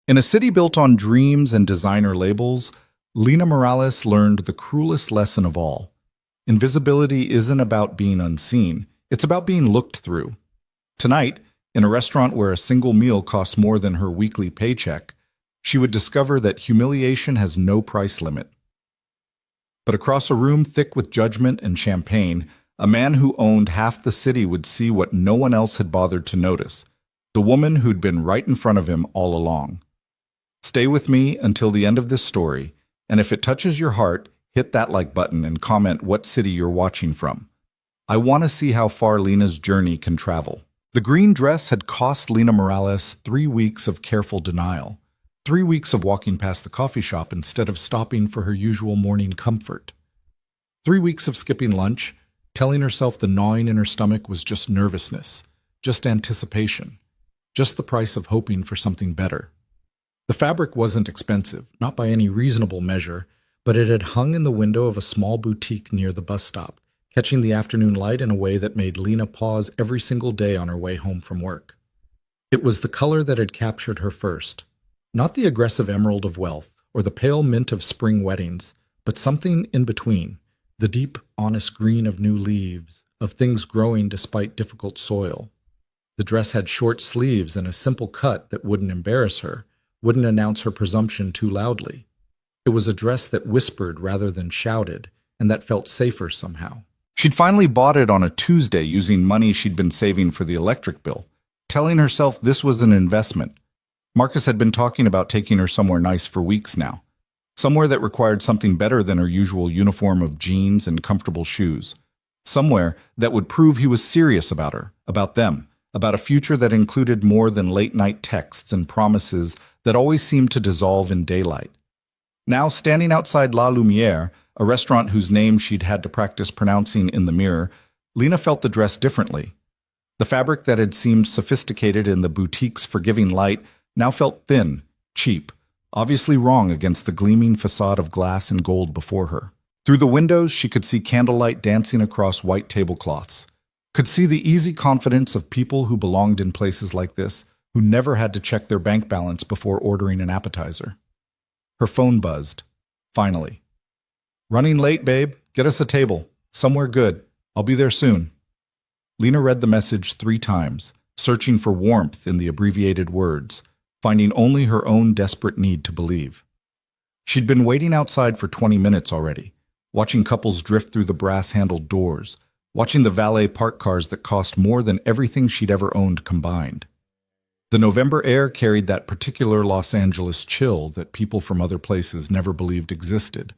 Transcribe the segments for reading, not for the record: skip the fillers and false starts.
In a city built on dreams and designer labels, Lina Morales learned the cruelest lesson of all. Invisibility isn't about being unseen, it's about being looked through. Tonight, in a restaurant where a single meal costs more than her weekly paycheck, she would discover that humiliation has no price limit. But across a room thick with judgment and champagne, a man who owned half the city would see what no one else had bothered to notice, the woman who'd been right in front of him all along. Stay with me until the end of this story, and if it touches your heart, hit that like button and comment what city you're watching from. I want to see how far Lina's journey can travel. The green dress had cost Lina Morales 3 weeks of careful denial. 3 weeks of walking past the coffee shop instead of stopping for her usual morning comfort. 3 weeks of skipping lunch, telling herself the gnawing in her stomach was just nervousness, just anticipation, just the price of hoping for something better. The fabric wasn't expensive, not by any reasonable measure, but it had hung in the window of a small boutique near the bus stop, catching the afternoon light in a way that made Lina pause every single day on her way home from work. It was the color that had captured her first. Not the aggressive emerald of wealth or the pale mint of spring weddings, but something in between, the deep, honest green of new leaves, of things growing despite difficult soil. The dress had short sleeves and a simple cut that wouldn't embarrass her, wouldn't announce her presumption too loudly. It was a dress that whispered rather than shouted, and that felt safer somehow. She'd finally bought it on a Tuesday using money she'd been saving for the electric bill, telling herself this was an investment. Marcus had been talking about taking her somewhere nice for weeks now, somewhere that required something better than her usual uniform of jeans and comfortable shoes, somewhere that would prove he was serious about her, about them, about a future that included more than late-night texts and promises that always seemed to dissolve in daylight. Now, standing outside La Lumiere, a restaurant whose name she'd had to practice pronouncing in the mirror, Lina felt the dress differently. The fabric that had seemed sophisticated in the boutique's forgiving light now felt thin, cheap, obviously wrong against the gleaming facade of glass and gold before her. Through the windows, she could see candlelight dancing across white tablecloths, could see the easy confidence of people who belonged in places like this, who never had to check their bank balance before ordering an appetizer. Her phone buzzed. Finally. "Running late, babe. Get us a table. Somewhere good. I'll be there soon." Lina read the message 3 times, searching for warmth in the abbreviated words, finding only her own desperate need to believe. She'd been waiting outside for 20 minutes already, watching couples drift through the brass-handled doors, watching the valet park cars that cost more than everything she'd ever owned combined. The November air carried that particular Los Angeles chill that people from other places never believed existed,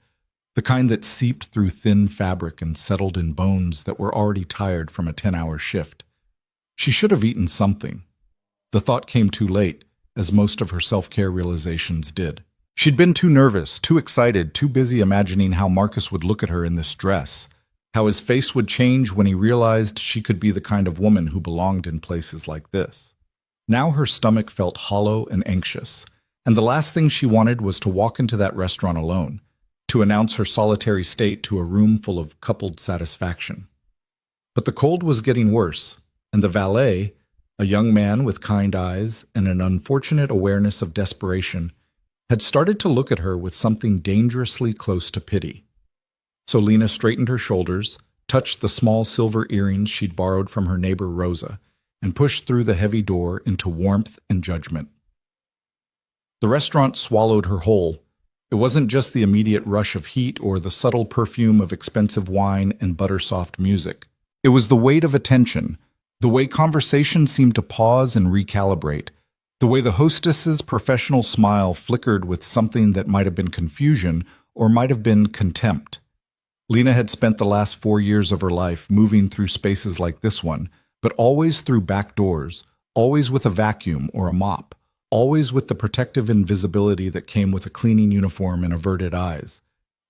the kind that seeped through thin fabric and settled in bones that were already tired from a 10-hour shift. She should have eaten something. The thought came too late, as most of her self-care realizations did. She'd been too nervous, too excited, too busy imagining how Marcus would look at her in this dress, how his face would change when he realized she could be the kind of woman who belonged in places like this. Now her stomach felt hollow and anxious, and the last thing she wanted was to walk into that restaurant alone, to announce her solitary state to a room full of coupled satisfaction. But the cold was getting worse, and the valet, a young man with kind eyes and an unfortunate awareness of desperation, had started to look at her with something dangerously close to pity. So Lina straightened her shoulders, touched the small silver earrings she'd borrowed from her neighbor Rosa, and pushed through the heavy door into warmth and judgment. The restaurant swallowed her whole. It wasn't just the immediate rush of heat or the subtle perfume of expensive wine and butter-soft music. It was the weight of attention, the way conversation seemed to pause and recalibrate, the way the hostess's professional smile flickered with something that might have been confusion or might have been contempt. Lina had spent the last 4 years of her life moving through spaces like this one, but always through back doors, always with a vacuum or a mop, always with the protective invisibility that came with a cleaning uniform and averted eyes.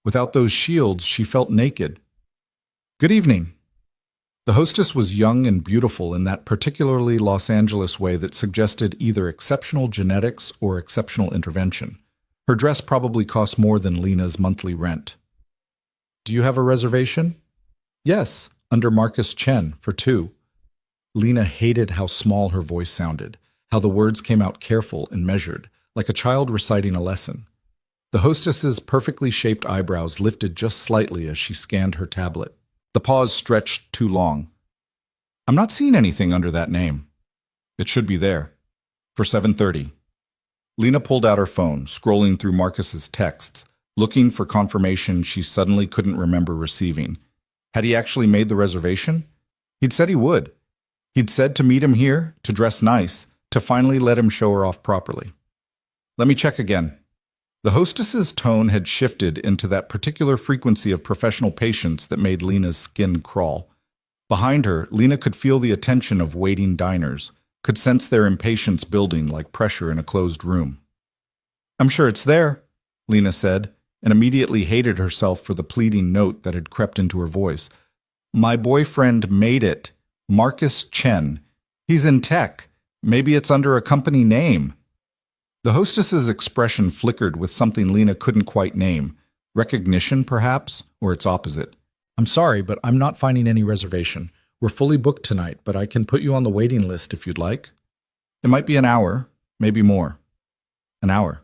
Without those shields, she felt naked. "Good evening." The hostess was young and beautiful in that particularly Los Angeles way that suggested either exceptional genetics or exceptional intervention. Her dress probably cost more than Lina's monthly rent. "Do you have a reservation?" "Yes, under Marcus Chen, for 2. Lina hated how small her voice sounded, how the words came out careful and measured, like a child reciting a lesson. The hostess's perfectly shaped eyebrows lifted just slightly as she scanned her tablet. The pause stretched too long. I'm not seeing anything under that name. It should be there. For 7:30. Lena pulled out her phone, scrolling through Marcus's texts, looking for confirmation she suddenly couldn't remember receiving. Had he actually made the reservation? He'd said he would. He'd said to meet him here, to dress nice, to finally let him show her off properly. Let me check again. The hostess's tone had shifted into that particular frequency of professional patience that made Lena's skin crawl. Behind her, Lena could feel the attention of waiting diners, could sense their impatience building like pressure in a closed room. I'm sure it's there, Lena said, and immediately hated herself for the pleading note that had crept into her voice. My boyfriend made it. Marcus Chen. He's in tech. Maybe it's under a company name. The hostess's expression flickered with something Lena couldn't quite name. Recognition, perhaps, or its opposite. I'm sorry, but I'm not finding any reservation. We're fully booked tonight, but I can put you on the waiting list if you'd like. It might be an hour, maybe more. An hour.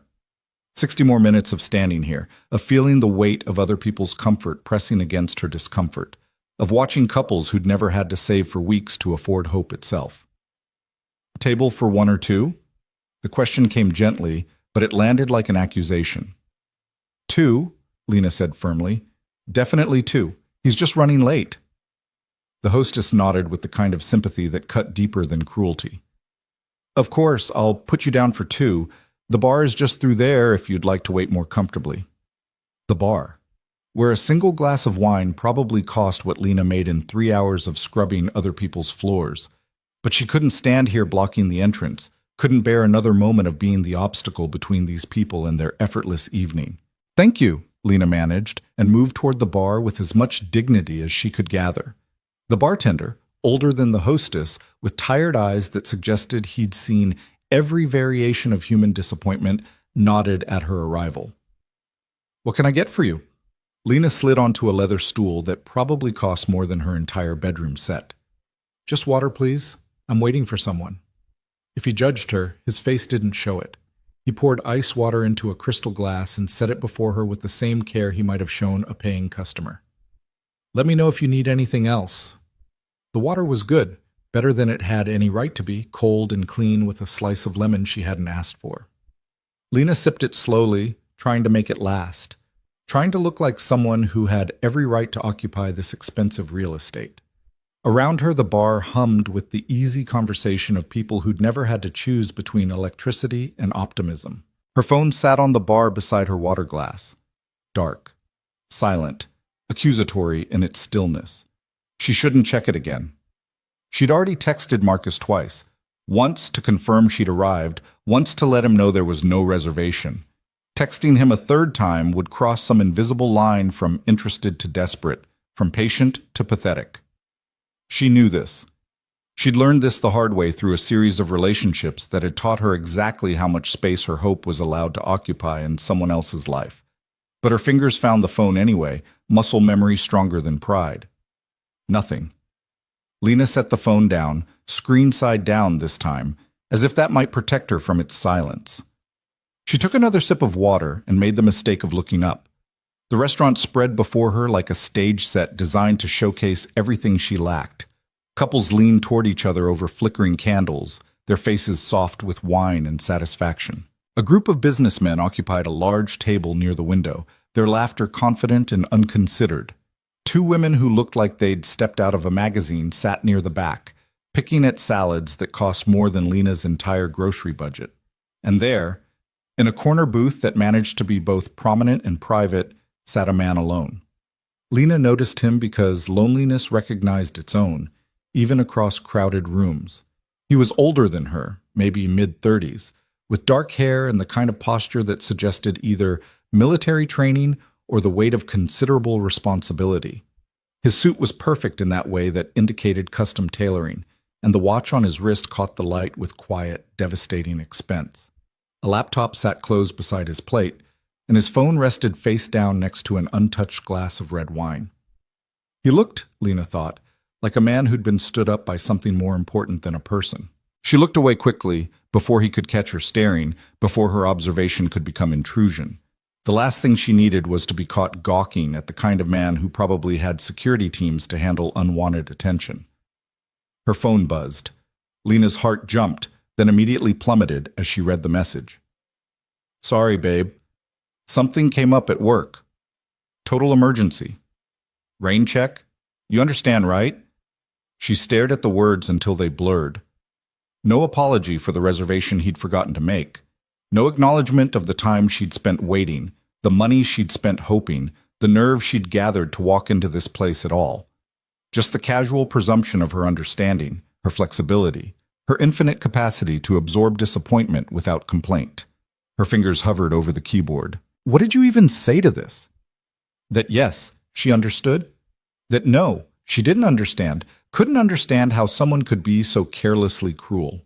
60 more minutes of standing here, of feeling the weight of other people's comfort pressing against her discomfort, of watching couples who'd never had to save for weeks to afford hope itself. A table for one or two? The question came gently, but it landed like an accusation. Two, Lena said firmly. Definitely two. He's just running late. The hostess nodded with the kind of sympathy that cut deeper than cruelty. Of course, I'll put you down for two. The bar is just through there if you'd like to wait more comfortably. The bar, where a single glass of wine probably cost what Lena made in 3 hours of scrubbing other people's floors. But she couldn't stand here blocking the entrance, couldn't bear another moment of being the obstacle between these people and their effortless evening. Thank you, Lena managed, and moved toward the bar with as much dignity as she could gather. The bartender, older than the hostess, with tired eyes that suggested he'd seen every variation of human disappointment, nodded at her arrival. What can I get for you? Lena slid onto a leather stool that probably cost more than her entire bedroom set. Just water, please. I'm waiting for someone. If he judged her, his face didn't show it. He poured ice water into a crystal glass and set it before her with the same care he might have shown a paying customer. Let me know if you need anything else. The water was good, better than it had any right to be, cold and clean with a slice of lemon she hadn't asked for. Lena sipped it slowly, trying to make it last, trying to look like someone who had every right to occupy this expensive real estate. Around her, the bar hummed with the easy conversation of people who'd never had to choose between electricity and optimism. Her phone sat on the bar beside her water glass. Dark, silent, accusatory in its stillness. She shouldn't check it again. She'd already texted Marcus twice, once to confirm she'd arrived, once to let him know there was no reservation. Texting him a third time would cross some invisible line from interested to desperate, from patient to pathetic. She knew this. She'd learned this the hard way through a series of relationships that had taught her exactly how much space her hope was allowed to occupy in someone else's life. But her fingers found the phone anyway, muscle memory stronger than pride. Nothing. Lena set the phone down, screen side down this time, as if that might protect her from its silence. She took another sip of water and made the mistake of looking up. The restaurant spread before her like a stage set designed to showcase everything she lacked. Couples leaned toward each other over flickering candles, their faces soft with wine and satisfaction. A group of businessmen occupied a large table near the window, their laughter confident and unconsidered. Two women who looked like they'd stepped out of a magazine sat near the back, picking at salads that cost more than Lena's entire grocery budget. And there, in a corner booth that managed to be both prominent and private, sat a man alone. Lena noticed him because loneliness recognized its own, even across crowded rooms. He was older than her, maybe mid-30s, with dark hair and the kind of posture that suggested either military training or the weight of considerable responsibility. His suit was perfect in that way that indicated custom tailoring, and the watch on his wrist caught the light with quiet, devastating expense. A laptop sat closed beside his plate, and his phone rested face down next to an untouched glass of red wine. He looked, Lena thought, like a man who'd been stood up by something more important than a person. She looked away quickly, before he could catch her staring, before her observation could become intrusion. The last thing she needed was to be caught gawking at the kind of man who probably had security teams to handle unwanted attention. Her phone buzzed. Lena's heart jumped, then immediately plummeted as she read the message. Sorry, babe. Something came up at work. Total emergency. Rain check? You understand, right? She stared at the words until they blurred. No apology for the reservation he'd forgotten to make. No acknowledgement of the time she'd spent waiting, the money she'd spent hoping, the nerve she'd gathered to walk into this place at all. Just the casual presumption of her understanding, her flexibility, her infinite capacity to absorb disappointment without complaint. Her fingers hovered over the keyboard. What did you even say to this? That yes, she understood? That no, she didn't understand, couldn't understand how someone could be so carelessly cruel.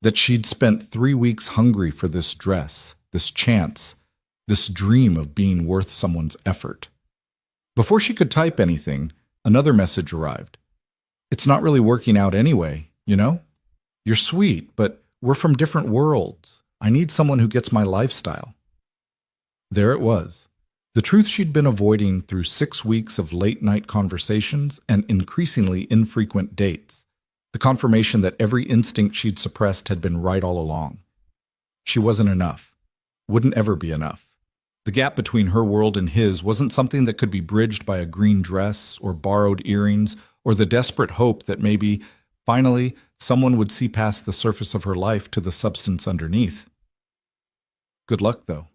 That she'd spent 3 weeks hungry for this dress, this chance, this dream of being worth someone's effort. Before she could type anything, another message arrived. It's not really working out anyway, you know? You're sweet, but we're from different worlds. I need someone who gets my lifestyle. There it was. The truth she'd been avoiding through 6 weeks of late-night conversations and increasingly infrequent dates. The confirmation that every instinct she'd suppressed had been right all along. She wasn't enough. Wouldn't ever be enough. The gap between her world and his wasn't something that could be bridged by a green dress or borrowed earrings or the desperate hope that maybe, finally, someone would see past the surface of her life to the substance underneath. Good luck, though.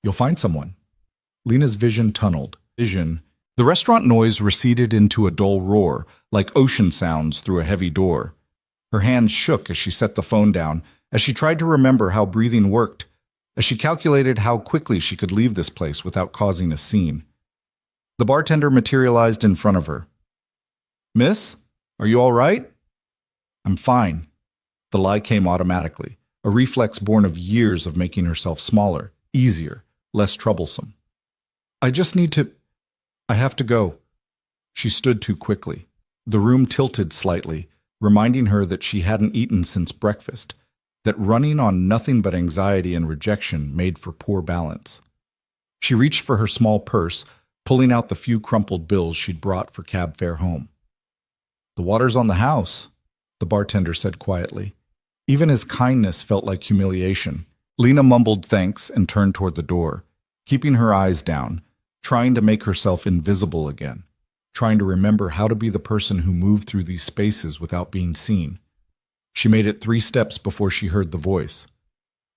You'll find someone. Lena's vision tunneled. The restaurant noise receded into a dull roar, like ocean sounds through a heavy door. Her hands shook as she set the phone down, as she tried to remember how breathing worked, as she calculated how quickly she could leave this place without causing a scene. The bartender materialized in front of her. Miss, are you all right? I'm fine. The lie came automatically, a reflex born of years of making herself smaller, easier, less troublesome. I have to go. She stood too quickly. The room tilted slightly, reminding her that she hadn't eaten since breakfast, that running on nothing but anxiety and rejection made for poor balance. She reached for her small purse, pulling out the few crumpled bills she'd brought for cab fare home. The water's on the house, the bartender said quietly. Even his kindness felt like humiliation. Lena mumbled thanks and turned toward the door, keeping her eyes down, trying to make herself invisible again, trying to remember how to be the person who moved through these spaces without being seen. She made it 3 steps before she heard the voice.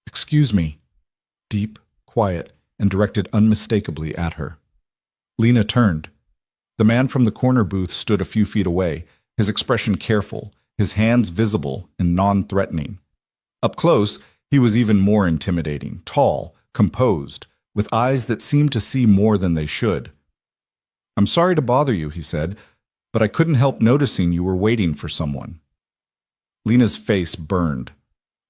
Excuse me. Deep, quiet, and directed unmistakably at her. Lena turned. The man from the corner booth stood a few feet away, his expression careful, his hands visible and non-threatening. Up close, he was even more intimidating, tall, composed, with eyes that seemed to see more than they should. I'm sorry to bother you, he said, but I couldn't help noticing you were waiting for someone. Lena's face burned.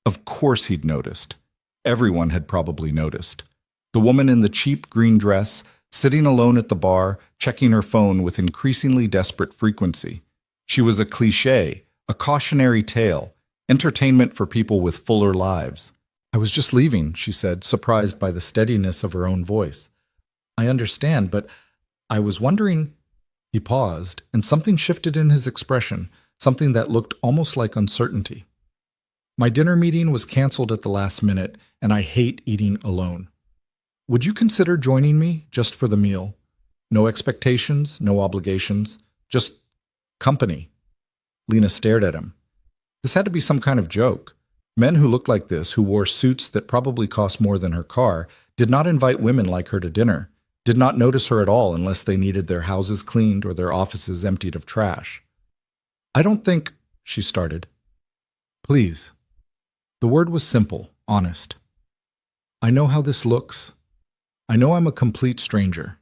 Of course he'd noticed. Everyone had probably noticed. The woman in the cheap green dress, sitting alone at the bar, checking her phone with increasingly desperate frequency. She was a cliché, a cautionary tale, entertainment for people with fuller lives. I was just leaving, she said, surprised by the steadiness of her own voice. I understand, but I was wondering... He paused, and something shifted in his expression, something that looked almost like uncertainty. My dinner meeting was canceled at the last minute, and I hate eating alone. Would you consider joining me just for the meal? No expectations, no obligations, just company. Lena stared at him. This had to be some kind of joke. Men who looked like this, who wore suits that probably cost more than her car, did not invite women like her to dinner, did not notice her at all unless they needed their houses cleaned or their offices emptied of trash. I don't think, she started. Please. The word was simple, honest. I know how this looks. I know I'm a complete stranger.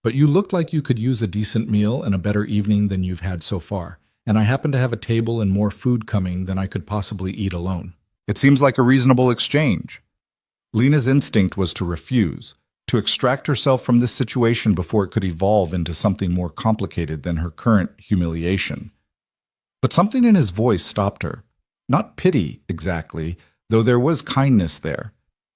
But you look like you could use a decent meal and a better evening than you've had so far, and I happen to have a table and more food coming than I could possibly eat alone. It seems like a reasonable exchange. Lena's instinct was to refuse, to extract herself from this situation before it could evolve into something more complicated than her current humiliation. But something in his voice stopped her. Not pity, exactly, though there was kindness there.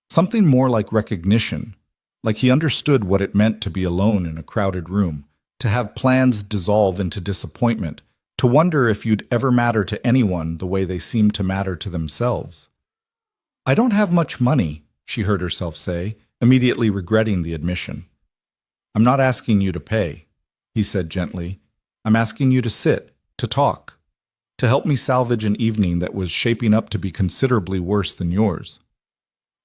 Something more like recognition, like he understood what it meant to be alone in a crowded room, to have plans dissolve into disappointment, to wonder if you'd ever matter to anyone the way they seemed to matter to themselves. "I don't have much money," she heard herself say, immediately regretting the admission. "I'm not asking you to pay," he said gently. "I'm asking you to sit, to talk, to help me salvage an evening that was shaping up to be considerably worse than yours."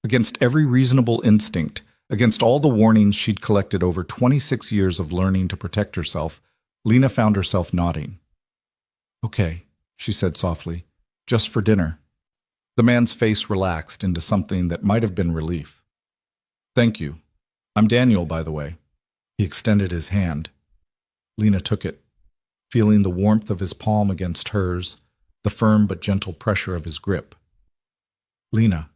Against every reasonable instinct, against all the warnings she'd collected over 26 years of learning to protect herself, Lena found herself nodding. "Okay," she said softly, "just for dinner." The man's face relaxed into something that might have been relief. "Thank you. I'm Daniel, by the way." He extended his hand. Lena took it, feeling the warmth of his palm against hers, the firm but gentle pressure of his grip. "Lena.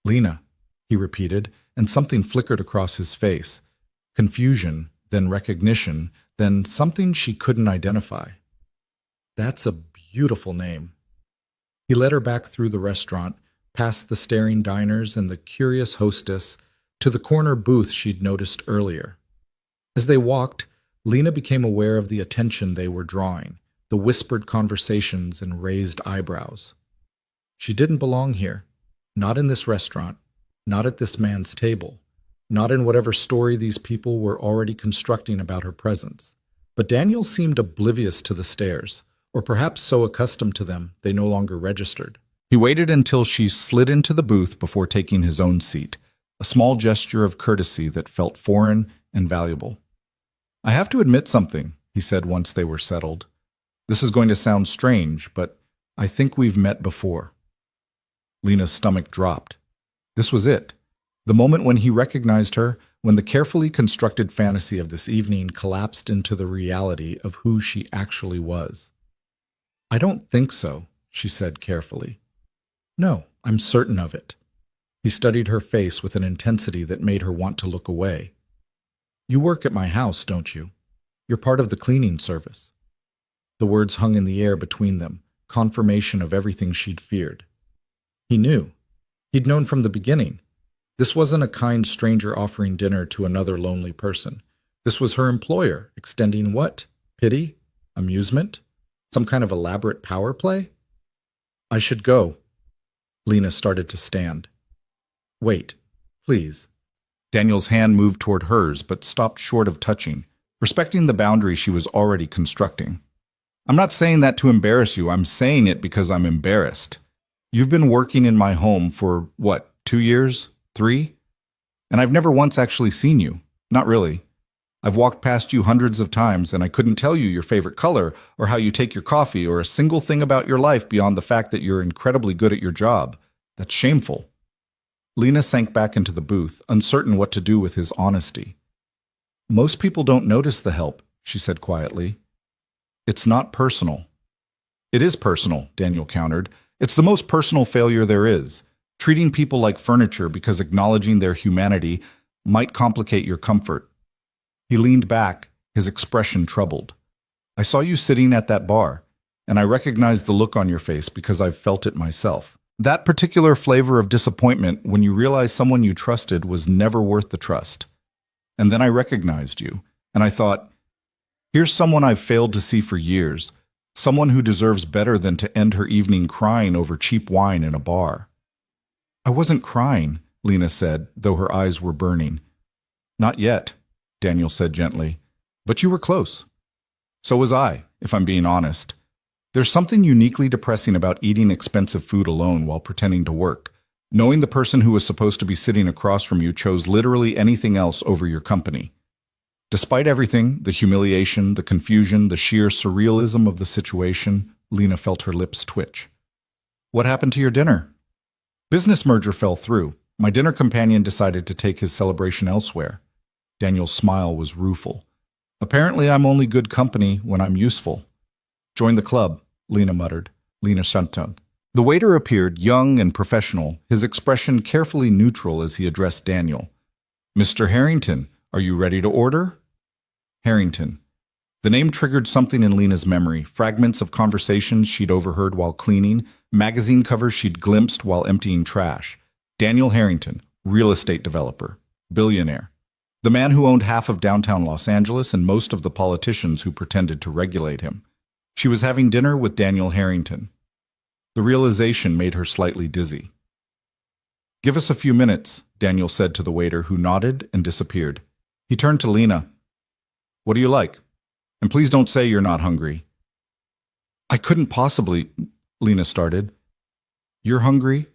Lena," he repeated, and something flickered across his face. Confusion, then recognition, then something she couldn't identify. "That's a beautiful name." He led her back through the restaurant, past the staring diners and the curious hostess, to the corner booth she'd noticed earlier. As they walked, Lena became aware of the attention they were drawing, the whispered conversations and raised eyebrows. She didn't belong here, not in this restaurant, not at this man's table, not in whatever story these people were already constructing about her presence. But Daniel seemed oblivious to the stares, or perhaps so accustomed to them they no longer registered. He waited until she slid into the booth before taking his own seat, a small gesture of courtesy that felt foreign and valuable. "I have to admit something," he said once they were settled. "This is going to sound strange, but I think we've met before." Lena's stomach dropped. This was it. The moment when he recognized her, when the carefully constructed fantasy of this evening collapsed into the reality of who she actually was. "I don't think so," she said carefully. "No, I'm certain of it." He studied her face with an intensity that made her want to look away. "You work at my house, don't you? You're part of the cleaning service." The words hung in the air between them, confirmation of everything she'd feared. He knew. He'd known from the beginning. This wasn't a kind stranger offering dinner to another lonely person. This was her employer, extending what? Pity? Amusement? Some kind of elaborate power play? "I should go." Lena started to stand. "Wait, please." Daniel's hand moved toward hers, but stopped short of touching, respecting the boundary she was already constructing. "I'm not saying that to embarrass you. I'm saying it because I'm embarrassed. You've been working in my home for, what, 2 years? 3? And I've never once actually seen you. Not really. I've walked past you hundreds of times, and I couldn't tell you your favorite color, or how you take your coffee, or a single thing about your life beyond the fact that you're incredibly good at your job. That's shameful." Lena sank back into the booth, uncertain what to do with his honesty. "Most people don't notice the help," she said quietly. "It's not personal." "It is personal," Daniel countered. "It's the most personal failure there is. Treating people like furniture because acknowledging their humanity might complicate your comfort." He leaned back, his expression troubled. "I saw you sitting at that bar, and I recognized the look on your face because I've felt it myself. That particular flavor of disappointment when you realize someone you trusted was never worth the trust. And then I recognized you, and I thought, here's someone I've failed to see for years, someone who deserves better than to end her evening crying over cheap wine in a bar." "I wasn't crying," Lena said, though her eyes were burning. "Not yet," Daniel said gently, "but you were close. So was I, if I'm being honest. There's something uniquely depressing about eating expensive food alone while pretending to work, knowing the person who was supposed to be sitting across from you chose literally anything else over your company. Despite everything, the humiliation, the confusion, the sheer surrealism of the situation, Lena felt her lips twitch. "What happened to your dinner?" "Business merger fell through. My dinner companion decided to take his celebration elsewhere." Daniel's smile was rueful. "Apparently I'm only good company when I'm useful." "Join the club," Lena muttered. Lena Shantan. The waiter appeared young and professional, his expression carefully neutral as he addressed Daniel. "Mr. Harrington, are you ready to order?" Harrington. The name triggered something in Lena's memory, fragments of conversations she'd overheard while cleaning, magazine covers she'd glimpsed while emptying trash. Daniel Harrington, real estate developer, billionaire. The man who owned half of downtown Los Angeles and most of the politicians who pretended to regulate him. She was having dinner with Daniel Harrington. The realization made her slightly dizzy. "Give us a few minutes," Daniel said to the waiter, who nodded and disappeared. He turned to Lena. "What do you like? And please don't say you're not hungry." "I couldn't possibly," Lena started. "You're hungry?"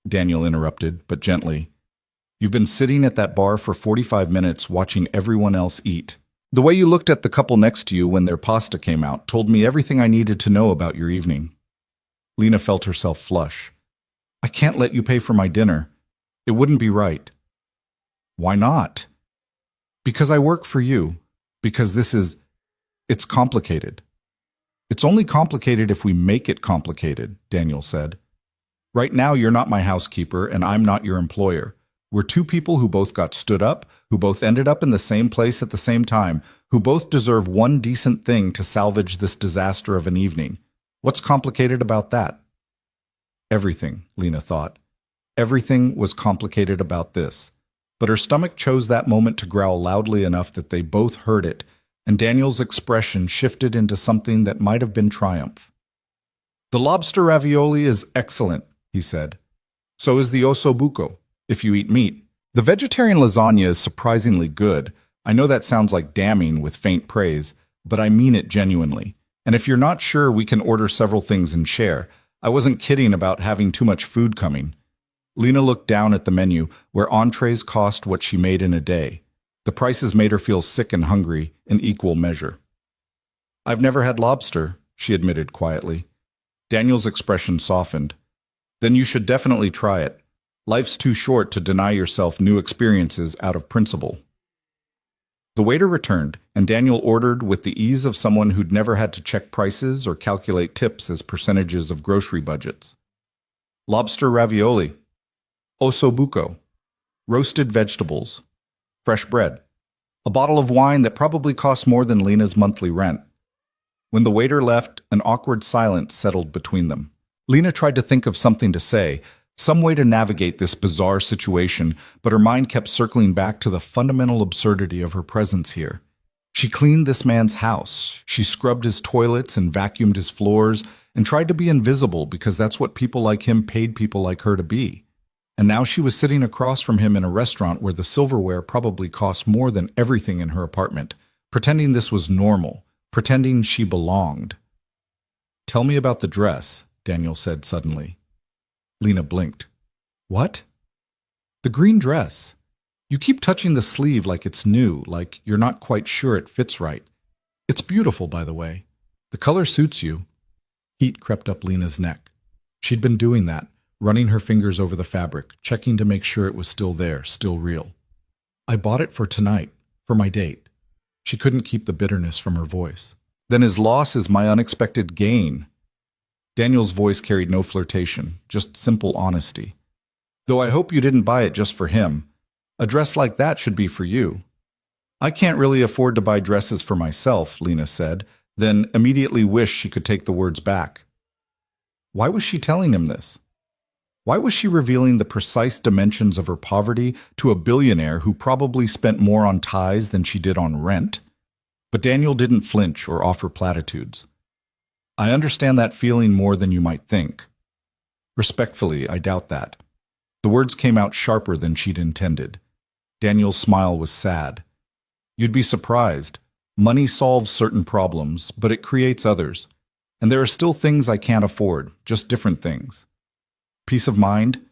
Daniel interrupted, but gently. "You've been sitting at that bar for 45 minutes watching everyone else eat. The way you looked at the couple next to you when their pasta came out told me everything I needed to know about your evening." Lena felt herself flush. "I can't let you pay for my dinner. It wouldn't be right." "Why not?" "Because I work for you. Because it's complicated." "It's only complicated if we make it complicated," Daniel said. "Right now you're not my housekeeper and I'm not your employer. We're two people who both got stood up, who both ended up in the same place at the same time, who both deserve one decent thing to salvage this disaster of an evening. What's complicated about that?" Everything, Lena thought. Everything was complicated about this. But her stomach chose that moment to growl loudly enough that they both heard it, and Daniel's expression shifted into something that might have been triumph. "The lobster ravioli is excellent," he said. "So is the osso buco, if you eat meat. The vegetarian lasagna is surprisingly good. I know that sounds like damning with faint praise, but I mean it genuinely. And if you're not sure, we can order several things and share. I wasn't kidding about having too much food coming." Lena looked down at the menu, where entrees cost what she made in a day. The prices made her feel sick and hungry in equal measure. "I've never had lobster," she admitted quietly. Daniel's expression softened. "Then you should definitely try it. Life's too short to deny yourself new experiences out of principle." The waiter returned, and Daniel ordered with the ease of someone who'd never had to check prices or calculate tips as percentages of grocery budgets. "Lobster ravioli, osso buco, roasted vegetables, fresh bread, a bottle of wine that probably cost more than Lena's monthly rent." When the waiter left, an awkward silence settled between them. Lena tried to think of something to say, some way to navigate this bizarre situation, but her mind kept circling back to the fundamental absurdity of her presence here. She cleaned this man's house, she scrubbed his toilets and vacuumed his floors, and tried to be invisible because that's what people like him paid people like her to be. And now she was sitting across from him in a restaurant where the silverware probably cost more than everything in her apartment, pretending this was normal, pretending she belonged. "Tell me about the dress," Daniel said suddenly. Lena blinked. "What?" "The green dress. You keep touching the sleeve like it's new, like you're not quite sure it fits right. It's beautiful, by the way. The color suits you." Heat crept up Lena's neck. She'd been doing that, running her fingers over the fabric, checking to make sure it was still there, still real. "I bought it for tonight, for my date." She couldn't keep the bitterness from her voice. "Then his loss is my unexpected gain." Daniel's voice carried no flirtation, just simple honesty. "Though I hope you didn't buy it just for him. A dress like that should be for you." "I can't really afford to buy dresses for myself," Lena said, then immediately wished she could take the words back. Why was she telling him this? Why was she revealing the precise dimensions of her poverty to a billionaire who probably spent more on ties than she did on rent? But Daniel didn't flinch or offer platitudes. "I understand that feeling more than you might think." "Respectfully, I doubt that." The words came out sharper than she'd intended. Daniel's smile was sad. "You'd be surprised. Money solves certain problems, but it creates others. And there are still things I can't afford, just different things. Peace of mind,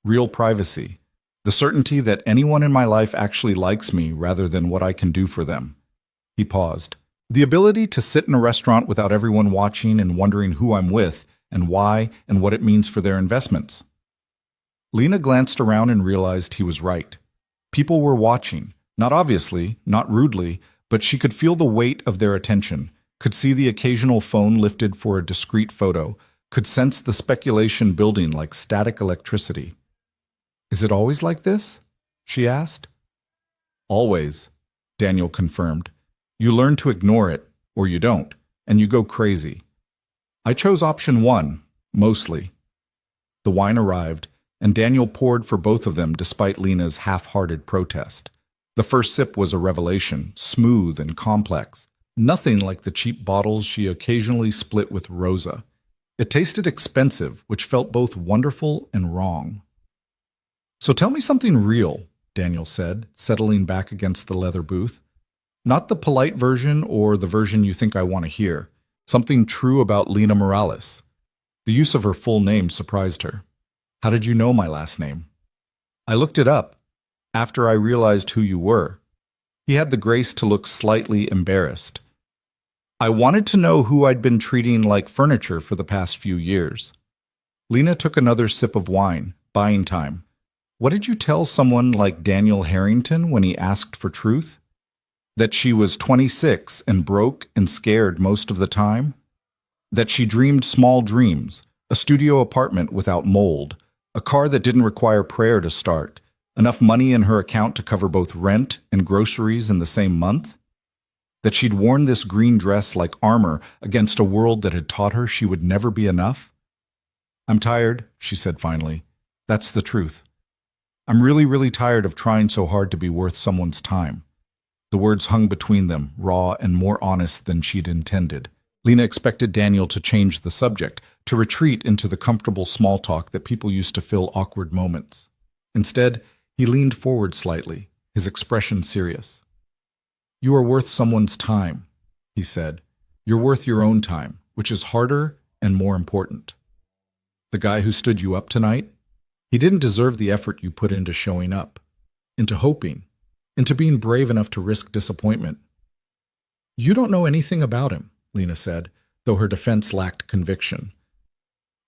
real privacy, the certainty that anyone in my life actually likes me rather than what I can do for them." He paused. "The ability to sit in a restaurant without everyone watching and wondering who I'm with and why and what it means for their investments." Lena glanced around and realized he was right. People were watching, not obviously, not rudely, but she could feel the weight of their attention, could see the occasional phone lifted for a discreet photo, could sense the speculation building like static electricity. "Is it always like this?" she asked. "Always," Daniel confirmed. "You learn to ignore it, or you don't, and you go crazy. I chose option 1, mostly. The wine arrived, and Daniel poured for both of them despite Lena's half-hearted protest. The first sip was a revelation, smooth and complex, nothing like the cheap bottles she occasionally split with Rosa. It tasted expensive, which felt both wonderful and wrong. "So tell me something real," Daniel said, settling back against the leather booth. "Not the polite version or the version you think I want to hear. Something true about Lena Morales." The use of her full name surprised her. "How did you know my last name?" "I looked it up after I realized who you were." He had the grace to look slightly embarrassed. "I wanted to know who I'd been treating like furniture for the past few years." Lena took another sip of wine, buying time. "What did you tell someone like Daniel Harrington when he asked for truth? That she was 26 and broke and scared most of the time? That she dreamed small dreams, a studio apartment without mold, a car that didn't require prayer to start, enough money in her account to cover both rent and groceries in the same month? That she'd worn this green dress like armor against a world that had taught her she would never be enough?" "I'm tired," she said finally. "That's the truth. I'm really, really tired of trying so hard to be worth someone's time." The words hung between them, raw and more honest than she'd intended. Lena expected Daniel to change the subject, to retreat into the comfortable small talk that people used to fill awkward moments. Instead, he leaned forward slightly, his expression serious. "You are worth someone's time," he said. "You're worth your own time, which is harder and more important. The guy who stood you up tonight, he didn't deserve the effort you put into showing up, into hoping, into being brave enough to risk disappointment." "You don't know anything about him," Lena said, though her defense lacked conviction.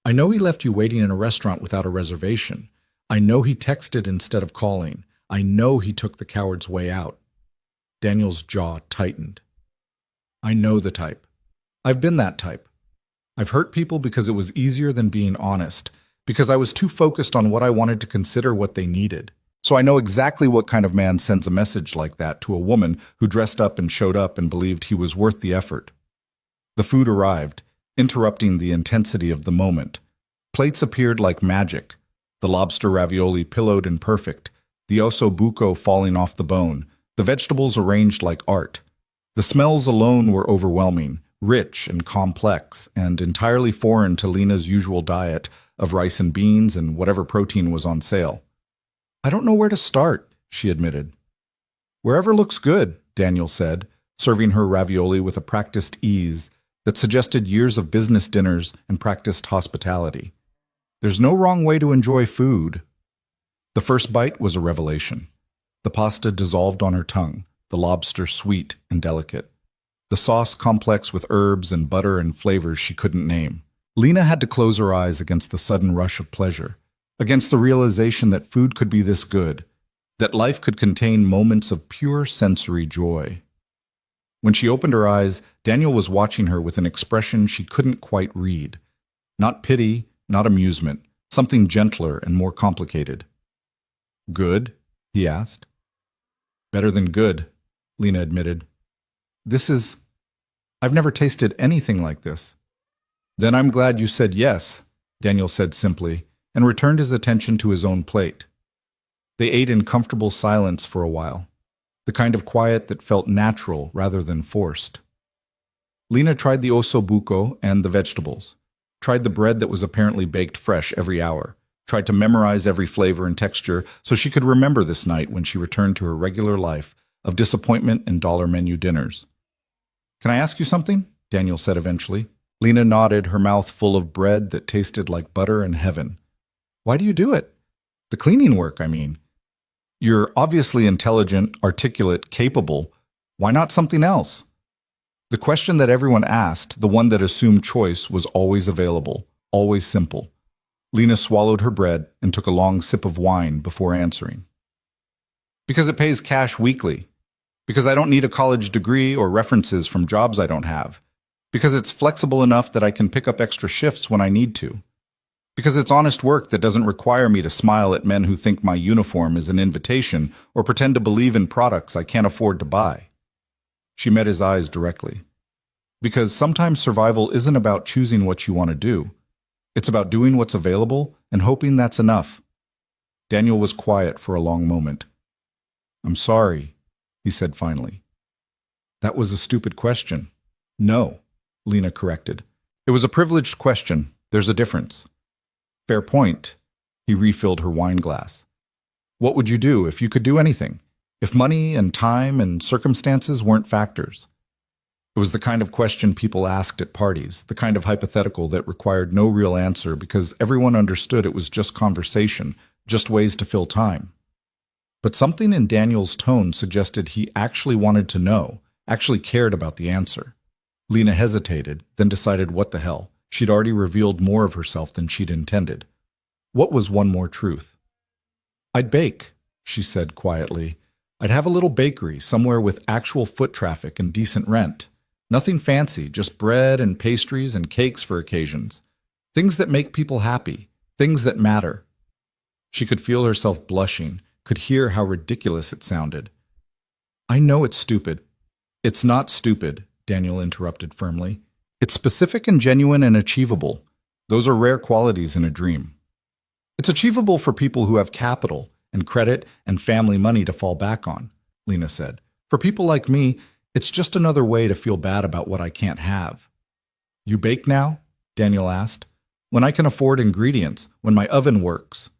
"I know he left you waiting in a restaurant without a reservation. I know he texted instead of calling. I know he took the coward's way out." Daniel's jaw tightened. "I know the type. I've been that type. I've hurt people because it was easier than being honest, because I was too focused on what I wanted to consider what they needed. So I know exactly what kind of man sends a message like that to a woman who dressed up and showed up and believed he was worth the effort." The food arrived, interrupting the intensity of the moment. Plates appeared like magic, the lobster ravioli pillowed and perfect, the osso buco falling off the bone, the vegetables arranged like art. The smells alone were overwhelming, rich and complex, and entirely foreign to Lena's usual diet of rice and beans and whatever protein was on sale. "I don't know where to start," she admitted. "Wherever looks good," Daniel said, serving her ravioli with a practiced ease that suggested years of business dinners and practiced hospitality. "There's no wrong way to enjoy food." The first bite was a revelation. The pasta dissolved on her tongue, the lobster sweet and delicate, the sauce complex with herbs and butter and flavors she couldn't name. Lena had to close her eyes against the sudden rush of pleasure, against the realization that food could be this good, that life could contain moments of pure sensory joy. When she opened her eyes, Daniel was watching her with an expression she couldn't quite read. Not pity, not amusement, something gentler and more complicated. "Good?" he asked. "Better than good," Lena admitted. I've never tasted anything like this." "Then I'm glad you said yes," Daniel said simply, and returned his attention to his own plate. They ate in comfortable silence for a while, the kind of quiet that felt natural rather than forced. Lena tried the osso buco and the vegetables, tried the bread that was apparently baked fresh every hour, tried to memorize every flavor and texture so she could remember this night when she returned to her regular life of disappointment and dollar menu dinners. "Can I ask you something?" Daniel said eventually. Lena nodded, her mouth full of bread that tasted like butter and heaven. "Why do you do it? The cleaning work, I mean. You're obviously intelligent, articulate, capable. Why not something else?" The question that everyone asked, the one that assumed choice, was always available, always simple. Lena swallowed her bread and took a long sip of wine before answering. "Because it pays cash weekly. Because I don't need a college degree or references from jobs I don't have. Because it's flexible enough that I can pick up extra shifts when I need to. Because it's honest work that doesn't require me to smile at men who think my uniform is an invitation or pretend to believe in products I can't afford to buy." She met his eyes directly. Because sometimes survival isn't about choosing what you want to do. It's about doing what's available and hoping that's enough. Daniel was quiet for a long moment. I'm sorry, he said finally. That was a stupid question. No, Lena corrected. It was a privileged question. There's a difference. Fair point. He refilled her wine glass. What would you do if you could do anything? If money and time and circumstances weren't factors? It was the kind of question people asked at parties, the kind of hypothetical that required no real answer because everyone understood it was just conversation, just ways to fill time. But something in Daniel's tone suggested he actually wanted to know, actually cared about the answer. Lena hesitated, then decided what the hell. She'd already revealed more of herself than she'd intended. What was one more truth? I'd bake, she said quietly. I'd have a little bakery somewhere with actual foot traffic and decent rent. Nothing fancy, just bread and pastries and cakes for occasions. Things that make people happy, things that matter. She could feel herself blushing, could hear how ridiculous it sounded. I know it's stupid. It's not stupid, Daniel interrupted firmly. It's specific and genuine and achievable. Those are rare qualities in a dream. It's achievable for people who have capital and credit and family money to fall back on, Lena said. For people like me, it's just another way to feel bad about what I can't have. You bake now? Daniel asked. When I can afford ingredients, when my oven works.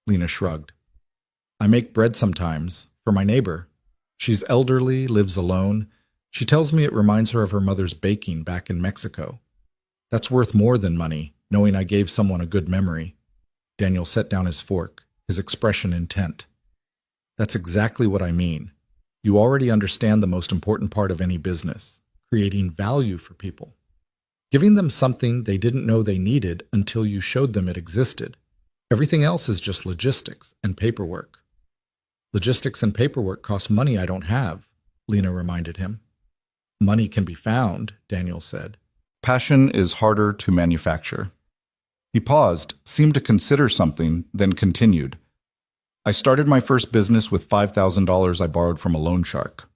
Lena shrugged. I make bread sometimes, for my neighbor. She's elderly, lives alone. She tells me it reminds her of her mother's baking back in Mexico. That's worth more than money, knowing I gave someone a good memory. Daniel set down his fork, his expression intent. That's exactly what I mean. You already understand the most important part of any business, creating value for people. Giving them something they didn't know they needed until you showed them it existed. Everything else is just logistics and paperwork. Logistics and paperwork cost money I don't have, Lena reminded him. Money can be found, Daniel said. Passion is harder to manufacture. He paused, seemed to consider something, then continued. I started my first business with $5,000 I borrowed from a loan shark.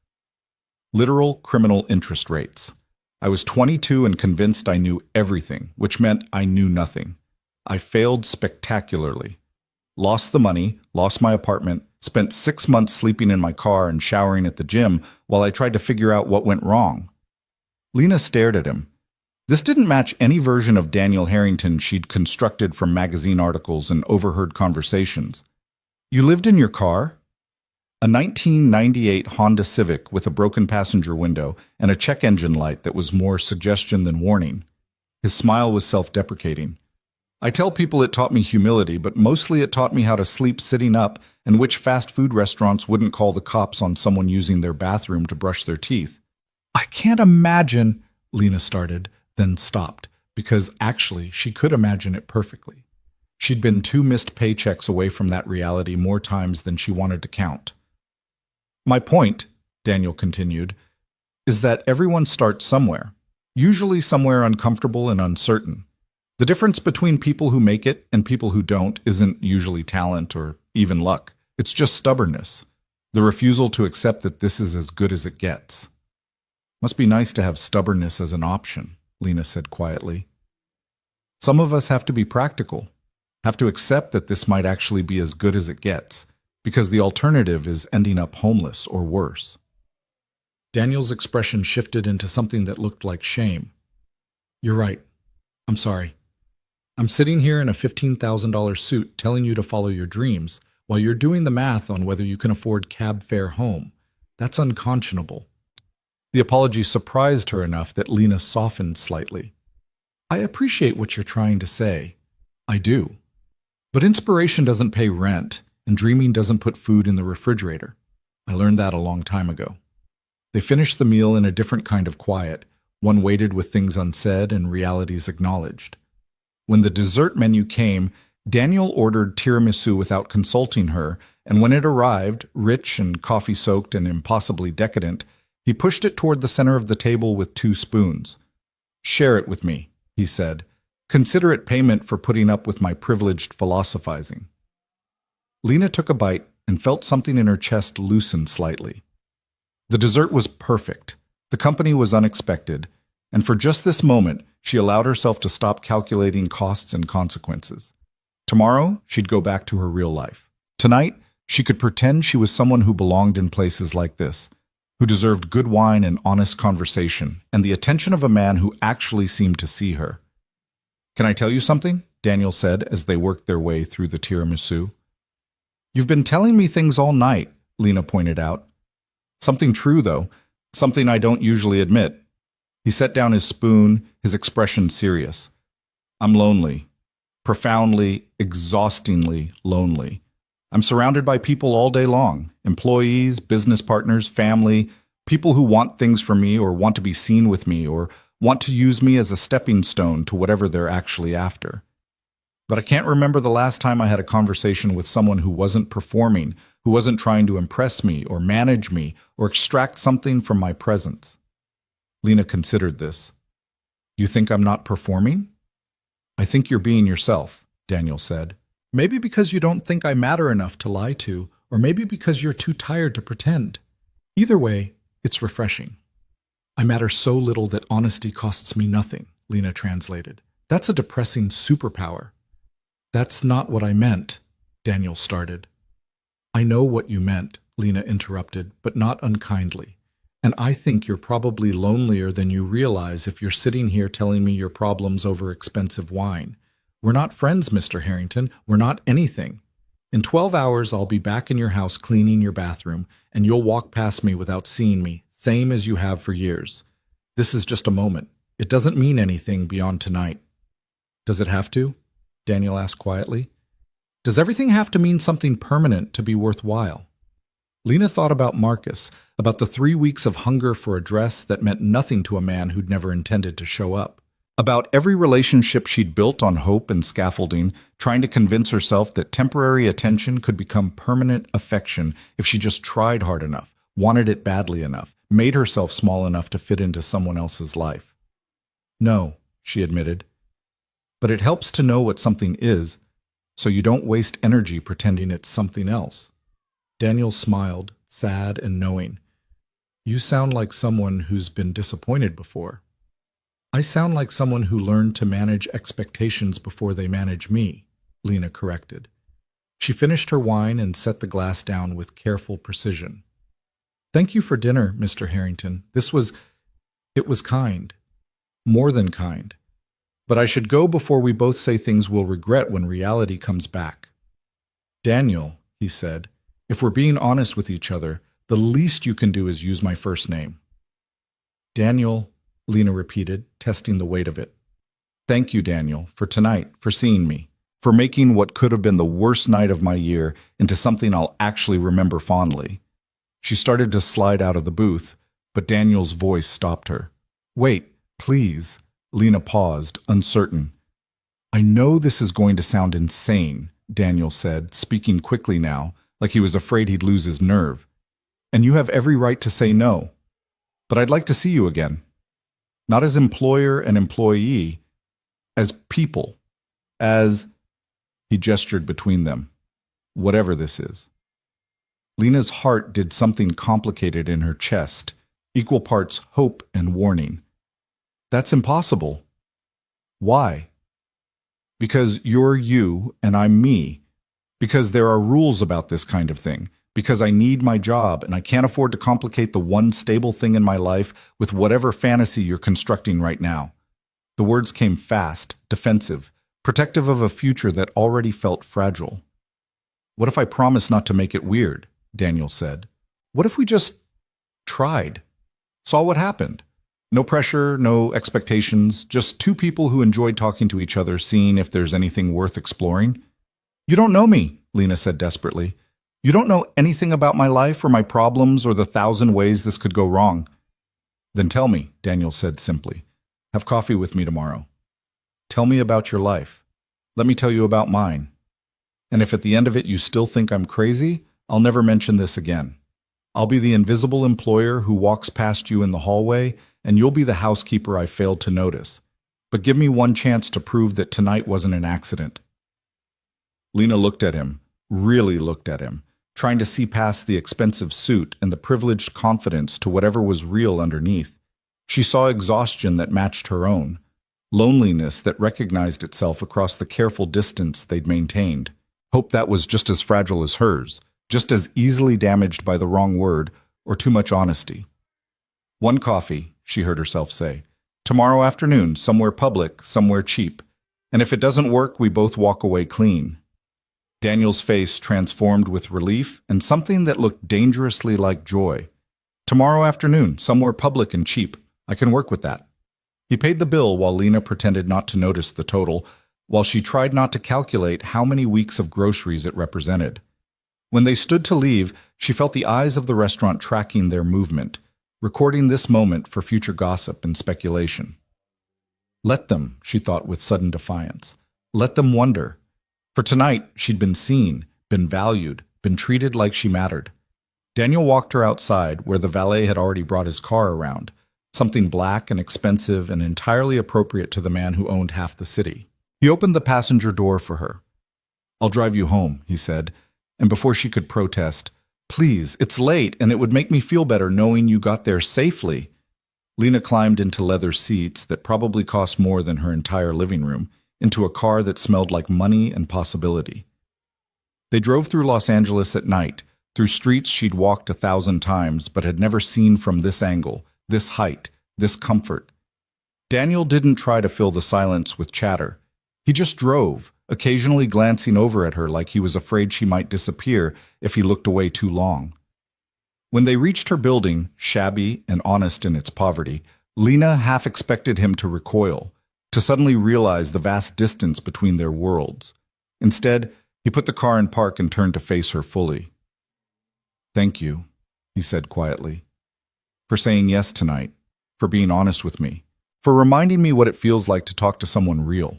Literal criminal interest rates. I was 22 and convinced I knew everything, which meant I knew nothing. I failed spectacularly. Lost the money, lost my apartment, spent 6 months sleeping in my car and showering at the gym while I tried to figure out what went wrong. Lena stared at him. This didn't match any version of Daniel Harrington she'd constructed from magazine articles and overheard conversations. You lived in your car? A 1998 Honda Civic with a broken passenger window and a check engine light that was more suggestion than warning. His smile was self-deprecating. I tell people it taught me humility, but mostly it taught me how to sleep sitting up and which fast food restaurants wouldn't call the cops on someone using their bathroom to brush their teeth. I can't imagine, Lena started, then stopped, because actually she could imagine it perfectly. She'd been 2 missed paychecks away from that reality more times than she wanted to count. My point, Daniel continued, is that everyone starts somewhere, usually somewhere uncomfortable and uncertain. The difference between people who make it and people who don't isn't usually talent or even luck. It's just stubbornness, the refusal to accept that this is as good as it gets. Must be nice to have stubbornness as an option, Lena said quietly. Some of us have to be practical, have to accept that this might actually be as good as it gets, because the alternative is ending up homeless or worse. Daniel's expression shifted into something that looked like shame. You're right. I'm sorry. I'm sitting here in a $15,000 suit telling you to follow your dreams while you're doing the math on whether you can afford cab fare home. That's unconscionable. The apology surprised her enough that Lena softened slightly. I appreciate what you're trying to say. I do. But inspiration doesn't pay rent, and dreaming doesn't put food in the refrigerator. I learned that a long time ago. They finished the meal in a different kind of quiet, one weighted with things unsaid and realities acknowledged. When the dessert menu came, Daniel ordered tiramisu without consulting her, and when it arrived, rich and coffee-soaked and impossibly decadent, he pushed it toward the center of the table with 2 spoons. Share it with me, he said. Consider it payment for putting up with my privileged philosophizing. Lena took a bite and felt something in her chest loosen slightly. The dessert was perfect. The company was unexpected, And for just this moment, she allowed herself to stop calculating costs and consequences. Tomorrow, she'd go back to her real life. Tonight, she could pretend she was someone who belonged in places like this, who deserved good wine and honest conversation, and the attention of a man who actually seemed to see her. "Can I tell you something?" Daniel said as they worked their way through the tiramisu. "You've been telling me things all night," Lena pointed out. "Something true, though, something I don't usually admit." He set down his spoon, his expression serious. "I'm lonely. Profoundly, exhaustingly lonely. I'm surrounded by people all day long, employees, business partners, family, people who want things from me or want to be seen with me or want to use me as a stepping stone to whatever they're actually after. But I can't remember the last time I had a conversation with someone who wasn't performing, who wasn't trying to impress me or manage me or extract something from my presence." Lena considered this. "You think I'm not performing?" "I think you're being yourself," Daniel said. "Maybe because you don't think I matter enough to lie to, or maybe because you're too tired to pretend. Either way, it's refreshing." "I matter so little that honesty costs me nothing," Lena translated. "That's a depressing superpower." "That's not what I meant," Daniel started. "I know what you meant," Lena interrupted, "but not unkindly. And I think you're probably lonelier than you realize if you're sitting here telling me your problems over expensive wine. We're not friends, Mr. Harrington. We're not anything. In 12 hours, I'll be back in your house cleaning your bathroom, and you'll walk past me without seeing me, same as you have for years. This is just a moment. It doesn't mean anything beyond tonight." "Does it have to?" Daniel asked quietly. "Does everything have to mean something permanent to be worthwhile?" Lena thought about Marcus, about the 3 weeks of hunger for a dress that meant nothing to a man who'd never intended to show up, about every relationship she'd built on hope and scaffolding, trying to convince herself that temporary attention could become permanent affection if she just tried hard enough, wanted it badly enough, made herself small enough to fit into someone else's life. "No," she admitted. "But it helps to know what something is, so you don't waste energy pretending it's something else." Daniel smiled, sad and knowing. "You sound like someone who's been disappointed before." "I sound like someone who learned to manage expectations before they manage me," Lena corrected. She finished her wine and set the glass down with careful precision. "Thank you for dinner, Mr. Harrington. It was kind. More than kind. But I should go before we both say things we'll regret when reality comes back." "Daniel," he said, "if we're being honest with each other, the least you can do is use my first name." "Daniel," Lena repeated, testing the weight of it. "Thank you, Daniel, for tonight, for seeing me, for making what could have been the worst night of my year into something I'll actually remember fondly." She started to slide out of the booth, but Daniel's voice stopped her. "Wait, please." Lena paused, uncertain. "I know this is going to sound insane," Daniel said, speaking quickly now, like he was afraid he'd lose his nerve. "And you have every right to say no. But I'd like to see you again. Not as employer and employee, as people, as—" He gestured between them. "Whatever this is." Lena's heart did something complicated in her chest, equal parts hope and warning. "That's impossible." "Why?" "Because you're you and I'm me. Because there are rules about this kind of thing. Because I need my job and I can't afford to complicate the one stable thing in my life with whatever fantasy you're constructing right now." The words came fast, defensive, protective of a future that already felt fragile. "What if I promise not to make it weird?" Daniel said. "What if we just tried? Saw what happened? No pressure, no expectations, just two people who enjoyed talking to each other, seeing if there's anything worth exploring." "You don't know me," Lena said desperately. "You don't know anything about my life or my problems or the 1,000 ways this could go wrong." "Then tell me," Daniel said simply. "Have coffee with me tomorrow. Tell me about your life. Let me tell you about mine. And if at the end of it you still think I'm crazy, I'll never mention this again. I'll be the invisible employer who walks past you in the hallway, and you'll be the housekeeper I failed to notice. But give me one chance to prove that tonight wasn't an accident." Lena looked at him, really looked at him, trying to see past the expensive suit and the privileged confidence to whatever was real underneath. She saw exhaustion that matched her own, loneliness that recognized itself across the careful distance they'd maintained, hope that was just as fragile as hers, just as easily damaged by the wrong word or too much honesty. "One coffee," she heard herself say. "Tomorrow afternoon, somewhere public, somewhere cheap. And if it doesn't work, we both walk away clean." Daniel's face transformed with relief and something that looked dangerously like joy. "Tomorrow afternoon, somewhere public and cheap. I can work with that." He paid the bill while Lena pretended not to notice the total, while she tried not to calculate how many weeks of groceries it represented. When they stood to leave, she felt the eyes of the restaurant tracking their movement, recording this moment for future gossip and speculation. Let them, she thought with sudden defiance. Let them wonder. For tonight, she'd been seen, been valued, been treated like she mattered. Daniel walked her outside, where the valet had already brought his car around, something black and expensive and entirely appropriate to the man who owned half the city. He opened the passenger door for her. "I'll drive you home," he said, and before she could protest, "Please, it's late, and it would make me feel better knowing you got there safely." Lena climbed into leather seats that probably cost more than her entire living room, into a car that smelled like money and possibility. They drove through Los Angeles at night, through streets she'd walked 1,000 times but had never seen from this angle, this height, this comfort. Daniel didn't try to fill the silence with chatter. He just drove, occasionally glancing over at her like he was afraid she might disappear if he looked away too long. When they reached her building, shabby and honest in its poverty, Lena half expected him to recoil, to suddenly realize the vast distance between their worlds. Instead, he put the car in park and turned to face her fully. "Thank you," he said quietly, "for saying yes tonight, for being honest with me, for reminding me what it feels like to talk to someone real."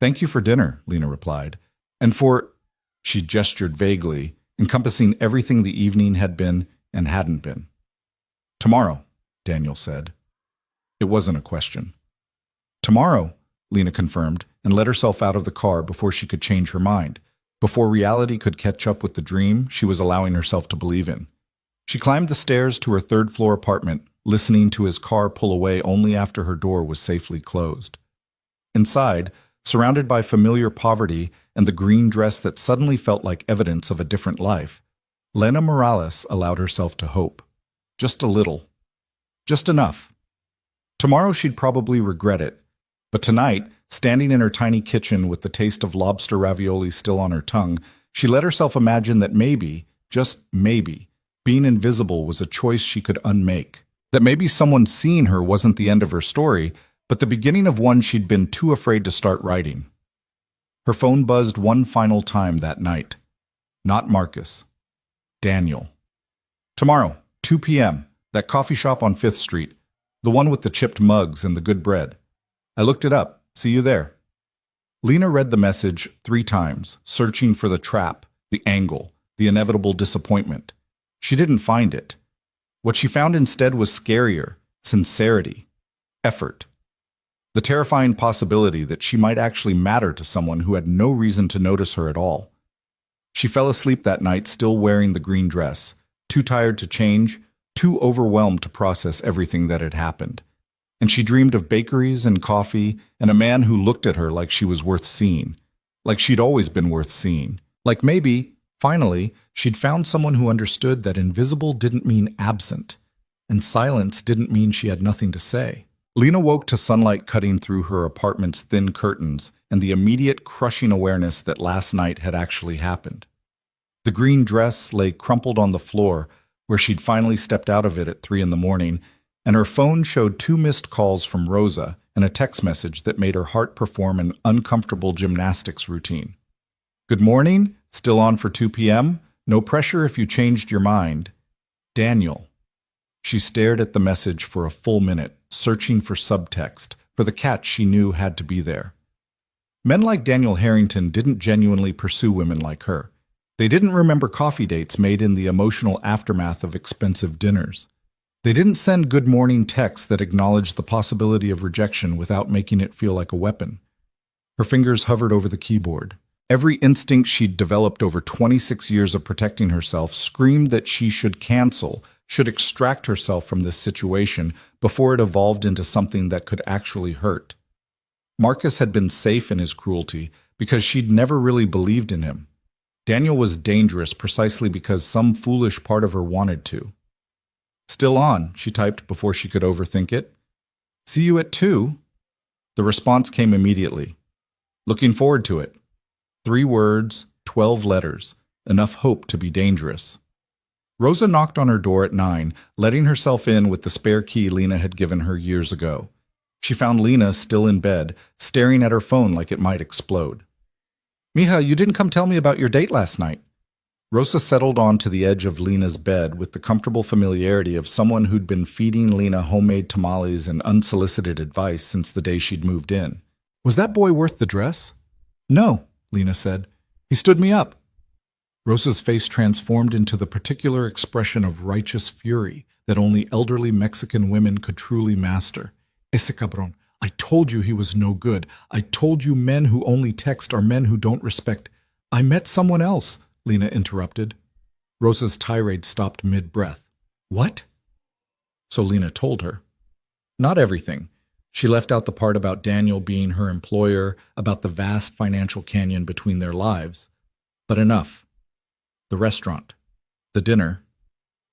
"Thank you for dinner," Lena replied, "and for—" She gestured vaguely, encompassing everything the evening had been and hadn't been. "Tomorrow," Daniel said. It wasn't a question. "Tomorrow," Lena confirmed, and let herself out of the car before she could change her mind, before reality could catch up with the dream she was allowing herself to believe in. She climbed the stairs to her third-floor apartment, listening to his car pull away only after her door was safely closed. Inside, surrounded by familiar poverty and the green dress that suddenly felt like evidence of a different life, Lena Morales allowed herself to hope. Just a little. Just enough. Tomorrow she'd probably regret it, but tonight, standing in her tiny kitchen with the taste of lobster ravioli still on her tongue, she let herself imagine that maybe, just maybe, being invisible was a choice she could unmake. That maybe someone seeing her wasn't the end of her story, but the beginning of one she'd been too afraid to start writing. Her phone buzzed one final time that night. Not Marcus. Daniel. "Tomorrow, 2 p.m., that coffee shop on 5th Street, the one with the chipped mugs and the good bread. I looked it up. See you there." Lena read the message 3 times, searching for the trap, the angle, the inevitable disappointment. She didn't find it. What she found instead was scarier, sincerity, effort. The terrifying possibility that she might actually matter to someone who had no reason to notice her at all. She fell asleep that night still wearing the green dress, too tired to change, too overwhelmed to process everything that had happened. And she dreamed of bakeries and coffee and a man who looked at her like she was worth seeing, like she'd always been worth seeing, like maybe, finally, she'd found someone who understood that invisible didn't mean absent, and silence didn't mean she had nothing to say. Lena woke to sunlight cutting through her apartment's thin curtains and the immediate crushing awareness that last night had actually happened. The green dress lay crumpled on the floor where she'd finally stepped out of it at 3 in the morning, and her phone showed 2 missed calls from Rosa and a text message that made her heart perform an uncomfortable gymnastics routine. "Good morning, still on for 2 p.m., no pressure if you changed your mind. Daniel." She stared at the message for a full minute, searching for subtext, for the catch she knew had to be there. Men like Daniel Harrington didn't genuinely pursue women like her. They didn't remember coffee dates made in the emotional aftermath of expensive dinners. They didn't send good morning texts that acknowledged the possibility of rejection without making it feel like a weapon. Her fingers hovered over the keyboard. Every instinct she'd developed over 26 years of protecting herself screamed that she should cancel, should extract herself from this situation before it evolved into something that could actually hurt. Marcus had been safe in his cruelty because she'd never really believed in him. Daniel was dangerous precisely because some foolish part of her wanted to. "Still on," she typed before she could overthink it. "See you at 2." The response came immediately. "Looking forward to it." 3 words, 12 letters, enough hope to be dangerous. Rosa knocked on her door at 9, letting herself in with the spare key Lena had given her years ago. She found Lena still in bed, staring at her phone like it might explode. "Mija, you didn't come tell me about your date last night." Rosa settled onto the edge of Lena's bed with the comfortable familiarity of someone who'd been feeding Lena homemade tamales and unsolicited advice since the day she'd moved in. "Was that boy worth the dress?" "No," Lena said. "He stood me up." Rosa's face transformed into the particular expression of righteous fury that only elderly Mexican women could truly master. "Ese cabrón. I told you he was no good. I told you men who only text are men who don't respect." "I met someone else," Lena interrupted. Rosa's tirade stopped mid-breath. "What?" So Lena told her. Not everything. She left out the part about Daniel being her employer, about the vast financial canyon between their lives. But enough. The restaurant. The dinner.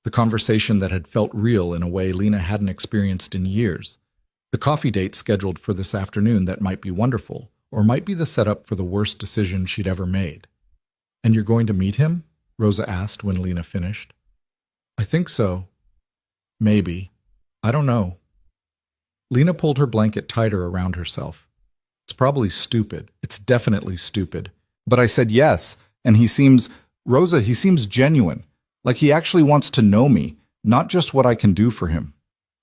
The conversation that had felt real in a way Lena hadn't experienced in years. The coffee date scheduled for this afternoon that might be wonderful, or might be the setup for the worst decision she'd ever made. "And you're going to meet him?" Rosa asked when Lena finished. "I think so. Maybe. I don't know." Lena pulled her blanket tighter around herself. "It's probably stupid. It's definitely stupid. But I said yes, and he seems genuine. Like he actually wants to know me, not just what I can do for him."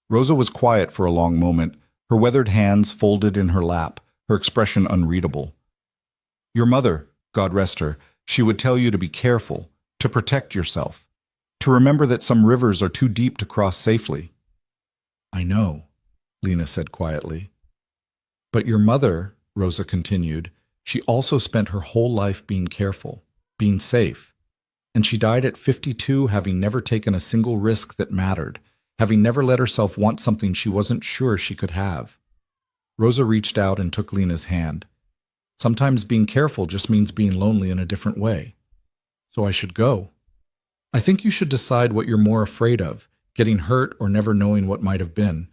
Rosa was quiet for a long moment, her weathered hands folded in her lap, her expression unreadable. "Your mother, God rest her, she would tell you to be careful, to protect yourself, to remember that some rivers are too deep to cross safely." "I know," Lena said quietly. "But your mother," Rosa continued, "she also spent her whole life being careful, being safe. And she died at 52 having never taken a single risk that mattered, having never let herself want something she wasn't sure she could have." Rosa reached out and took Lena's hand. "Sometimes being careful just means being lonely in a different way. So I should go. I think you should decide what you're more afraid of, getting hurt or never knowing what might have been."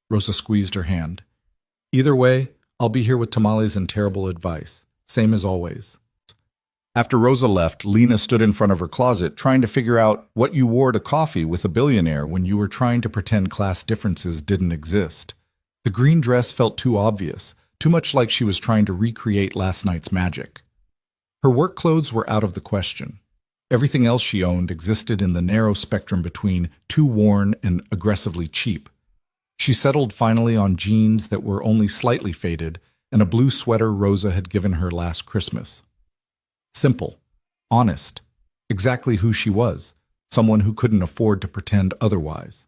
Rosa squeezed her hand. "Either way, I'll be here with tamales and terrible advice. Same as always." After Rosa left, Lena stood in front of her closet trying to figure out what you wore to coffee with a billionaire when you were trying to pretend class differences didn't exist. The green dress felt too obvious, too much like she was trying to recreate last night's magic. Her work clothes were out of the question. Everything else she owned existed in the narrow spectrum between too worn and aggressively cheap. She settled finally on jeans that were only slightly faded and a blue sweater Rosa had given her last Christmas. Simple, honest, exactly who she was, someone who couldn't afford to pretend otherwise.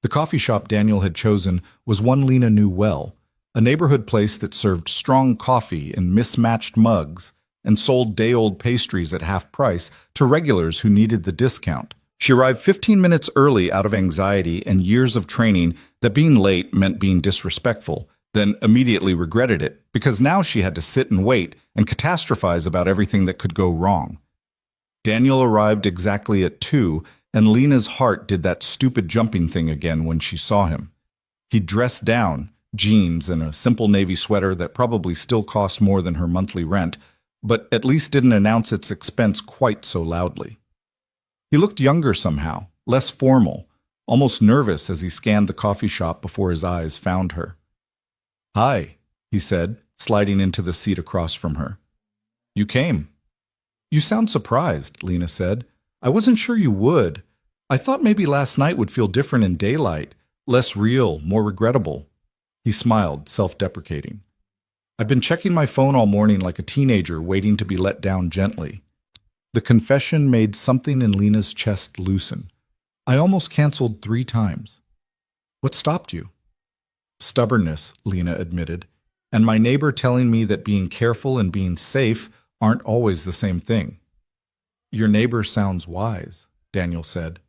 The coffee shop Daniel had chosen was one Lena knew well, a neighborhood place that served strong coffee in mismatched mugs and sold day-old pastries at half price to regulars who needed the discount. She arrived 15 minutes early out of anxiety and years of training that being late meant being disrespectful, then immediately regretted it, because now she had to sit and wait and catastrophize about everything that could go wrong. Daniel arrived exactly at 2, and Lena's heart did that stupid jumping thing again when she saw him. He dressed down, jeans and a simple navy sweater that probably still cost more than her monthly rent, but at least didn't announce its expense quite so loudly. He looked younger somehow, less formal, almost nervous as he scanned the coffee shop before his eyes found her. "Hi," he said, sliding into the seat across from her. "You came." "You sound surprised," Lena said. "I wasn't sure you would. I thought maybe last night would feel different in daylight, less real, more regrettable." He smiled, self-deprecating. "I've been checking my phone all morning like a teenager waiting to be let down gently." The confession made something in Lena's chest loosen. "I almost canceled 3 times." "What stopped you?" "Stubbornness," Lena admitted, "and my neighbor telling me that being careful and being safe aren't always the same thing." "Your neighbor sounds wise," Daniel said.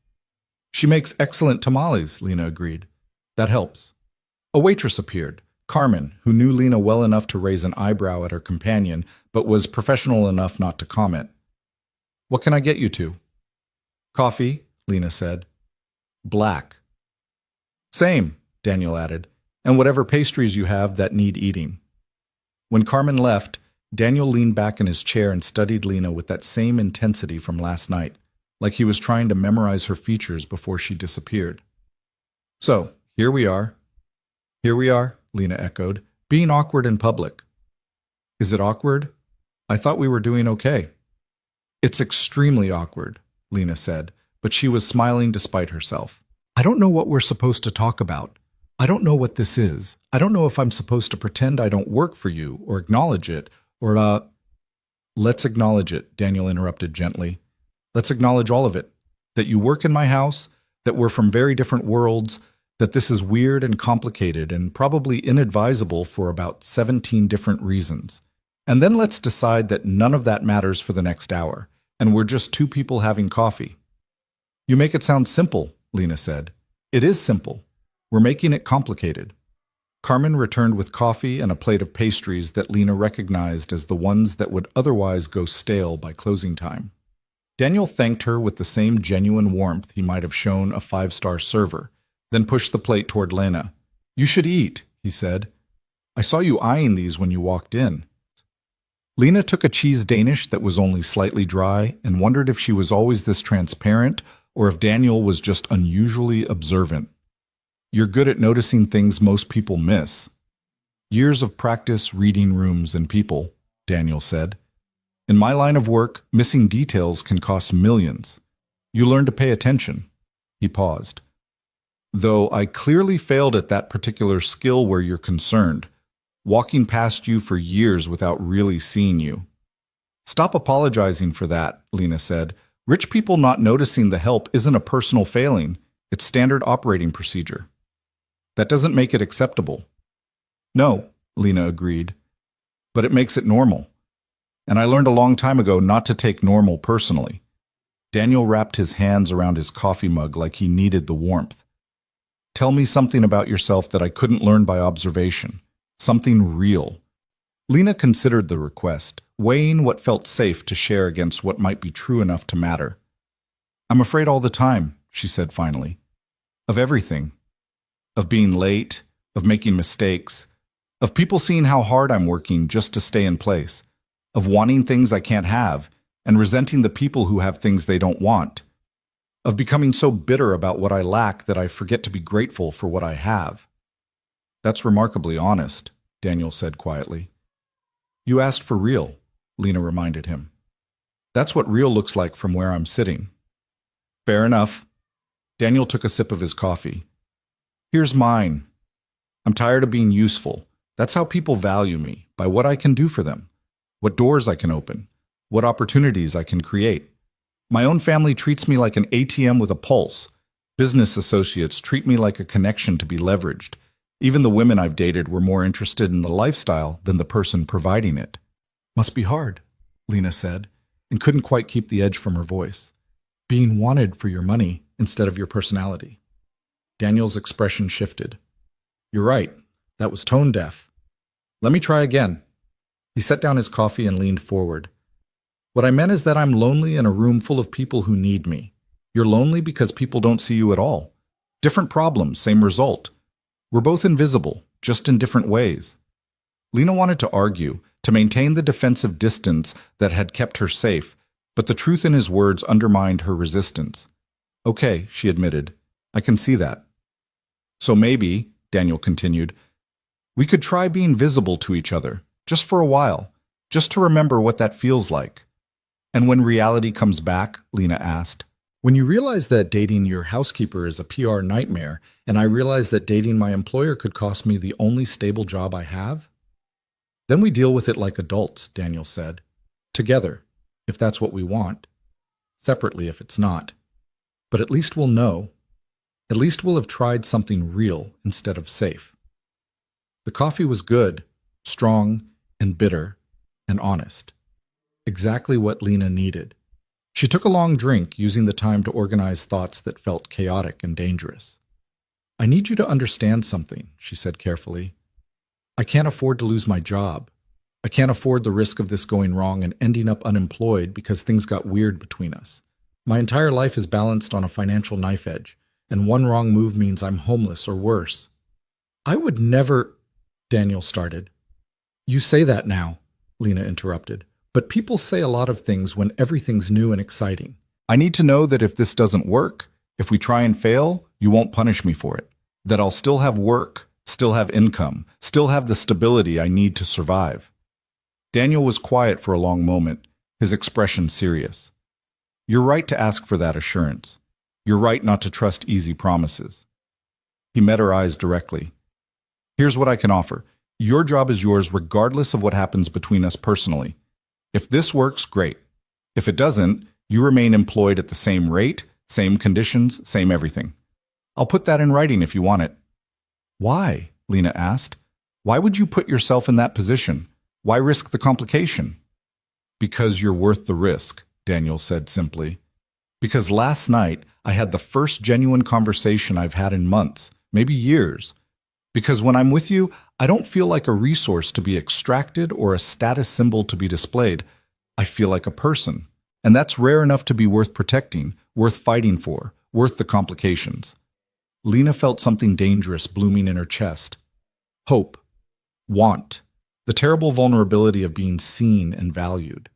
She makes excellent tamales, Lena agreed. That helps. A waitress appeared, Carmen, who knew Lena well enough to raise an eyebrow at her companion, but was professional enough not to comment. What can I get you two? Coffee, Lena said. Black. Same, Daniel added, and whatever pastries you have that need eating. When Carmen left, Daniel leaned back in his chair and studied Lena with that same intensity from last night, like he was trying to memorize her features before she disappeared. So, here we are. Here we are, Lena echoed, being awkward in public. Is it awkward? I thought we were doing okay. It's extremely awkward, Lena said, but she was smiling despite herself. I don't know what we're supposed to talk about. I don't know what this is. I don't know if I'm supposed to pretend I don't work for you or acknowledge it or, Let's acknowledge it, Daniel interrupted gently. Let's acknowledge all of it. That you work in my house, that we're from very different worlds, that this is weird and complicated and probably inadvisable for about 17 different reasons. And then let's decide that none of that matters for the next hour, and we're just two people having coffee. You make it sound simple, Lena said. It is simple. We're making it complicated. Carmen returned with coffee and a plate of pastries that Lena recognized as the ones that would otherwise go stale by closing time. Daniel thanked her with the same genuine warmth he might have shown a five-star server, then pushed the plate toward Lena. You should eat, he said. I saw you eyeing these when you walked in. Lena took a cheese Danish that was only slightly dry and wondered if she was always this transparent or if Daniel was just unusually observant. You're good at noticing things most people miss. Years of practice reading rooms and people, Daniel said. In my line of work, missing details can cost millions. You learn to pay attention. He paused. Though I clearly failed at that particular skill where you're concerned, walking past you for years without really seeing you. Stop apologizing for that, Lena said. Rich people not noticing the help isn't a personal failing. It's standard operating procedure. That doesn't make it acceptable. No, Lena agreed, but it makes it normal. And I learned a long time ago not to take normal personally. Daniel wrapped his hands around his coffee mug like he needed the warmth. Tell me something about yourself that I couldn't learn by observation. Something real. Lena considered the request, weighing what felt safe to share against what might be true enough to matter. I'm afraid all the time, she said finally. Of everything. Of being late, of making mistakes, of people seeing how hard I'm working just to stay in place, of wanting things I can't have, and resenting the people who have things they don't want, of becoming so bitter about what I lack that I forget to be grateful for what I have. That's remarkably honest, Daniel said quietly. You asked for real, Lena reminded him. That's what real looks like from where I'm sitting. Fair enough. Daniel took a sip of his coffee. Here's mine. I'm tired of being useful. That's how people value me, by what I can do for them, what doors I can open, what opportunities I can create. My own family treats me like an ATM with a pulse. Business associates treat me like a connection to be leveraged. Even the women I've dated were more interested in the lifestyle than the person providing it. Must be hard, Lena said, and couldn't quite keep the edge from her voice. Being wanted for your money instead of your personality. Daniel's expression shifted. You're right. That was tone deaf. Let me try again. He set down his coffee and leaned forward. What I meant is that I'm lonely in a room full of people who need me. You're lonely because people don't see you at all. Different problems, same result. We're both invisible, just in different ways. Lena wanted to argue, to maintain the defensive distance that had kept her safe, but the truth in his words undermined her resistance. Okay, she admitted. I can see that. So maybe, Daniel continued, we could try being visible to each other, just for a while, just to remember what that feels like. And when reality comes back, Lena asked, when you realize that dating your housekeeper is a PR nightmare, and I realize that dating my employer could cost me the only stable job I have? Then we deal with it like adults, Daniel said. Together, if that's what we want. Separately if it's not. But at least we'll know. At least we'll have tried something real instead of safe. The coffee was good, strong, and bitter, and honest. Exactly what Lena needed. She took a long drink, using the time to organize thoughts that felt chaotic and dangerous. I need you to understand something, she said carefully. I can't afford to lose my job. I can't afford the risk of this going wrong and ending up unemployed because things got weird between us. My entire life is balanced on a financial knife edge, and one wrong move means I'm homeless or worse. I would never, Daniel started. You say that now, Lena interrupted, but people say a lot of things when everything's new and exciting. I need to know that if this doesn't work, if we try and fail, you won't punish me for it. That I'll still have work, still have income, still have the stability I need to survive. Daniel was quiet for a long moment, his expression serious. You're right to ask for that assurance. You're right not to trust easy promises. He met her eyes directly. Here's what I can offer. Your job is yours regardless of what happens between us personally. If this works, great. If it doesn't, you remain employed at the same rate, same conditions, same everything. I'll put that in writing if you want it. Why? Lena asked. Why would you put yourself in that position? Why risk the complication? Because you're worth the risk, Daniel said simply. Because last night I had the first genuine conversation I've had in months, maybe years. Because when I'm with you, I don't feel like a resource to be extracted or a status symbol to be displayed. I feel like a person. And that's rare enough to be worth protecting, worth fighting for, worth the complications. Lena felt something dangerous blooming in her chest. Hope. Want. The terrible vulnerability of being seen and valued.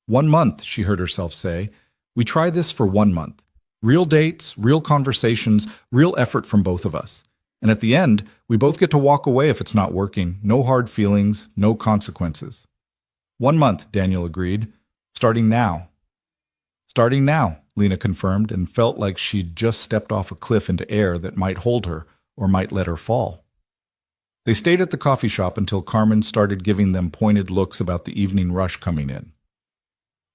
1 month, she heard herself say. We try this for 1 month. Real dates, real conversations, real effort from both of us. And at the end, we both get to walk away if it's not working. No hard feelings, no consequences. 1 month, Daniel agreed. Starting now. Starting now, Lena confirmed, and felt like she'd just stepped off a cliff into air that might hold her or might let her fall. They stayed at the coffee shop until Carmen started giving them pointed looks about the evening rush coming in.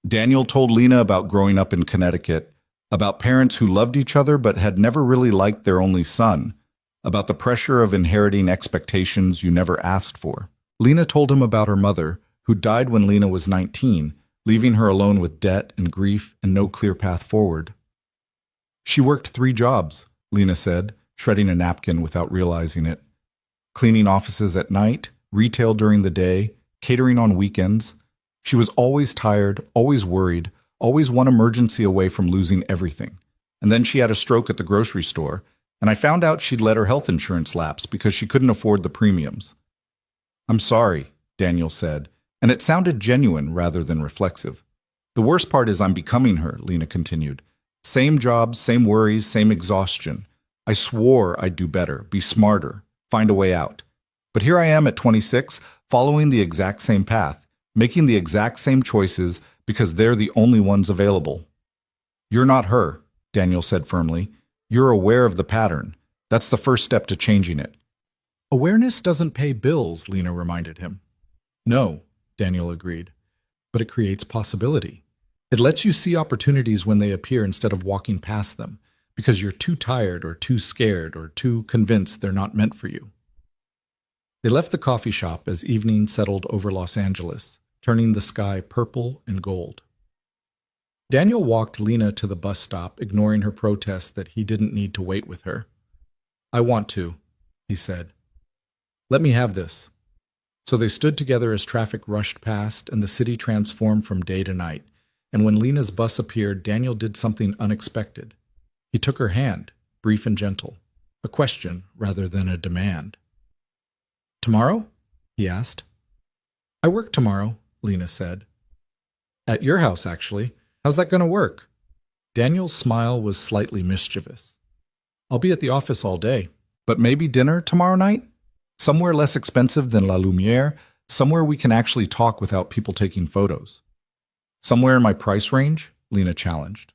Daniel told Lena about growing up in Connecticut, about parents who loved each other but had never really liked their only son, about the pressure of inheriting expectations you never asked for. Lena told him about her mother, who died when Lena was 19, leaving her alone with debt and grief and no clear path forward. She worked 3 jobs, Lena said, shredding a napkin without realizing it. Cleaning offices at night, retail during the day, catering on weekends. She was always tired, always worried, always one emergency away from losing everything. And then she had a stroke at the grocery store, and I found out she'd let her health insurance lapse because she couldn't afford the premiums. I'm sorry, Daniel said, and it sounded genuine rather than reflexive. The worst part is I'm becoming her, Lena continued. Same job, same worries, same exhaustion. I swore I'd do better, be smarter, find a way out. But here I am at 26, following the exact same path, making the exact same choices because they're the only ones available. You're not her, Daniel said firmly. You're aware of the pattern. That's the first step to changing it. Awareness doesn't pay bills, Lena reminded him. No, Daniel agreed, but it creates possibility. It lets you see opportunities when they appear instead of walking past them, because you're too tired or too scared or too convinced they're not meant for you. They left the coffee shop as evening settled over Los Angeles, turning the sky purple and gold. Daniel walked Lena to the bus stop, ignoring her protest that he didn't need to wait with her. I want to, he said. Let me have this. So they stood together as traffic rushed past and the city transformed from day to night, and when Lena's bus appeared, Daniel did something unexpected. He took her hand, brief and gentle, a question rather than a demand. Tomorrow? He asked. I work tomorrow, Lena said. At your house, actually. How's that going to work? Daniel's smile was slightly mischievous. I'll be at the office all day. But maybe dinner tomorrow night? Somewhere less expensive than La Lumiere, somewhere we can actually talk without people taking photos. Somewhere in my price range? Lena challenged.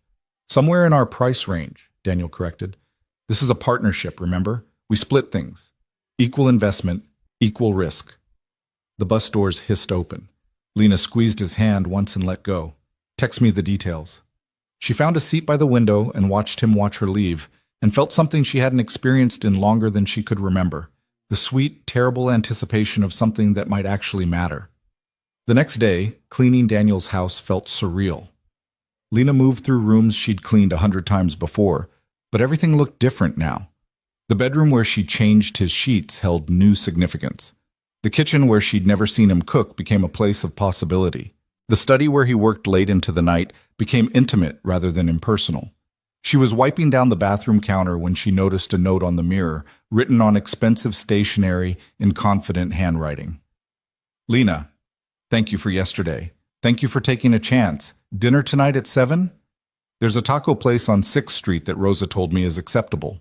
Somewhere in our price range, Daniel corrected. This is a partnership, remember? We split things. Equal investment, equal risk. The bus doors hissed open. Lena squeezed his hand once and let go. Text me the details. She found a seat by the window and watched him watch her leave, and felt something she hadn't experienced in longer than she could remember. The sweet, terrible anticipation of something that might actually matter. The next day, cleaning Daniel's house felt surreal. Lena moved through rooms she'd cleaned 100 times before, but everything looked different now. The bedroom where she changed his sheets held new significance. The kitchen where she'd never seen him cook became a place of possibility. The study where he worked late into the night became intimate rather than impersonal. She was wiping down the bathroom counter when she noticed a note on the mirror, written on expensive stationery in confident handwriting. Lena, thank you for yesterday. Thank you for taking a chance. Dinner tonight at 7? There's a taco place on 6th Street that Rosa told me is acceptable.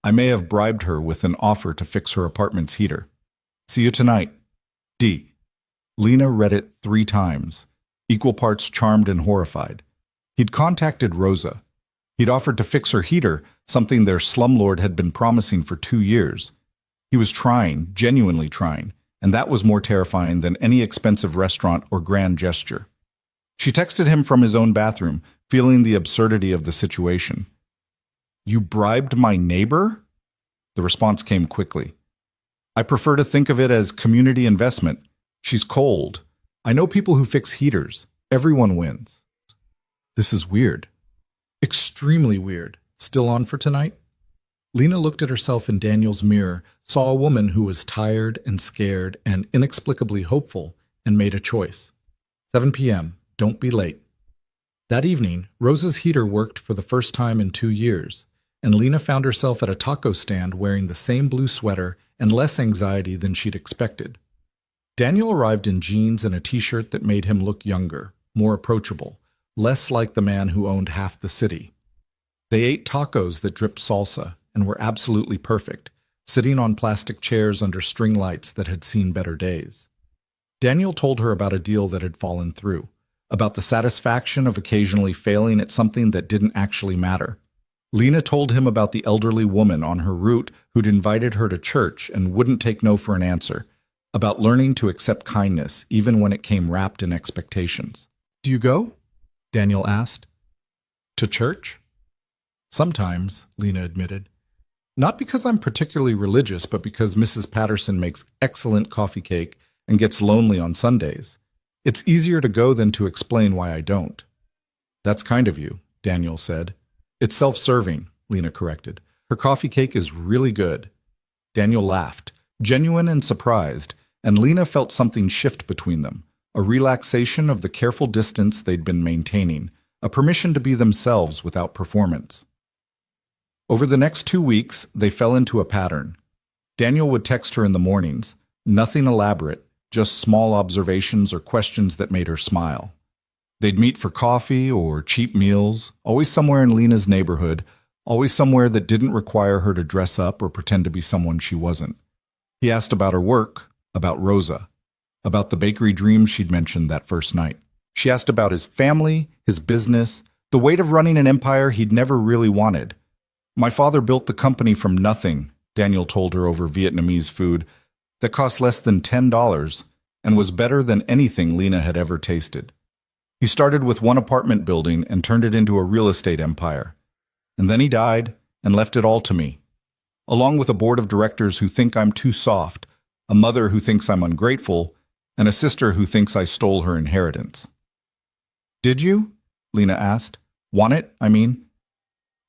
I may have bribed her with an offer to fix her apartment's heater. See you tonight. D. Lena read it 3 times, equal parts charmed and horrified. He'd contacted Rosa. He'd offered to fix her heater, something their slumlord had been promising for 2 years. He was trying, genuinely trying, and that was more terrifying than any expensive restaurant or grand gesture. She texted him from his own bathroom, feeling the absurdity of the situation. You bribed my neighbor? The response came quickly. I prefer to think of it as community investment. She's cold. I know people who fix heaters. Everyone wins. This is weird. Extremely weird. Still on for tonight? Lena looked at herself in Daniel's mirror, saw a woman who was tired and scared and inexplicably hopeful, and made a choice. 7 p.m. Don't be late. That evening, Rosa's heater worked for the first time in 2 years, and Lena found herself at a taco stand wearing the same blue sweater and less anxiety than she'd expected. Daniel arrived in jeans and a t-shirt that made him look younger, more approachable, less like the man who owned half the city. They ate tacos that dripped salsa and were absolutely perfect, sitting on plastic chairs under string lights that had seen better days. Daniel told her about a deal that had fallen through, about the satisfaction of occasionally failing at something that didn't actually matter. Lena told him about the elderly woman on her route who'd invited her to church and wouldn't take no for an answer, about learning to accept kindness even when it came wrapped in expectations. Do you go? Daniel asked. To church? Sometimes, Lena admitted. Not because I'm particularly religious, but because Mrs. Patterson makes excellent coffee cake and gets lonely on Sundays. It's easier to go than to explain why I don't. That's kind of you, Daniel said. It's self-serving, Lena corrected. Her coffee cake is really good. Daniel laughed, genuine and surprised, and Lena felt something shift between them, a relaxation of the careful distance they'd been maintaining, a permission to be themselves without performance. Over the next 2 weeks, they fell into a pattern. Daniel would text her in the mornings, nothing elaborate, just small observations or questions that made her smile. They'd meet for coffee or cheap meals, always somewhere in Lena's neighborhood, always somewhere that didn't require her to dress up or pretend to be someone she wasn't. He asked about her work, about Rosa, about the bakery dreams she'd mentioned that first night. She asked about his family, his business, the weight of running an empire he'd never really wanted. My father built the company from nothing, Daniel told her over Vietnamese food, that cost less than $10 and was better than anything Lena had ever tasted. He started with one apartment building and turned it into a real estate empire. And then he died and left it all to me, along with a board of directors who think I'm too soft, a mother who thinks I'm ungrateful, and a sister who thinks I stole her inheritance. Did you? Lena asked. Want it, I mean?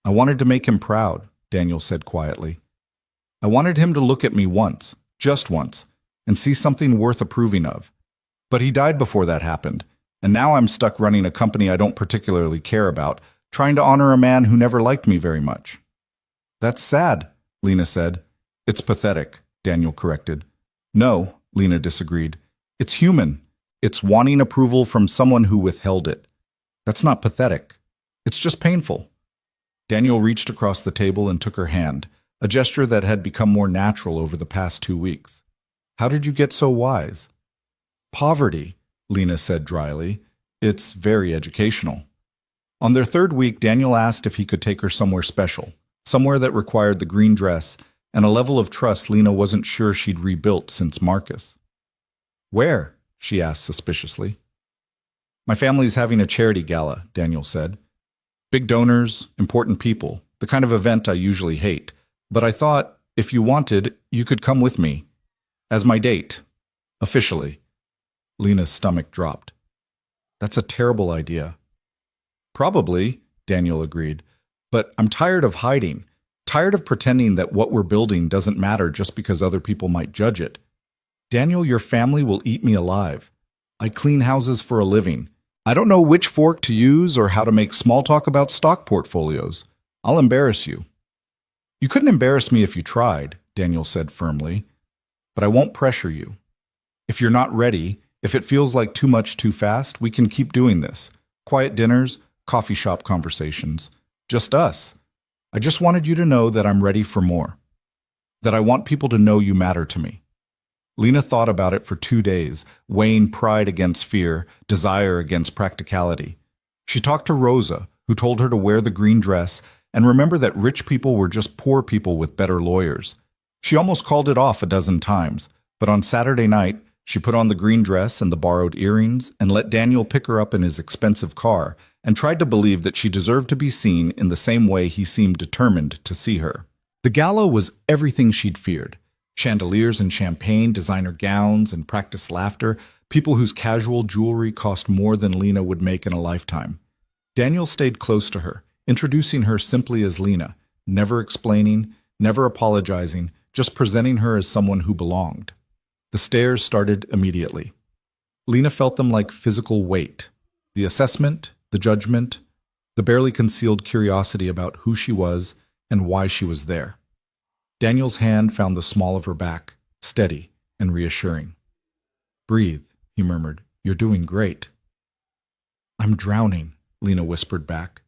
I wanted to make him proud, Daniel said quietly. I wanted him to look at me once, just once, and see something worth approving of. But he died before that happened, and now I'm stuck running a company I don't particularly care about, trying to honor a man who never liked me very much. That's sad, Lena said. It's pathetic, Daniel corrected. No, Lena disagreed. It's human. It's wanting approval from someone who withheld it. That's not pathetic. It's just painful. Daniel reached across the table and took her hand, a gesture that had become more natural over the past 2 weeks. How did you get so wise? Poverty, Lena said dryly. It's very educational. On their 3rd week, Daniel asked if he could take her somewhere special, somewhere that required the green dress and a level of trust Lena wasn't sure she'd rebuilt since Marcus. Where? She asked suspiciously. My family's having a charity gala, Daniel said. Big donors, important people, the kind of event I usually hate. But I thought, if you wanted, you could come with me. As my date. Officially. Lena's stomach dropped. That's a terrible idea. Probably, Daniel agreed. But I'm tired of hiding, tired of pretending that what we're building doesn't matter just because other people might judge it. Daniel, your family will eat me alive. I clean houses for a living. I don't know which fork to use or how to make small talk about stock portfolios. I'll embarrass you. You couldn't embarrass me if you tried, Daniel said firmly. But I won't pressure you. If you're not ready, if it feels like too much too fast, we can keep doing this. Quiet dinners, coffee shop conversations. Just us. I just wanted you to know that I'm ready for more. That I want people to know you matter to me. Lena thought about it for 2 days, weighing pride against fear, desire against practicality. She talked to Rosa, who told her to wear the green dress and remember that rich people were just poor people with better lawyers. She almost called it off a dozen times, but on Saturday night, she put on the green dress and the borrowed earrings and let Daniel pick her up in his expensive car and tried to believe that she deserved to be seen in the same way he seemed determined to see her. The gala was everything she'd feared. Chandeliers and champagne, designer gowns, and practiced laughter, people whose casual jewelry cost more than Lena would make in a lifetime. Daniel stayed close to her, introducing her simply as Lena, never explaining, never apologizing, just presenting her as someone who belonged. The stares started immediately. Lena felt them like physical weight. The assessment, the judgment, the barely concealed curiosity about who she was and why she was there. Daniel's hand found the small of her back, steady and reassuring. "Breathe," he murmured. "You're doing great." "I'm drowning," Lena whispered back.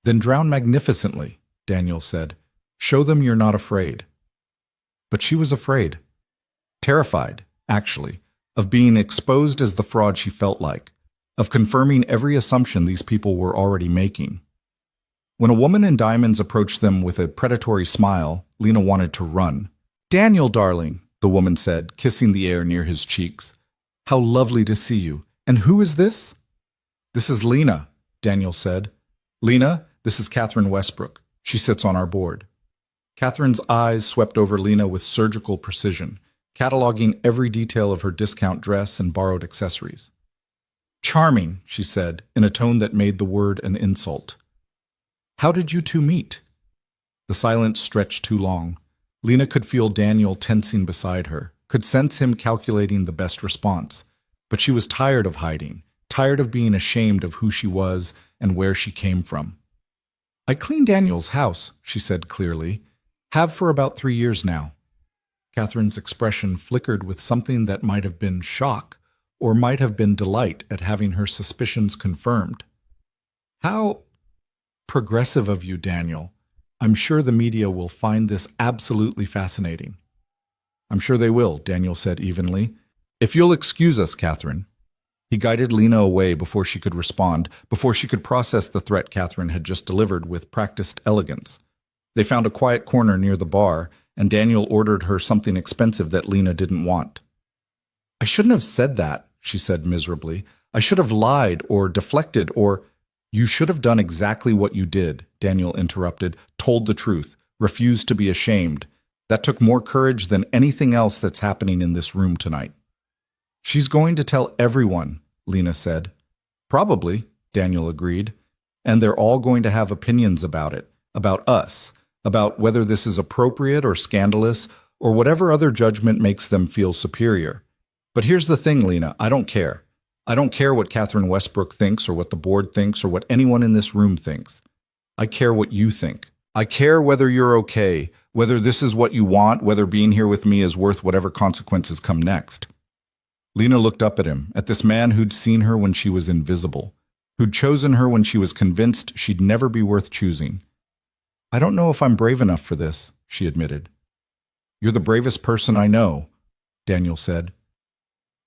"Then drown magnificently," Daniel said. "Show them you're not afraid." But she was afraid. Terrified, actually, of being exposed as the fraud she felt like, of confirming every assumption these people were already making. When a woman in diamonds approached them with a predatory smile, Lena wanted to run. "Daniel, darling," the woman said, kissing the air near his cheeks. "How lovely to see you. And who is this?" "This is Lena," Daniel said. "Lena, this is Catherine Westbrook. She sits on our board." Catherine's eyes swept over Lena with surgical precision, cataloging every detail of her discount dress and borrowed accessories. "Charming," she said, in a tone that made the word an insult. "How did you two meet?" The silence stretched too long. Lena could feel Daniel tensing beside her, could sense him calculating the best response. But she was tired of hiding, tired of being ashamed of who she was and where she came from. "I clean Daniel's house," she said clearly. "Have for about 3 years now." Catherine's expression flickered with something that might have been shock or might have been delight at having her suspicions confirmed. "How progressive of you, Daniel. I'm sure the media will find this absolutely fascinating." "I'm sure they will," Daniel said evenly. "If you'll excuse us, Catherine." He guided Lena away before she could respond, before she could process the threat Catherine had just delivered with practiced elegance. They found a quiet corner near the bar, and Daniel ordered her something expensive that Lena didn't want. "I shouldn't have said that," she said miserably. "I should have lied or deflected or—" "You should have done exactly what you did," Daniel interrupted, "told the truth, refused to be ashamed. That took more courage than anything else that's happening in this room tonight." "She's going to tell everyone," Lena said. "Probably," Daniel agreed. "And they're all going to have opinions about it, about us, about whether this is appropriate or scandalous, or whatever other judgment makes them feel superior. But here's the thing, Lena, I don't care. I don't care what Catherine Westbrook thinks or what the board thinks or what anyone in this room thinks. I care what you think. I care whether you're okay, whether this is what you want, whether being here with me is worth whatever consequences come next." Lena looked up at him, at this man who'd seen her when she was invisible, who'd chosen her when she was convinced she'd never be worth choosing. "I don't know if I'm brave enough for this," she admitted. "You're the bravest person I know," Daniel said.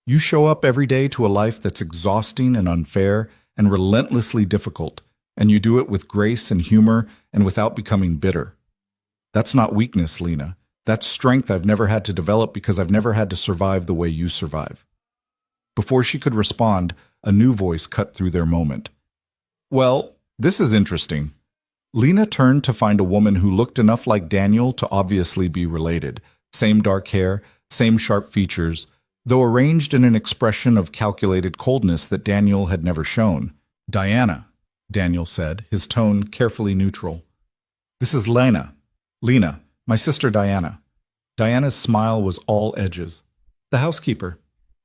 "You show up every day to a life that's exhausting and unfair and relentlessly difficult, and you do it with grace and humor and without becoming bitter. That's not weakness, Lena. That's strength I've never had to develop because I've never had to survive the way you survive." Before she could respond, a new voice cut through their moment. "Well, this is interesting." Lena turned to find a woman who looked enough like Daniel to obviously be related. Same dark hair, same sharp features, though arranged in an expression of calculated coldness that Daniel had never shown. Diana. Daniel said, his tone carefully neutral. This is Lena, my sister Diana. Diana's smile was all edges. The housekeeper.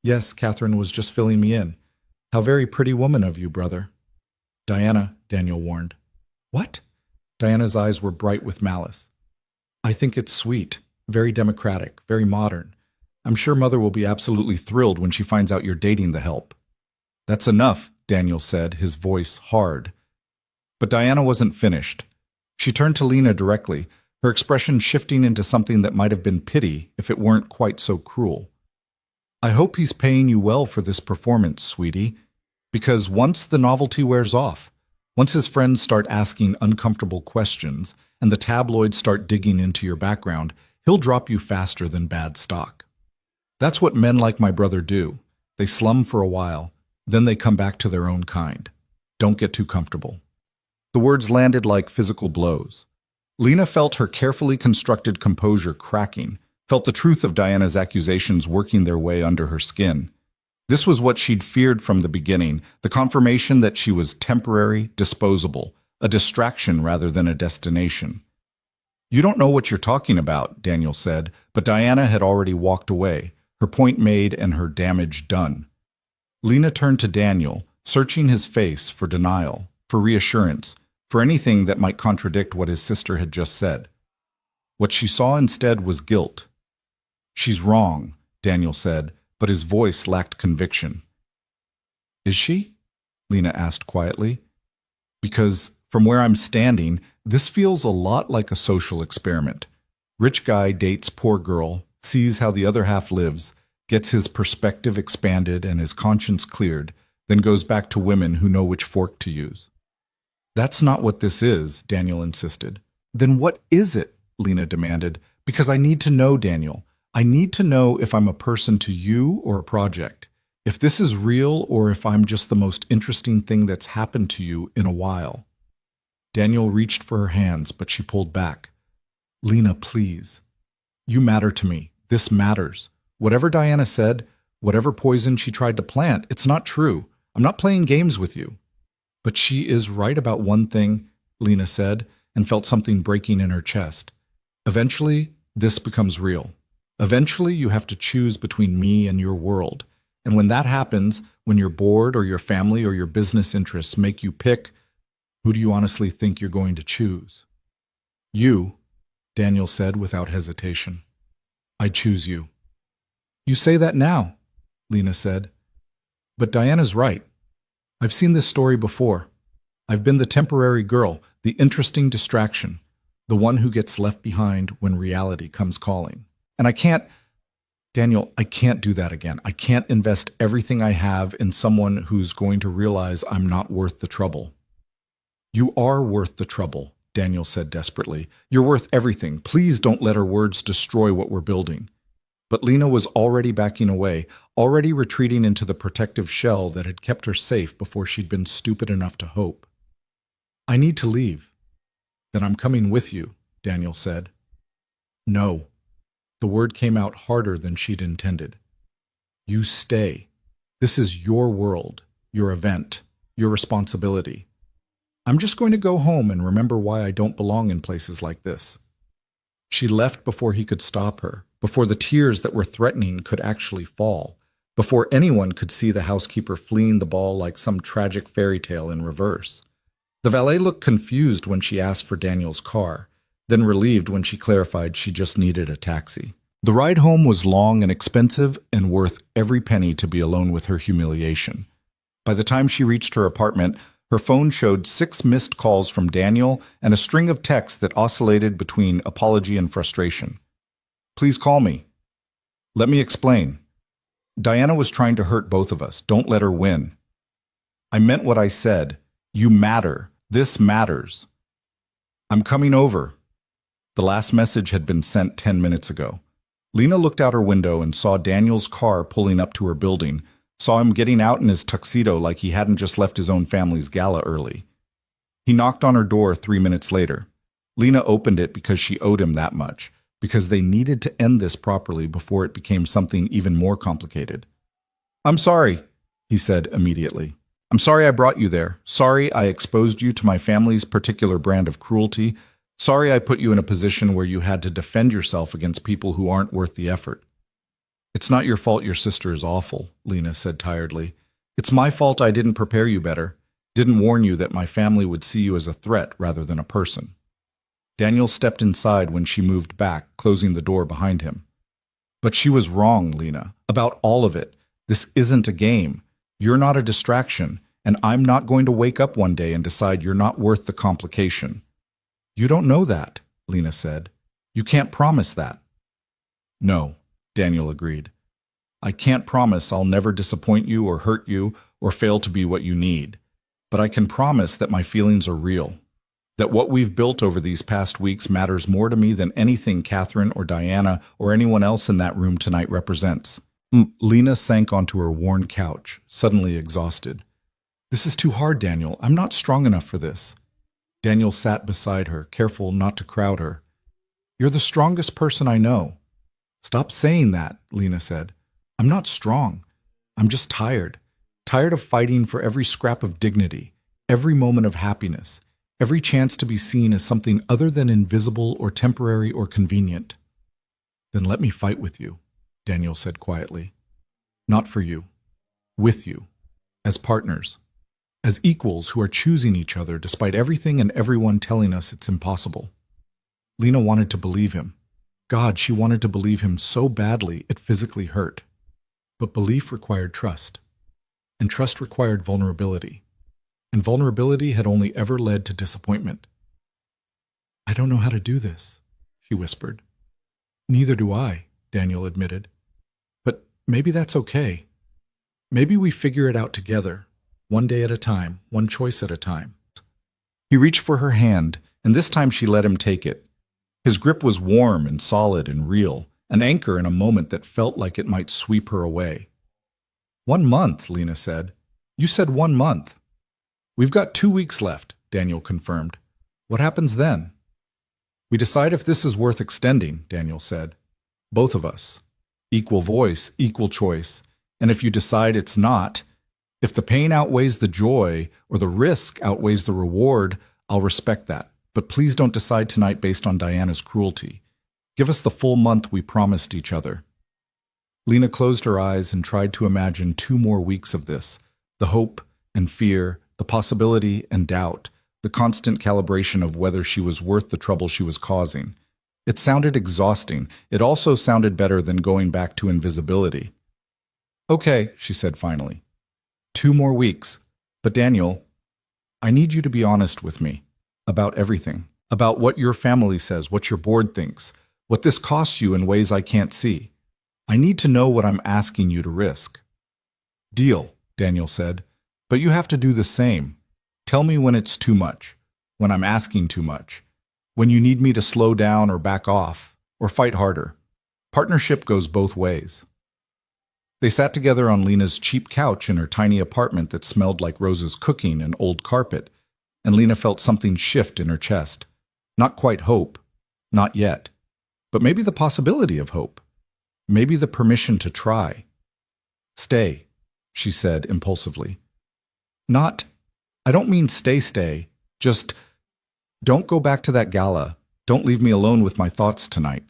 Yes, Catherine was just filling me in. How very pretty woman of you, brother. Diana, Daniel warned. What? Diana's eyes were bright with malice. I think it's sweet, very democratic, very modern. I'm sure Mother will be absolutely thrilled when she finds out you're dating the help. That's enough, Daniel said, his voice hard. But Diana wasn't finished. She turned to Lena directly, her expression shifting into something that might have been pity if it weren't quite so cruel. I hope he's paying you well for this performance, sweetie, because once the novelty wears off, once his friends start asking uncomfortable questions and the tabloids start digging into your background, he'll drop you faster than bad stock. That's what men like my brother do. They slum for a while, then they come back to their own kind. Don't get too comfortable. The words landed like physical blows. Lena felt her carefully constructed composure cracking, felt the truth of Diana's accusations working their way under her skin. This was what she'd feared from the beginning, the confirmation that she was temporary, disposable, a distraction rather than a destination. You don't know what you're talking about, Daniel said, but Diana had already walked away, her point made and her damage done. Lena turned to Daniel, searching his face for denial, for reassurance, for anything that might contradict what his sister had just said. What she saw instead was guilt. She's wrong, Daniel said, but his voice lacked conviction. Is she? Lena asked quietly. Because, from where I'm standing, this feels a lot like a social experiment. Rich guy dates poor girl, sees how the other half lives, gets his perspective expanded and his conscience cleared, then goes back to women who know which fork to use. That's not what this is, Daniel insisted. Then what is it? Lena demanded. Because I need to know, Daniel. I need to know if I'm a person to you or a project. If this is real or if I'm just the most interesting thing that's happened to you in a while. Daniel reached for her hands, but she pulled back. Lena, please. You matter to me. This matters. Whatever Diana said, whatever poison she tried to plant, it's not true. I'm not playing games with you. But she is right about one thing, Lena said, and felt something breaking in her chest. Eventually, this becomes real. Eventually, you have to choose between me and your world. And when that happens, when you're bored or your family or your business interests make you pick, who do you honestly think you're going to choose? You, Daniel said without hesitation. I choose you. You say that now, Lena said. But Diana's right. I've seen this story before. I've been the temporary girl, the interesting distraction, the one who gets left behind when reality comes calling. And I can't do that again. I can't invest everything I have in someone who's going to realize I'm not worth the trouble. You are worth the trouble, Daniel said desperately. You're worth everything. Please don't let her words destroy what we're building. But Lena was already backing away, already retreating into the protective shell that had kept her safe before she'd been stupid enough to hope. I need to leave. Then I'm coming with you, Daniel said. No. The word came out harder than she'd intended. You stay. This is your world, your event, your responsibility. I'm just going to go home and remember why I don't belong in places like this. She left before he could stop her, before the tears that were threatening could actually fall, before anyone could see the housekeeper fleeing the ball like some tragic fairy tale in reverse. The valet looked confused when she asked for Daniel's car, then relieved when she clarified she just needed a taxi. The ride home was long and expensive and worth every penny to be alone with her humiliation. By the time she reached her apartment, her phone showed 6 missed calls from Daniel and a string of texts that oscillated between apology and frustration. Please call me. Let me explain. Diana was trying to hurt both of us. Don't let her win. I meant what I said. You matter. This matters. I'm coming over. The last message had been sent 10 minutes ago. Lena looked out her window and saw Daniel's car pulling up to her building, saw him getting out in his tuxedo like he hadn't just left his own family's gala early. He knocked on her door 3 minutes later. Lena opened it because she owed him that much, because they needed to end this properly before it became something even more complicated. I'm sorry, he said immediately. I'm sorry I brought you there. Sorry I exposed you to my family's particular brand of cruelty. Sorry I put you in a position where you had to defend yourself against people who aren't worth the effort. It's not your fault your sister is awful, Lena said tiredly. It's my fault I didn't prepare you better, didn't warn you that my family would see you as a threat rather than a person. Daniel stepped inside when she moved back, closing the door behind him. But she was wrong, Lena, about all of it. This isn't a game. You're not a distraction, and I'm not going to wake up one day and decide you're not worth the complication. You don't know that, Lena said. You can't promise that. No, Daniel agreed. I can't promise I'll never disappoint you or hurt you or fail to be what you need. But I can promise that my feelings are real. That what we've built over these past weeks matters more to me than anything Catherine or Diana or anyone else in that room tonight represents. Lena sank onto her worn couch, suddenly exhausted. This is too hard, Daniel. I'm not strong enough for this. Daniel sat beside her, careful not to crowd her. You're the strongest person I know. Stop saying that, Lena said. I'm not strong. I'm just tired. Tired of fighting for every scrap of dignity, every moment of happiness, every chance to be seen as something other than invisible or temporary or convenient. Then let me fight with you, Daniel said quietly. Not for you. With you. As partners. As equals who are choosing each other despite everything and everyone telling us it's impossible. Lena wanted to believe him. God, she wanted to believe him so badly it physically hurt. But belief required trust. And trust required vulnerability. And vulnerability had only ever led to disappointment. I don't know how to do this, she whispered. Neither do I, Daniel admitted. But maybe that's okay. Maybe we figure it out together, one day at a time, one choice at a time. He reached for her hand, and this time she let him take it. His grip was warm and solid and real, an anchor in a moment that felt like it might sweep her away. 1 month, Lena said. You said 1 month. We've got 2 weeks left, Daniel confirmed. What happens then? We decide if this is worth extending, Daniel said. Both of us. Equal voice, equal choice. And if you decide it's not, if the pain outweighs the joy or the risk outweighs the reward, I'll respect that. But please don't decide tonight based on Diana's cruelty. Give us the full month we promised each other. Lena closed her eyes and tried to imagine 2 more weeks of this, the hope and fear, the possibility and doubt, the constant calibration of whether she was worth the trouble she was causing. It sounded exhausting. It also sounded better than going back to invisibility. Okay, she said finally. 2 more weeks. But Daniel, I need you to be honest with me about everything, about what your family says, what your board thinks, what this costs you in ways I can't see. I need to know what I'm asking you to risk. Deal, Daniel said, but you have to do the same. Tell me when it's too much, when I'm asking too much, when you need me to slow down or back off, or fight harder. Partnership goes both ways. They sat together on Lena's cheap couch in her tiny apartment that smelled like Rose's cooking and old carpet, and Lena felt something shift in her chest. Not quite hope, not yet, but maybe the possibility of hope. Maybe the permission to try. Stay, she said impulsively. I don't mean stay, just don't go back to that gala. Don't leave me alone with my thoughts tonight.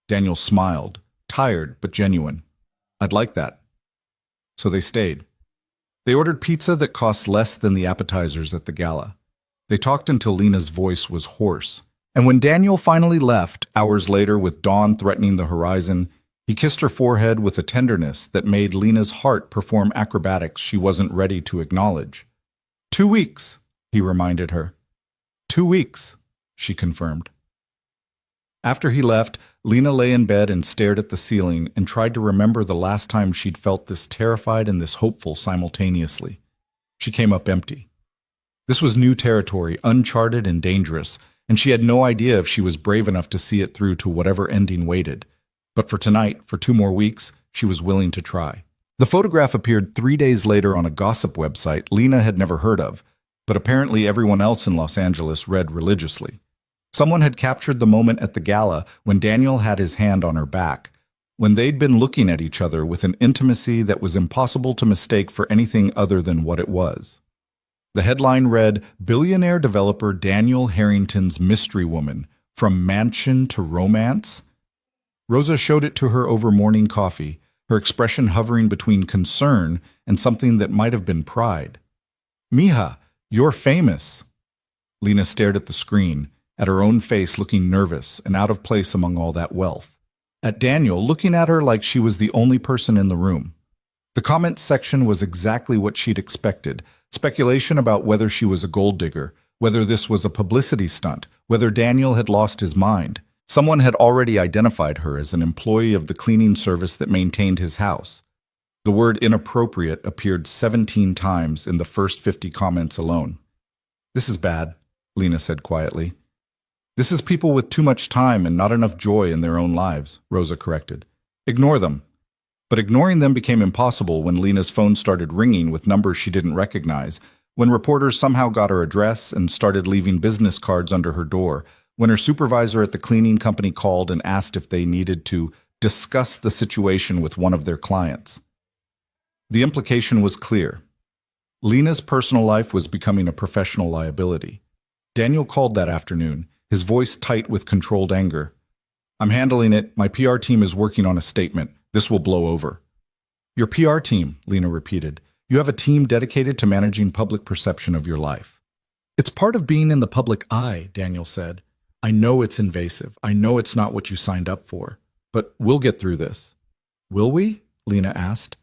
Daniel smiled, tired but genuine. I'd like that. So they stayed. They ordered pizza that cost less than the appetizers at the gala. They talked until Lena's voice was hoarse. And when Daniel finally left, hours later with dawn threatening the horizon, he kissed her forehead with a tenderness that made Lena's heart perform acrobatics she wasn't ready to acknowledge. 2 weeks, he reminded her. 2 weeks, she confirmed. After he left, Lena lay in bed and stared at the ceiling and tried to remember the last time she'd felt this terrified and this hopeful simultaneously. She came up empty. This was new territory, uncharted and dangerous, and she had no idea if she was brave enough to see it through to whatever ending waited. But for tonight, for 2 more weeks, she was willing to try. The photograph appeared 3 days later on a gossip website Lena had never heard of, but apparently everyone else in Los Angeles read religiously. Someone had captured the moment at the gala when Daniel had his hand on her back, when they'd been looking at each other with an intimacy that was impossible to mistake for anything other than what it was. The headline read, "Billionaire Developer Daniel Harrington's Mystery Woman, From Mansion to Romance?" Rosa showed it to her over morning coffee, her expression hovering between concern and something that might have been pride. "Mija, you're famous." Lena stared at the screen, at her own face looking nervous and out of place among all that wealth. At Daniel, looking at her like she was the only person in the room. The comments section was exactly what she'd expected. Speculation about whether she was a gold digger, whether this was a publicity stunt, whether Daniel had lost his mind. Someone had already identified her as an employee of the cleaning service that maintained his house. The word inappropriate appeared 17 times in the first 50 comments alone. "This is bad," Lena said quietly. "This is people with too much time and not enough joy in their own lives," Rosa corrected. "Ignore them." But ignoring them became impossible when Lena's phone started ringing with numbers she didn't recognize, when reporters somehow got her address and started leaving business cards under her door, when her supervisor at the cleaning company called and asked if they needed to discuss the situation with one of their clients. The implication was clear. Lena's personal life was becoming a professional liability. Daniel called that afternoon, his voice tight with controlled anger. "I'm handling it. My PR team is working on a statement. This will blow over." "Your PR team," Lena repeated. "You have a team dedicated to managing public perception of your life." "It's part of being in the public eye," Daniel said. "I know it's invasive. I know it's not what you signed up for. But we'll get through this." "Will we?" Lena asked.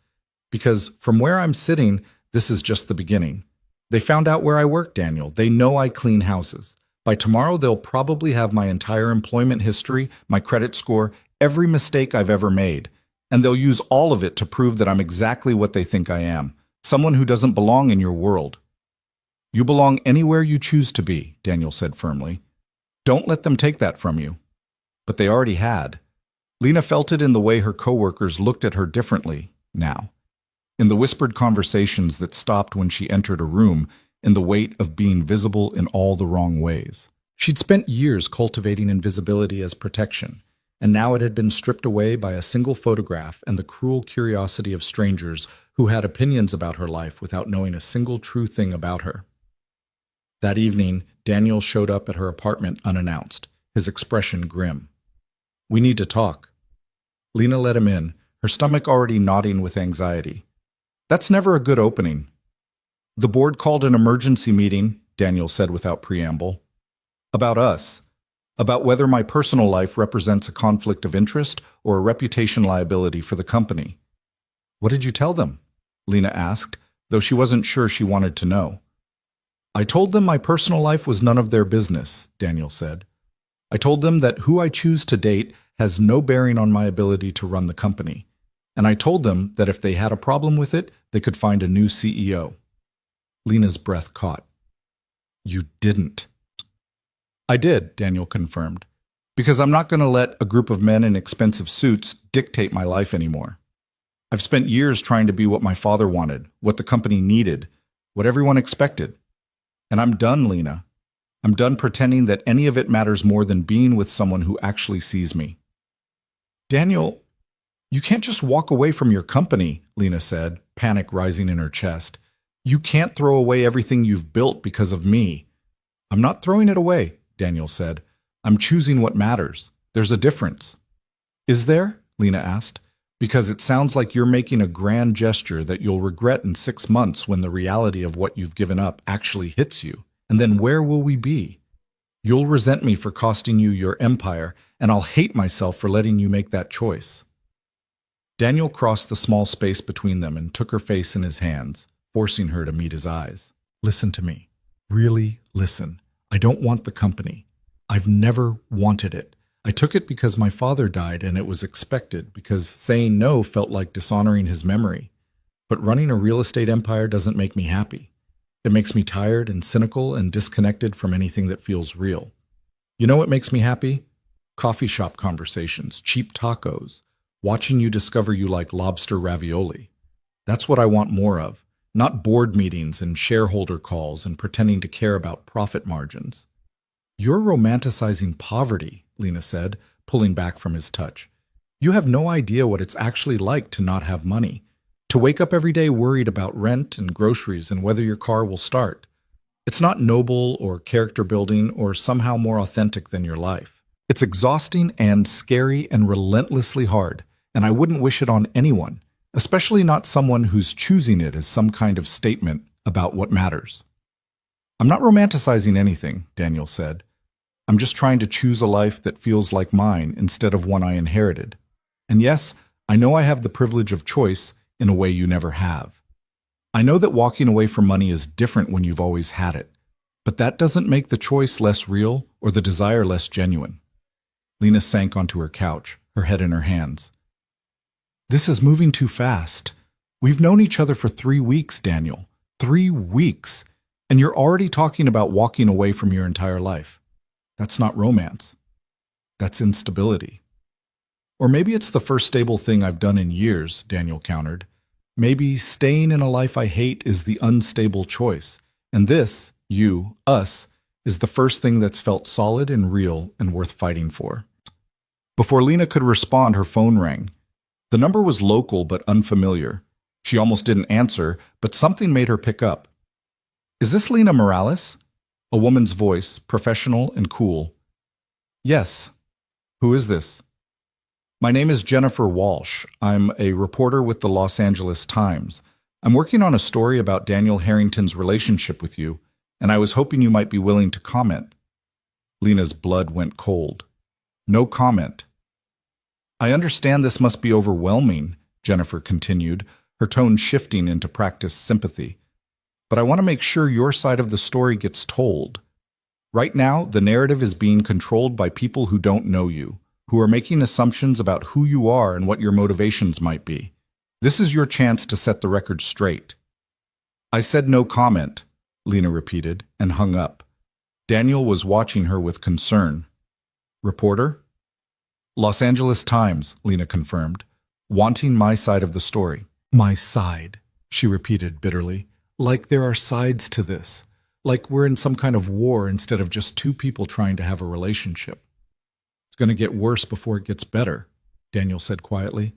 "Because from where I'm sitting, this is just the beginning. They found out where I work, Daniel. They know I clean houses. By tomorrow, they'll probably have my entire employment history, my credit score, every mistake I've ever made. And they'll use all of it to prove that I'm exactly what they think I am, someone who doesn't belong in your world." "You belong anywhere you choose to be," Daniel said firmly. "Don't let them take that from you." But they already had. Lena felt it in the way her coworkers looked at her differently now. In the whispered conversations that stopped when she entered a room, in the weight of being visible in all the wrong ways. She'd spent years cultivating invisibility as protection, and now it had been stripped away by a single photograph and the cruel curiosity of strangers who had opinions about her life without knowing a single true thing about her. That evening, Daniel showed up at her apartment unannounced, his expression grim. "We need to talk." Lena let him in, her stomach already knotting with anxiety. "That's never a good opening." "The board called an emergency meeting," Daniel said without preamble. "About us. About whether my personal life represents a conflict of interest or a reputation liability for the company." "What did you tell them?" Lena asked, though she wasn't sure she wanted to know. "I told them my personal life was none of their business," Daniel said. "I told them that who I choose to date has no bearing on my ability to run the company. And I told them that if they had a problem with it, they could find a new CEO. Lena's breath caught. "You didn't." "I did," Daniel confirmed, "because I'm not going to let a group of men in expensive suits dictate my life anymore. I've spent years trying to be what my father wanted, what the company needed, what everyone expected. And I'm done, Lena. I'm done pretending that any of it matters more than being with someone who actually sees me." "Daniel, you can't just walk away from your company," Lena said, panic rising in her chest. "You can't throw away everything you've built because of me." "I'm not throwing it away," Daniel said. "I'm choosing what matters. There's a difference." "Is there?" Lena asked. "Because it sounds like you're making a grand gesture that you'll regret in 6 months when the reality of what you've given up actually hits you. And then where will we be? You'll resent me for costing you your empire, and I'll hate myself for letting you make that choice." Daniel crossed the small space between them and took her face in his hands, forcing her to meet his eyes. "Listen to me. Really listen. I don't want the company. I've never wanted it. I took it because my father died and it was expected, because saying no felt like dishonoring his memory. But running a real estate empire doesn't make me happy. It makes me tired and cynical and disconnected from anything that feels real. You know what makes me happy? Coffee shop conversations, cheap tacos, watching you discover you like lobster ravioli. That's what I want more of. Not board meetings and shareholder calls and pretending to care about profit margins." "You're romanticizing poverty," Lena said, pulling back from his touch. You have no idea what it's actually like to not have money, to wake up every day worried about rent and groceries and whether your car will start. It's not noble or character building or somehow more authentic than your life. It's exhausting and scary and relentlessly hard, and I wouldn't wish it on anyone, especially not someone who's choosing it as some kind of statement about what matters. I'm not romanticizing anything, Daniel said. I'm just trying to choose a life that feels like mine instead of one I inherited. And yes, I know I have the privilege of choice in a way you never have. I know that walking away from money is different when you've always had it, but that doesn't make the choice less real or the desire less genuine. Lena sank onto her couch, her head in her hands. This is moving too fast. We've known each other for 3 weeks, Daniel. 3 weeks. And you're already talking about walking away from your entire life. That's not romance. That's instability. Or maybe it's the first stable thing I've done in years, Daniel countered. Maybe staying in a life I hate is the unstable choice. And this, you, us, is the first thing that's felt solid and real and worth fighting for. Before Lena could respond, her phone rang. The number was local but unfamiliar. She almost didn't answer, but something made her pick up. Is this Lena Morales? A woman's voice, professional and cool. Yes. Who is this? My name is Jennifer Walsh. I'm a reporter with the Los Angeles Times. I'm working on a story about Daniel Harrington's relationship with you, and I was hoping you might be willing to comment. Lena's blood went cold. No comment. I understand this must be overwhelming, Jennifer continued, her tone shifting into practiced sympathy. But I want to make sure your side of the story gets told. Right now, the narrative is being controlled by people who don't know you, who are making assumptions about who you are and what your motivations might be. This is your chance to set the record straight. I said no comment, Lena repeated, and hung up. Daniel was watching her with concern. Reporter? Los Angeles Times, Lena confirmed, wanting my side of the story. My side, she repeated bitterly. Like there are sides to this. Like we're in some kind of war instead of just two people trying to have a relationship. It's going to get worse before it gets better, Daniel said quietly.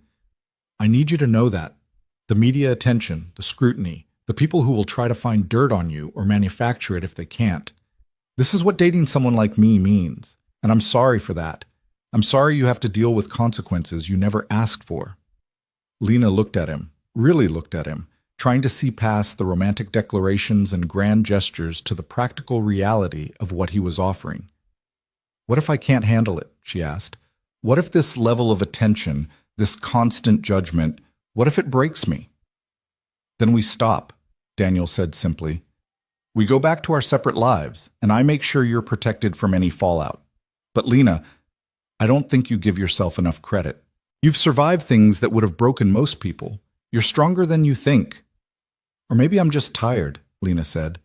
I need you to know that. The media attention, the scrutiny, the people who will try to find dirt on you or manufacture it if they can't. This is what dating someone like me means, and I'm sorry for that. I'm sorry you have to deal with consequences you never asked for. Lena looked at him, really looked at him, trying to see past the romantic declarations and grand gestures to the practical reality of what he was offering. What if I can't handle it? She asked. What if this level of attention, this constant judgment, what if it breaks me? Then we stop, Daniel said simply. We go back to our separate lives, and I make sure you're protected from any fallout. But Lena, I don't think you give yourself enough credit. You've survived things that would have broken most people. You're stronger than you think. Or maybe I'm just tired, Lena said.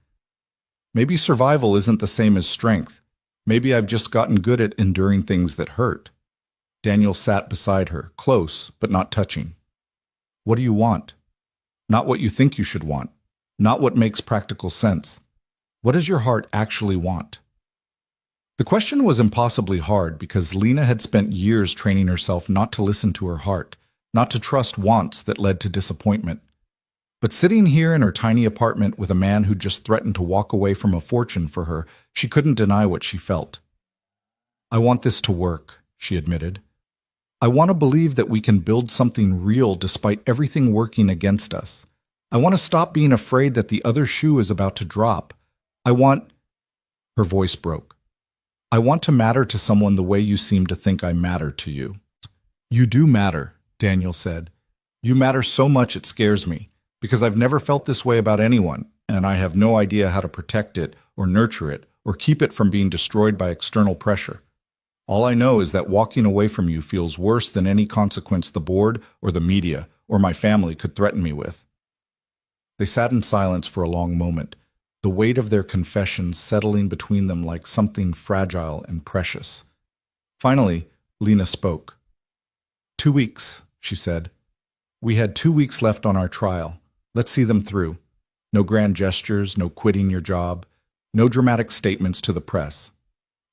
Maybe survival isn't the same as strength. Maybe I've just gotten good at enduring things that hurt. Daniel sat beside her, close but not touching. What do you want? Not what you think you should want. Not what makes practical sense. What does your heart actually want? The question was impossibly hard because Lena had spent years training herself not to listen to her heart, not to trust wants that led to disappointment. But sitting here in her tiny apartment with a man who just threatened to walk away from a fortune for her, she couldn't deny what she felt. I want this to work, she admitted. I want to believe that we can build something real despite everything working against us. I want to stop being afraid that the other shoe is about to drop. I want... Her voice broke. I want to matter to someone the way you seem to think I matter to you. You do matter, Daniel said. You matter so much it scares me, because I've never felt this way about anyone, and I have no idea how to protect it or nurture it or keep it from being destroyed by external pressure. All I know is that walking away from you feels worse than any consequence the board or the media or my family could threaten me with. They sat in silence for a long moment, the weight of their confessions settling between them like something fragile and precious. Finally, Lena spoke. 2 weeks, she said. We had 2 weeks left on our trial. Let's see them through. No grand gestures, no quitting your job, no dramatic statements to the press.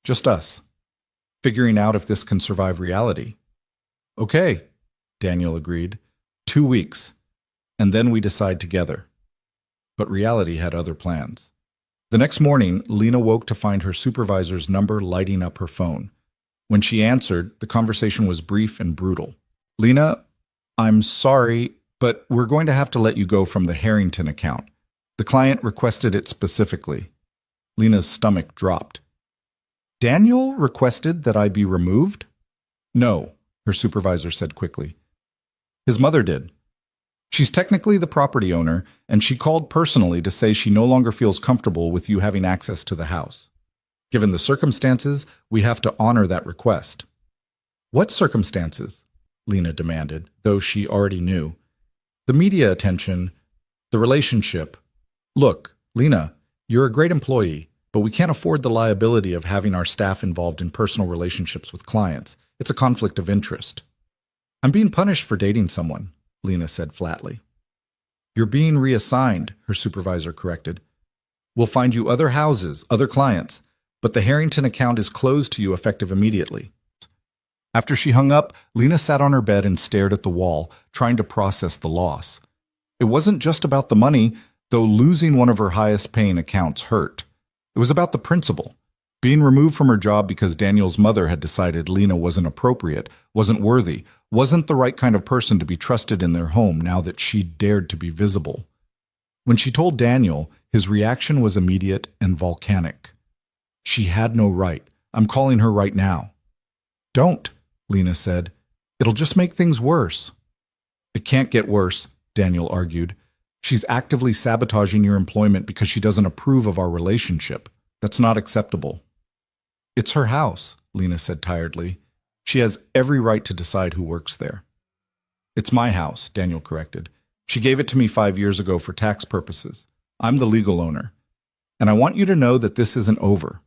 Just us, figuring out if this can survive reality. Okay, Daniel agreed. 2 weeks, and then we decide together. But reality had other plans. The next morning, Lena woke to find her supervisor's number lighting up her phone. When she answered, the conversation was brief and brutal. Lena, I'm sorry, but we're going to have to let you go from the Harrington account. The client requested it specifically. Lena's stomach dropped. Daniel requested that I be removed? No, her supervisor said quickly. His mother did. She's technically the property owner, and she called personally to say she no longer feels comfortable with you having access to the house. Given the circumstances, we have to honor that request. What circumstances? Lena demanded, though she already knew. The media attention, the relationship. Look, Lena, you're a great employee, but we can't afford the liability of having our staff involved in personal relationships with clients. It's a conflict of interest. I'm being punished for dating someone, Lena said flatly. You're being reassigned, her supervisor corrected. We'll find you other houses, other clients, but the Harrington account is closed to you effective immediately. After she hung up, Lena sat on her bed and stared at the wall, trying to process the loss. It wasn't just about the money, though losing one of her highest-paying accounts hurt. It was about the principle. Being removed from her job because Daniel's mother had decided Lena wasn't appropriate, wasn't worthy, wasn't the right kind of person to be trusted in their home now that she dared to be visible. When she told Daniel, his reaction was immediate and volcanic. She had no right. I'm calling her right now. Don't, Lena said. It'll just make things worse. It can't get worse, Daniel argued. She's actively sabotaging your employment because she doesn't approve of our relationship. That's not acceptable. It's her house, Lena said tiredly. She has every right to decide who works there. It's my house, Daniel corrected. She gave it to me 5 years ago for tax purposes. I'm the legal owner. And I want you to know that this isn't over.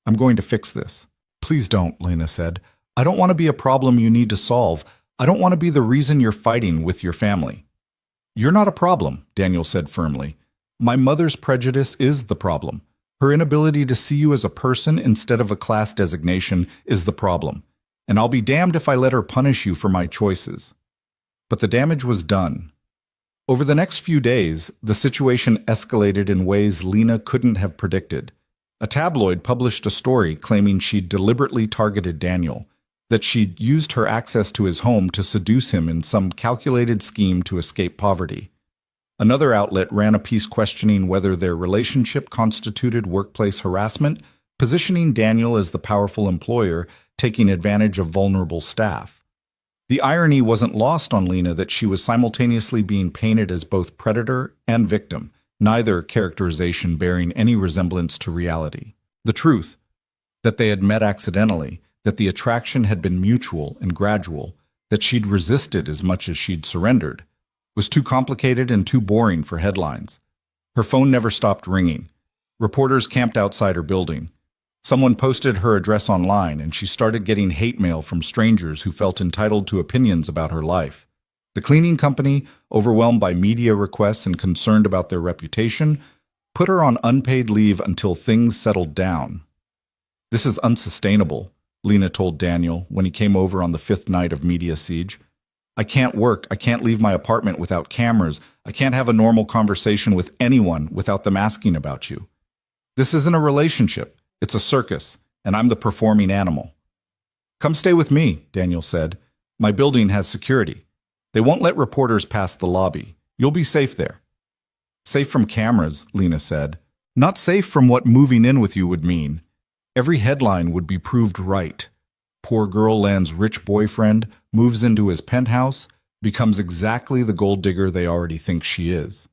I'm going to fix this. Please don't, Lena said. I don't want to be a problem you need to solve. I don't want to be the reason you're fighting with your family. You're not a problem, Daniel said firmly. My mother's prejudice is the problem. Her inability to see you as a person instead of a class designation is the problem. And I'll be damned if I let her punish you for my choices. But the damage was done. Over the next few days, the situation escalated in ways Lena couldn't have predicted. A tabloid published a story claiming she'd deliberately targeted Daniel, that she'd used her access to his home to seduce him in some calculated scheme to escape poverty. Another outlet ran a piece questioning whether their relationship constituted workplace harassment, positioning Daniel as the powerful employer taking advantage of vulnerable staff. The irony wasn't lost on Lena that she was simultaneously being painted as both predator and victim, neither characterization bearing any resemblance to reality. The truth, that they had met accidentally, that the attraction had been mutual and gradual, that she'd resisted as much as she'd surrendered, was too complicated and too boring for headlines. Her phone never stopped ringing. Reporters camped outside her building. Someone posted her address online, and she started getting hate mail from strangers who felt entitled to opinions about her life. The cleaning company, overwhelmed by media requests and concerned about their reputation, put her on unpaid leave until things settled down. This is unsustainable, Lena told Daniel when he came over on the 5th night of media siege. I can't work. I can't leave my apartment without cameras. I can't have a normal conversation with anyone without them asking about you. This isn't a relationship. It's a circus, and I'm the performing animal. Come stay with me, Daniel said. My building has security. They won't let reporters pass the lobby. You'll be safe there. Safe from cameras, Lena said. Not safe from what moving in with you would mean. Every headline would be proved right. Poor girl lands rich boyfriend, moves into his penthouse, becomes exactly the gold digger they already think she is.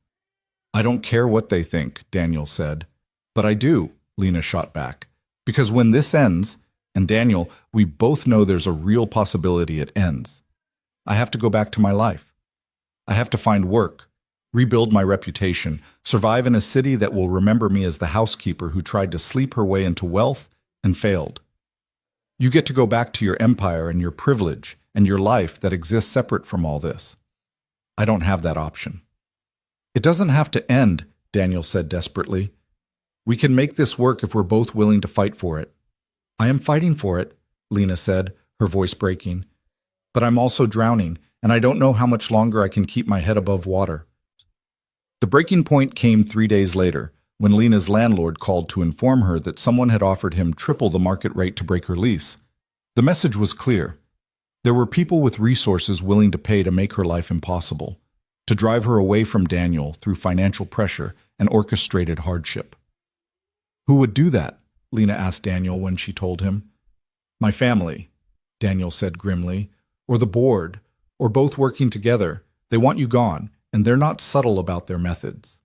I don't care what they think, Daniel said. But I do, Lena shot back. Because when this ends, and Daniel, we both know there's a real possibility it ends. I have to go back to my life. I have to find work, rebuild my reputation, survive in a city that will remember me as the housekeeper who tried to sleep her way into wealth and failed. You get to go back to your empire and your privilege and your life that exists separate from all this. I don't have that option. It doesn't have to end, Daniel said desperately. We can make this work if we're both willing to fight for it. I am fighting for it, Lena said, her voice breaking. But I'm also drowning, and I don't know how much longer I can keep my head above water. The breaking point came 3 days later, when Lena's landlord called to inform her that someone had offered him triple the market rate to break her lease. The message was clear. There were people with resources willing to pay to make her life impossible, to drive her away from Daniel through financial pressure and orchestrated hardship. Who would do that? Lena asked Daniel when she told him. My family, Daniel said grimly, or the board, or both working together. They want you gone, and they're not subtle about their methods.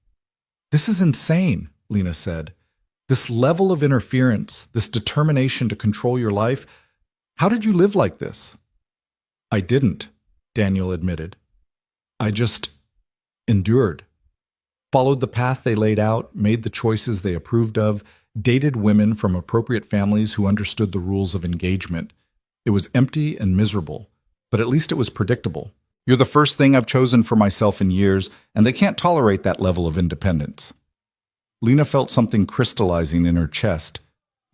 This is insane, Lena said. This level of interference, this determination to control your life, how did you live like this? I didn't, Daniel admitted. I just endured. Followed the path they laid out, made the choices they approved of, dated women from appropriate families who understood the rules of engagement. It was empty and miserable, but at least it was predictable. You're the first thing I've chosen for myself in years, and they can't tolerate that level of independence. Lena felt something crystallizing in her chest.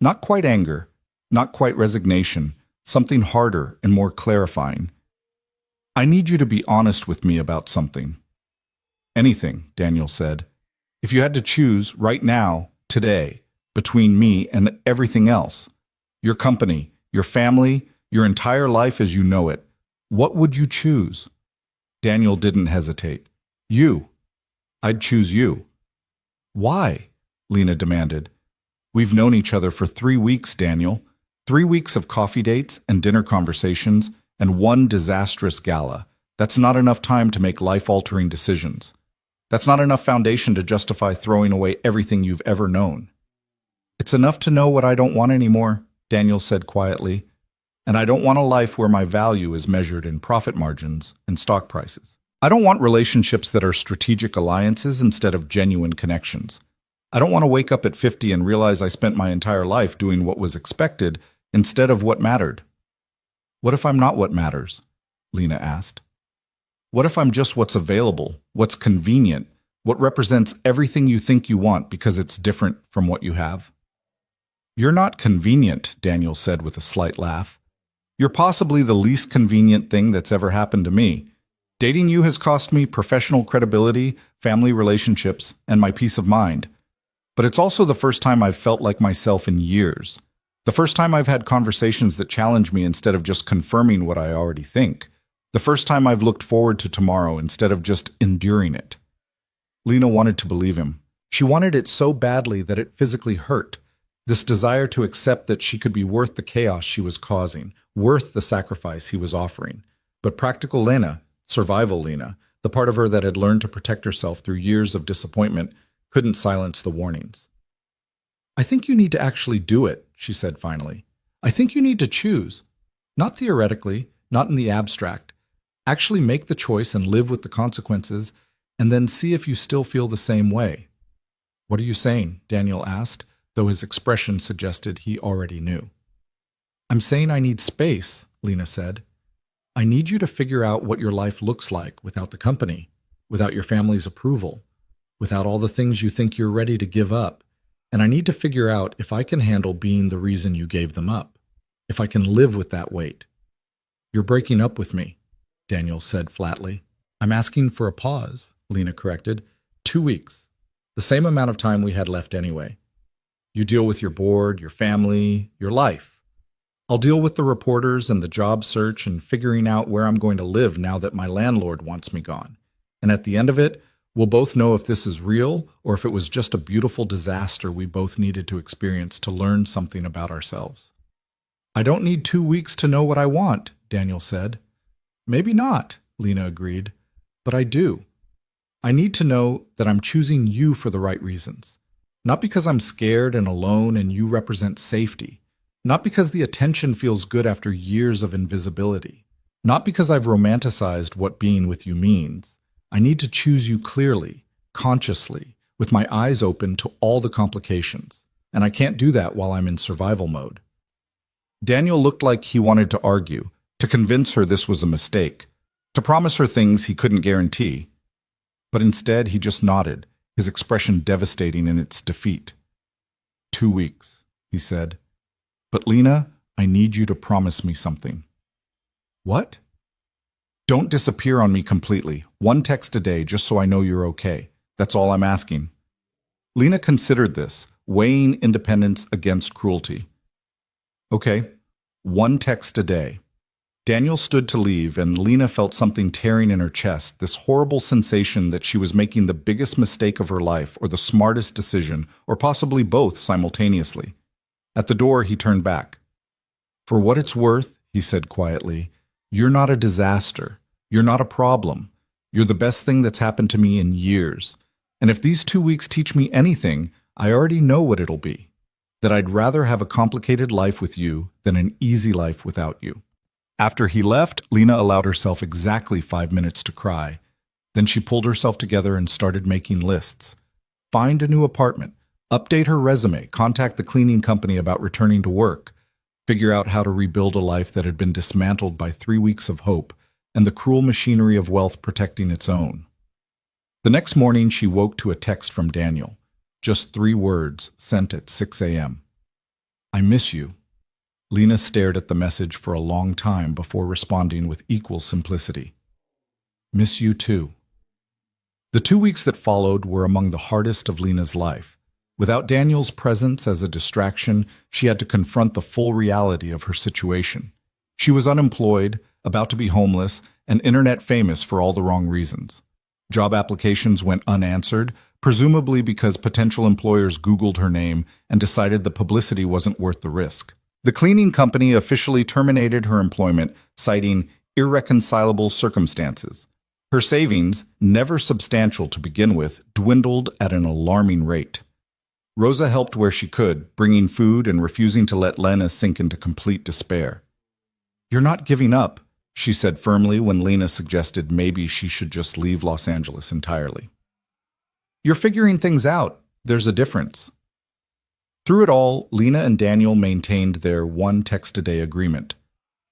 Not quite anger, not quite resignation, something harder and more clarifying. I need you to be honest with me about something. Anything, Daniel said. If you had to choose right now, today, between me and everything else, your company, your family, your entire life as you know it, what would you choose? Daniel didn't hesitate. You. I'd choose you. Why? Lena demanded. We've known each other for 3 weeks, Daniel. 3 weeks of coffee dates and dinner conversations and one disastrous gala. That's not enough time to make life-altering decisions. That's not enough foundation to justify throwing away everything you've ever known. It's enough to know what I don't want anymore, Daniel said quietly. And I don't want a life where my value is measured in profit margins and stock prices. I don't want relationships that are strategic alliances instead of genuine connections. I don't want to wake up at 50 and realize I spent my entire life doing what was expected instead of what mattered. What if I'm not what matters? Lena asked. What if I'm just what's available, what's convenient, what represents everything you think you want because it's different from what you have? You're not convenient, Daniel said with a slight laugh. You're possibly the least convenient thing that's ever happened to me. Dating you has cost me professional credibility, family relationships, and my peace of mind. But it's also the first time I've felt like myself in years. The first time I've had conversations that challenge me instead of just confirming what I already think. The first time I've looked forward to tomorrow instead of just enduring it. Lena wanted to believe him. She wanted it so badly that it physically hurt. This desire to accept that she could be worth the chaos she was causing, worth the sacrifice he was offering. But practical Lena, survival Lena, the part of her that had learned to protect herself through years of disappointment, couldn't silence the warnings. I think you need to actually do it, she said finally. I think you need to choose. Not theoretically, not in the abstract. Actually make the choice and live with the consequences, and then see if you still feel the same way. What are you saying? Daniel asked, though his expression suggested he already knew. I'm saying I need space, Lena said. I need you to figure out what your life looks like without the company, without your family's approval, without all the things you think you're ready to give up. And I need to figure out if I can handle being the reason you gave them up, if I can live with that weight. You're breaking up with me, Daniel said flatly. I'm asking for a pause, Lena corrected. 2 weeks. The same amount of time we had left anyway. You deal with your board, your family, your life. I'll deal with the reporters and the job search and figuring out where I'm going to live now that my landlord wants me gone. And at the end of it, we'll both know if this is real or if it was just a beautiful disaster we both needed to experience to learn something about ourselves. I don't need 2 weeks to know what I want, Daniel said. Maybe not, Lena agreed, but I do. I need to know that I'm choosing you for the right reasons. Not because I'm scared and alone and you represent safety. Not because the attention feels good after years of invisibility. Not because I've romanticized what being with you means. I need to choose you clearly, consciously, with my eyes open to all the complications. And I can't do that while I'm in survival mode. Daniel looked like he wanted to argue, to convince her this was a mistake, to promise her things he couldn't guarantee. But instead, he just nodded, his expression devastating in its defeat. 2 weeks, he said. But Lena, I need you to promise me something. What? Don't disappear on me completely. One text a day just so I know you're okay. That's all I'm asking. Lena considered this, weighing independence against cruelty. Okay, one text a day. Daniel stood to leave, and Lena felt something tearing in her chest, this horrible sensation that she was making the biggest mistake of her life or the smartest decision, or possibly both simultaneously. At the door, he turned back. For what it's worth, he said quietly, you're not a disaster. You're not a problem. You're the best thing that's happened to me in years. And if these 2 weeks teach me anything, I already know what it'll be. That I'd rather have a complicated life with you than an easy life without you. After he left, Lena allowed herself exactly 5 minutes to cry. Then she pulled herself together and started making lists. Find a new apartment, update her resume, contact the cleaning company about returning to work, figure out how to rebuild a life that had been dismantled by 3 weeks of hope and the cruel machinery of wealth protecting its own. The next morning, she woke to a text from Daniel. Just 3 words, sent at 6 a.m. I miss you. Lena stared at the message for a long time before responding with equal simplicity. Miss you too. The 2 weeks that followed were among the hardest of Lena's life. Without Daniel's presence as a distraction, she had to confront the full reality of her situation. She was unemployed, about to be homeless, and internet famous for all the wrong reasons. Job applications went unanswered, presumably because potential employers Googled her name and decided the publicity wasn't worth the risk. The cleaning company officially terminated her employment, citing irreconcilable circumstances. Her savings, never substantial to begin with, dwindled at an alarming rate. Rosa helped where she could, bringing food and refusing to let Lena sink into complete despair. You're not giving up, she said firmly when Lena suggested maybe she should just leave Los Angeles entirely. You're figuring things out. There's a difference. Through it all, Lena and Daniel maintained their one text-a-day agreement.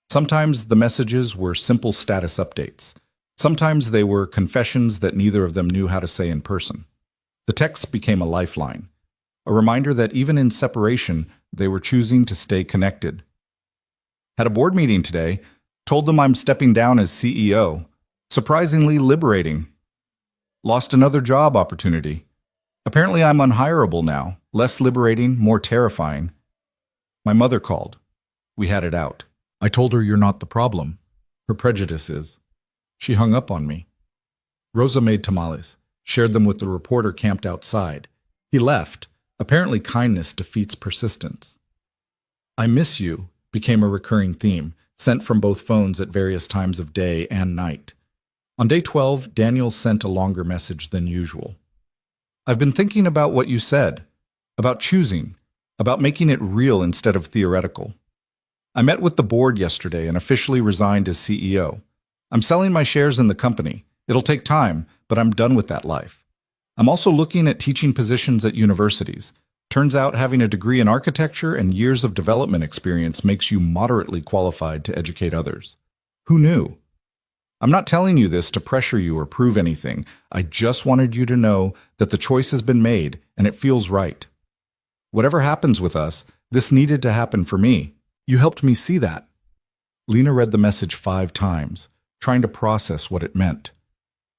Sometimes the messages were simple status updates. Sometimes they were confessions that neither of them knew how to say in person. The texts became a lifeline, a reminder that even in separation, they were choosing to stay connected. Had a board meeting today, told them I'm stepping down as CEO. Surprisingly liberating. Lost another job opportunity. Apparently I'm unhireable now. Less liberating, more terrifying. My mother called. We had it out. I told her you're not the problem. Her prejudice is. She hung up on me. Rosa made tamales, shared them with the reporter camped outside. He left. Apparently kindness defeats persistence. I miss you became a recurring theme, sent from both phones at various times of day and night. On day 12, Daniel sent a longer message than usual. I've been thinking about what you said, about choosing, about making it real instead of theoretical. I met with the board yesterday and officially resigned as CEO. I'm selling my shares in the company. It'll take time, but I'm done with that life. I'm also looking at teaching positions at universities. Turns out having a degree in architecture and years of development experience makes you moderately qualified to educate others. Who knew? I'm not telling you this to pressure you or prove anything. I just wanted you to know that the choice has been made and it feels right. Whatever happens with us, this needed to happen for me. You helped me see that. Lena read the message 5 times, trying to process what it meant.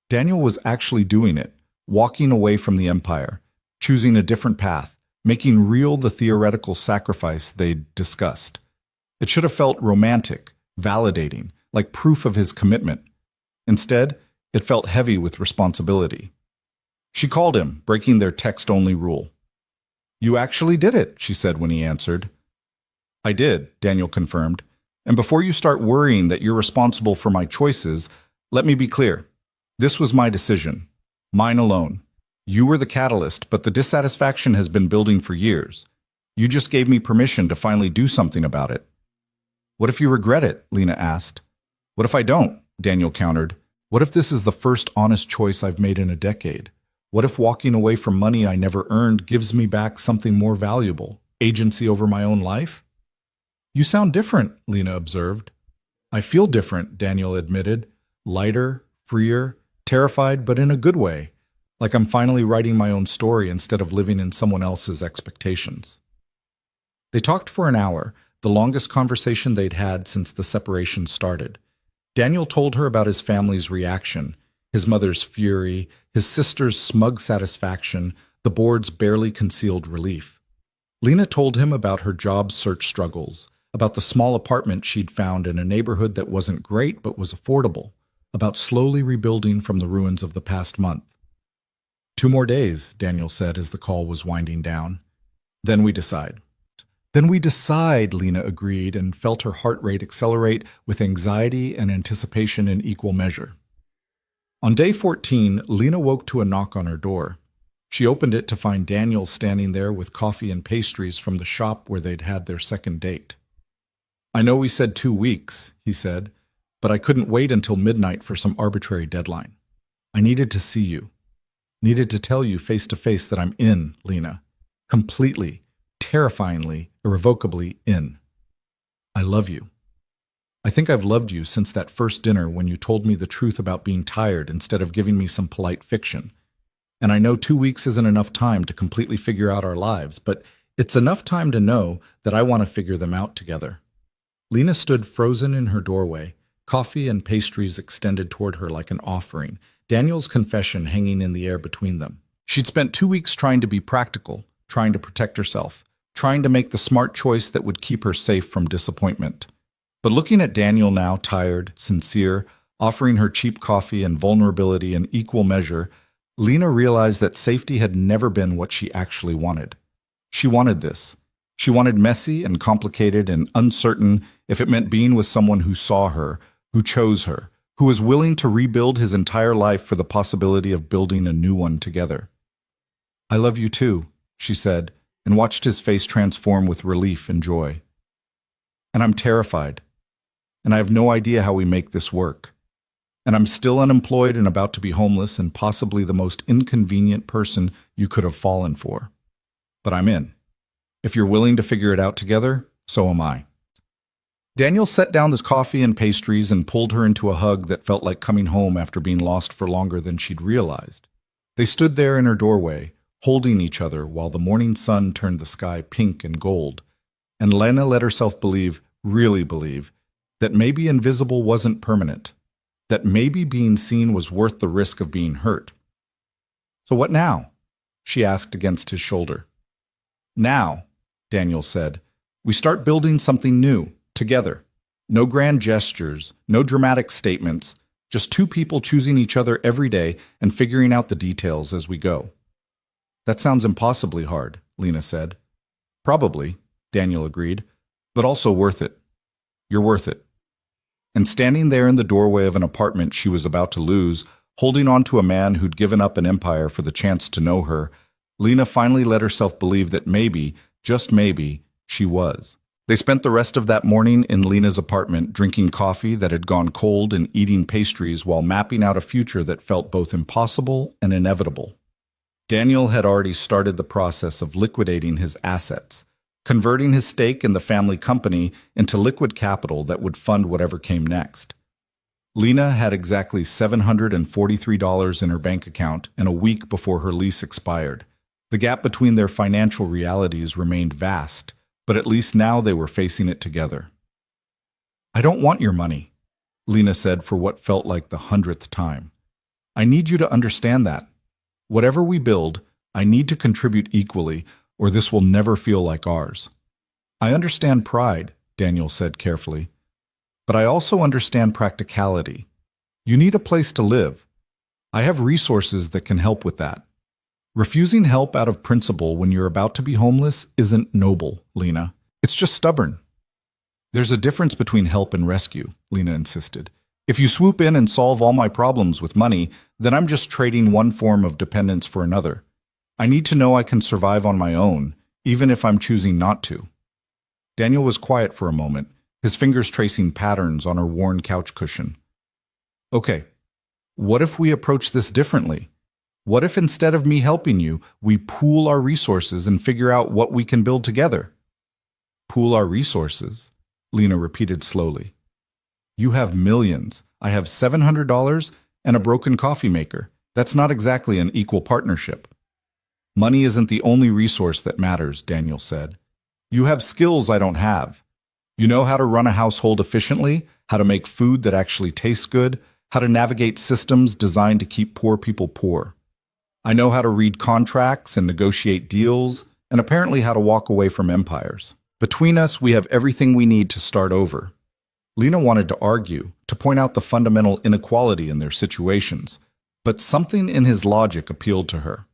Daniel was actually doing it, walking away from the empire, choosing a different path, making real the theoretical sacrifice they'd discussed. It should have felt romantic, validating, like proof of his commitment. Instead, it felt heavy with responsibility. She called him, breaking their text-only rule. You actually did it, she said when he answered. I did, Daniel confirmed. And before you start worrying that you're responsible for my choices, let me be clear. This was my decision. Mine alone. You were the catalyst, but the dissatisfaction has been building for years. You just gave me permission to finally do something about it. What if you regret it? Lena asked. What if I don't? Daniel countered. What if this is the first honest choice I've made in a decade? What if walking away from money I never earned gives me back something more valuable, agency over my own life? You sound different, Lena observed. I feel different, Daniel admitted. Lighter, freer, terrified, but in a good way. Like I'm finally writing my own story instead of living in someone else's expectations. They talked for an hour, the longest conversation they'd had since the separation started. Daniel told her about his family's reaction, his mother's fury, his sister's smug satisfaction, the board's barely concealed relief. Lena told him about her job search struggles, about the small apartment she'd found in a neighborhood that wasn't great but was affordable, about slowly rebuilding from the ruins of the past month. 2 more days, Daniel said as the call was winding down. Then we decide. Then we decide, Lena agreed and felt her heart rate accelerate with anxiety and anticipation in equal measure. On day 14, Lena woke to a knock on her door. She opened it to find Daniel standing there with coffee and pastries from the shop where they'd had their second date. "I know we said 2 weeks," he said, "but I couldn't wait until midnight for some arbitrary deadline. I needed to see you. Needed to tell you face to face that I'm in, Lena. Completely, terrifyingly, irrevocably in. I love you. I think I've loved you since that first dinner when you told me the truth about being tired instead of giving me some polite fiction. And I know 2 weeks isn't enough time to completely figure out our lives, but it's enough time to know that I want to figure them out together." Lena stood frozen in her doorway, coffee and pastries extended toward her like an offering, Daniel's confession hanging in the air between them. She'd spent 2 weeks trying to be practical, trying to protect herself, trying to make the smart choice that would keep her safe from disappointment. But looking at Daniel now, tired, sincere, offering her cheap coffee and vulnerability in equal measure, Lena realized that safety had never been what she actually wanted. She wanted this. She wanted messy and complicated and uncertain if it meant being with someone who saw her, who chose her, who was willing to rebuild his entire life for the possibility of building a new one together. "I love you too," she said, and watched his face transform with relief and joy. "And I'm terrified. And I have no idea how we make this work. And I'm still unemployed and about to be homeless and possibly the most inconvenient person you could have fallen for. But I'm in. If you're willing to figure it out together, so am I." Daniel set down his coffee and pastries and pulled her into a hug that felt like coming home after being lost for longer than she'd realized. They stood there in her doorway, holding each other while the morning sun turned the sky pink and gold, and Lena let herself believe, really believe, that maybe invisible wasn't permanent, that maybe being seen was worth the risk of being hurt. "So what now?" she asked against his shoulder. "Now," Daniel said, "we start building something new, together. No grand gestures, no dramatic statements, just 2 people choosing each other every day and figuring out the details as we go." "That sounds impossibly hard," Lena said. "Probably," Daniel agreed, "but also worth it. You're worth it." And standing there in the doorway of an apartment she was about to lose, holding on to a man who'd given up an empire for the chance to know her, Lena finally let herself believe that maybe, just maybe, she was. They spent the rest of that morning in Lena's apartment, drinking coffee that had gone cold and eating pastries while mapping out a future that felt both impossible and inevitable. Daniel had already started the process of liquidating his assets, converting his stake in the family company into liquid capital that would fund whatever came next. Lena had exactly $743 in her bank account and a week before her lease expired. The gap between their financial realities remained vast, but at least now they were facing it together. "I don't want your money," Lena said for what felt like the 100th time. "I need you to understand that. Whatever we build, I need to contribute equally, or this will never feel like ours. I understand pride," Daniel said carefully, "but I also understand practicality. You need a place to live. I have resources that can help with that. Refusing help out of principle when you're about to be homeless isn't noble, Lena. It's just stubborn." "There's a difference between help and rescue," Lena insisted. "If you swoop in and solve all my problems with money, then I'm just trading one form of dependence for another. I need to know I can survive on my own, even if I'm choosing not to." Daniel was quiet for a moment, his fingers tracing patterns on her worn couch cushion. "Okay, what if we approach this differently? What if instead of me helping you, we pool our resources and figure out what we can build together?" "Pool our resources," Lena repeated slowly. "You have millions. I have $700 and a broken coffee maker. That's not exactly an equal partnership." "Money isn't the only resource that matters," Daniel said. "You have skills I don't have. You know how to run a household efficiently, how to make food that actually tastes good, how to navigate systems designed to keep poor people poor. I know how to read contracts and negotiate deals, and apparently how to walk away from empires. Between us, we have everything we need to start over. Lena wanted to argue, to point out the fundamental inequality in their situations, but something in his logic appealed to her.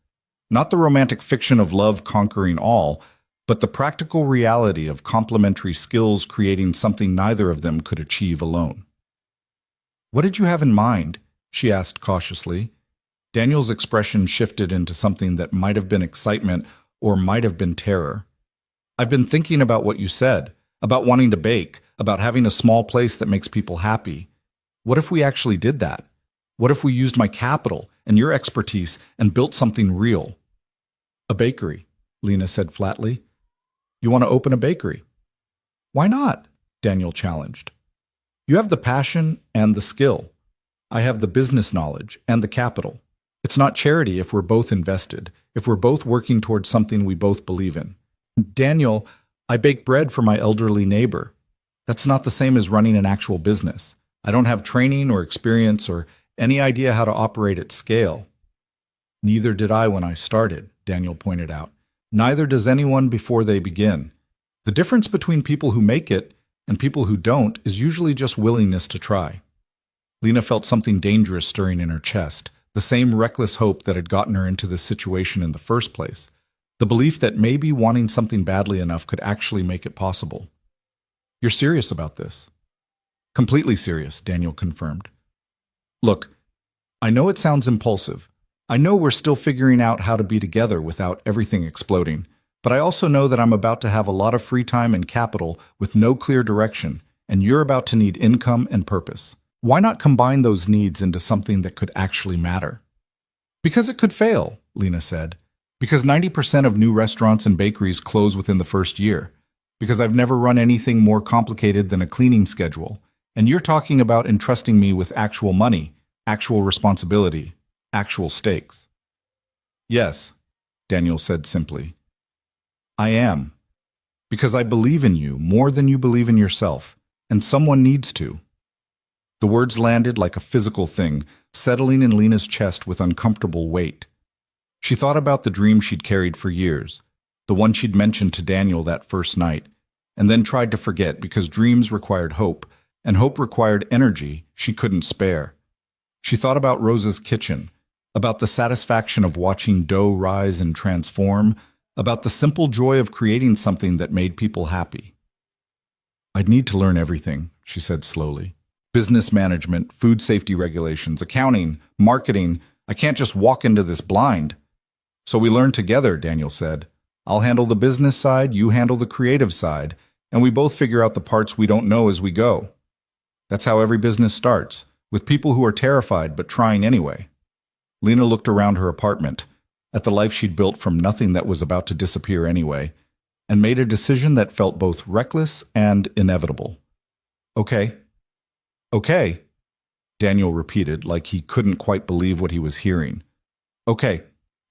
Not the romantic fiction of love conquering all, but the practical reality of complementary skills creating something neither of them could achieve alone. "What did you have in mind?" she asked cautiously. Daniel's expression shifted into something that might have been excitement or might have been terror. "I've been thinking about what you said, about wanting to bake, about having a small place that makes people happy. What if we actually did that? What if we used my capital and your expertise and built something real?" "A bakery," Lena said flatly. "You want to open a bakery?" "Why not?" Daniel challenged. "You have the passion and the skill. I have the business knowledge and the capital. It's not charity if we're both invested, if we're both working towards something we both believe in." "Daniel, I bake bread for my elderly neighbor. That's not the same as running an actual business. I don't have training or experience or any idea how to operate at scale." "Neither did I when I started," Daniel pointed out. "Neither does anyone before they begin. The difference between people who make it and people who don't is usually just willingness to try." Lena felt something dangerous stirring in her chest, the same reckless hope that had gotten her into this situation in the first place, the belief that maybe wanting something badly enough could actually make it possible. "You're serious about this?" "Completely serious," Daniel confirmed. "Look, I know it sounds impulsive. I know we're still figuring out how to be together without everything exploding, but I also know that I'm about to have a lot of free time and capital with no clear direction, and you're about to need income and purpose. Why not combine those needs into something that could actually matter?" "Because it could fail," Lena said. "Because 90% of new restaurants and bakeries close within the first year. Because I've never run anything more complicated than a cleaning schedule. And you're talking about entrusting me with actual money, actual responsibility, actual stakes." "Yes," Daniel said simply. "I am. Because I believe in you more than you believe in yourself, and someone needs to." The words landed like a physical thing, settling in Lena's chest with uncomfortable weight. She thought about the dream she'd carried for years, the one she'd mentioned to Daniel that first night, and then tried to forget because dreams required hope, and hope required energy she couldn't spare. She thought about Rosa's kitchen, about the satisfaction of watching dough rise and transform, about the simple joy of creating something that made people happy. "I'd need to learn everything," she said slowly. "Business management, food safety regulations, accounting, marketing. I can't just walk into this blind." "So we learn together," Daniel said. "I'll handle the business side, you handle the creative side, and we both figure out the parts we don't know as we go." That's how every business starts, with people who are terrified but trying anyway. Lena looked around her apartment, at the life she'd built from nothing that was about to disappear anyway, and made a decision that felt both reckless and inevitable. "Okay." "Okay," Daniel repeated like he couldn't quite believe what he was hearing. "Okay,"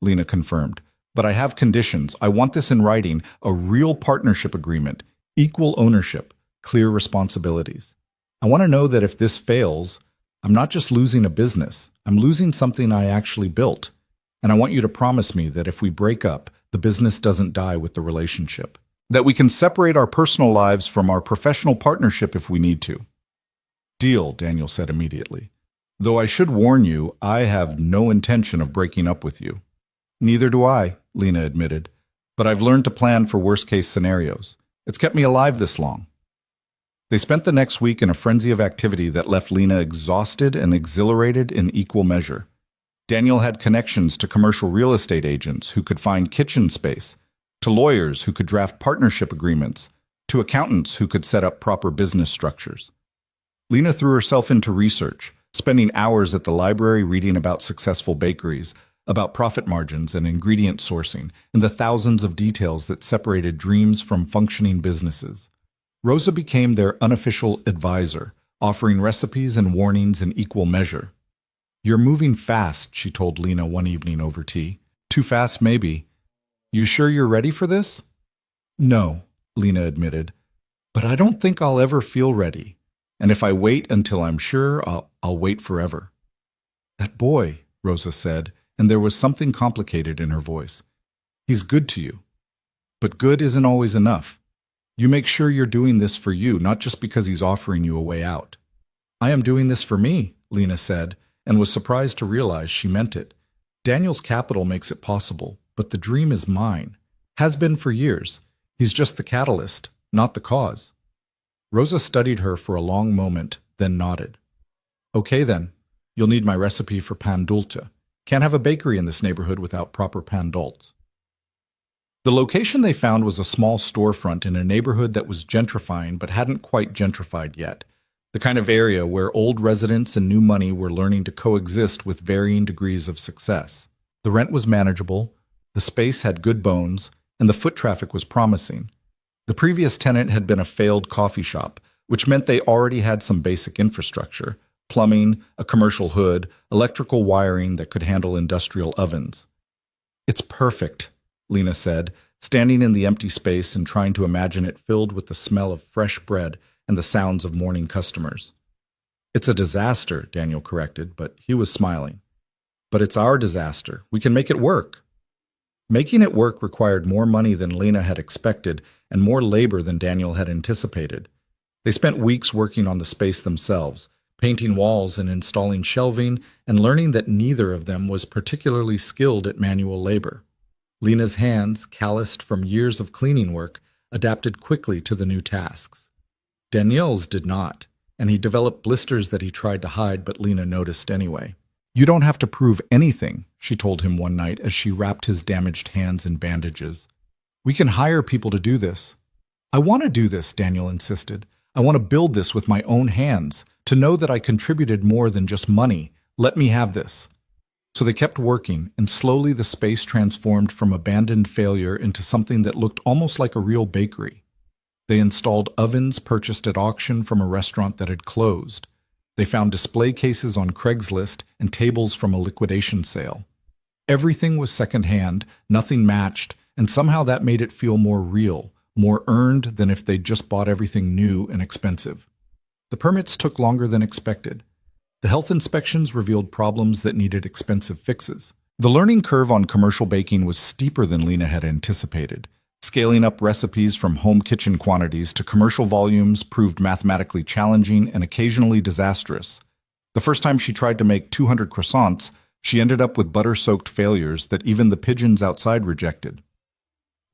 Lena confirmed, "but I have conditions. I want this in writing, a real partnership agreement, equal ownership, clear responsibilities. I want to know that if this fails, I'm not just losing a business, I'm losing something I actually built. And I want you to promise me that if we break up, the business doesn't die with the relationship. That we can separate our personal lives from our professional partnership if we need to." "Deal," Daniel said immediately. "Though I should warn you, I have no intention of breaking up with you." "Neither do I," Lena admitted. "But I've learned to plan for worst-case scenarios. It's kept me alive this long." They spent the next week in a frenzy of activity that left Lena exhausted and exhilarated in equal measure. Daniel had connections to commercial real estate agents who could find kitchen space, to lawyers who could draft partnership agreements, to accountants who could set up proper business structures. Lena threw herself into research, spending hours at the library reading about successful bakeries, about profit margins and ingredient sourcing, and the thousands of details that separated dreams from functioning businesses. Rosa became their unofficial advisor, offering recipes and warnings in equal measure. "You're moving fast," she told Lena one evening over tea. "Too fast, maybe. You sure you're ready for this?" "No," Lena admitted. But I don't think I'll ever feel ready. And if I wait until I'm sure, I'll wait forever. That boy, Rosa said, and there was something complicated in her voice. He's good to you. But good isn't always enough. You make sure you're doing this for you, not just because he's offering you a way out. I am doing this for me, Lena said, and was surprised to realize she meant it. Daniel's capital makes it possible, but the dream is mine. Has been for years. He's just the catalyst, not the cause. Rosa studied her for a long moment, then nodded. Okay then, you'll need my recipe for pan dulce. Can't have a bakery in this neighborhood without proper pan dulce. The location they found was a small storefront in a neighborhood that was gentrifying but hadn't quite gentrified yet. The kind of area where old residents and new money were learning to coexist with varying degrees of success. The rent was manageable, the space had good bones, and the foot traffic was promising. The previous tenant had been a failed coffee shop, which meant they already had some basic infrastructure: plumbing, a commercial hood, electrical wiring that could handle industrial ovens. It's perfect, Lena said, standing in the empty space and trying to imagine it filled with the smell of fresh bread and the sounds of morning customers. It's a disaster, Daniel corrected, but he was smiling. But it's our disaster. We can make it work. Making it work required more money than Lena had expected and more labor than Daniel had anticipated. They spent weeks working on the space themselves, painting walls and installing shelving, and learning that neither of them was particularly skilled at manual labor. Lena's hands, calloused from years of cleaning work, adapted quickly to the new tasks. Daniel's did not, and he developed blisters that he tried to hide, but Lena noticed anyway. You don't have to prove anything, she told him one night as she wrapped his damaged hands in bandages. We can hire people to do this. I want to do this, Daniel insisted. I want to build this with my own hands, to know that I contributed more than just money. Let me have this. So they kept working, and slowly the space transformed from abandoned failure into something that looked almost like a real bakery. They installed ovens purchased at auction from a restaurant that had closed. They found display cases on Craigslist and tables from a liquidation sale. Everything was secondhand, nothing matched, and somehow that made it feel more real, more earned than if they'd just bought everything new and expensive. The permits took longer than expected. The health inspections revealed problems that needed expensive fixes. The learning curve on commercial baking was steeper than Lena had anticipated. Scaling up recipes from home kitchen quantities to commercial volumes proved mathematically challenging and occasionally disastrous. The first time she tried to make 200 croissants, she ended up with butter-soaked failures that even the pigeons outside rejected.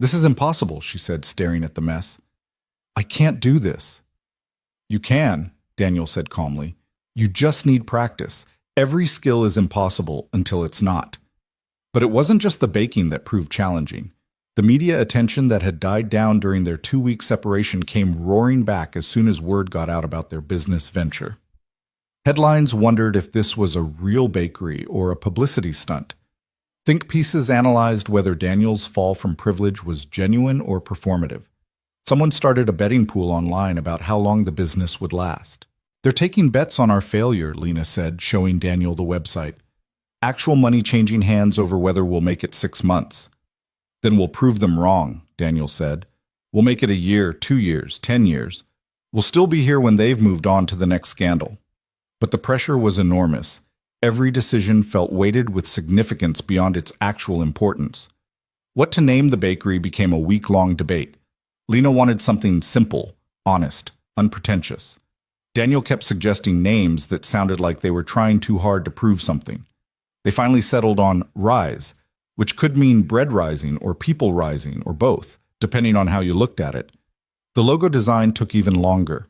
This is impossible, she said, staring at the mess. I can't do this. You can, Daniel said calmly. You just need practice. Every skill is impossible until it's not. But it wasn't just the baking that proved challenging. The media attention that had died down during their 2-week separation came roaring back as soon as word got out about their business venture. Headlines wondered if this was a real bakery or a publicity stunt. Think pieces analyzed whether Daniel's fall from privilege was genuine or performative. Someone started a betting pool online about how long the business would last. They're taking bets on our failure, Lena said, showing Daniel the website. Actual money changing hands over whether we'll make it 6 months. Then we'll prove them wrong, Daniel said. We'll make it a year, 2 years, 10 years. We'll still be here when they've moved on to the next scandal. But the pressure was enormous. Every decision felt weighted with significance beyond its actual importance. What to name the bakery became a week-long debate. Lena wanted something simple, honest, unpretentious. Daniel kept suggesting names that sounded like they were trying too hard to prove something. They finally settled on Rise, which could mean bread rising or people rising or both, depending on how you looked at it. The logo design took even longer.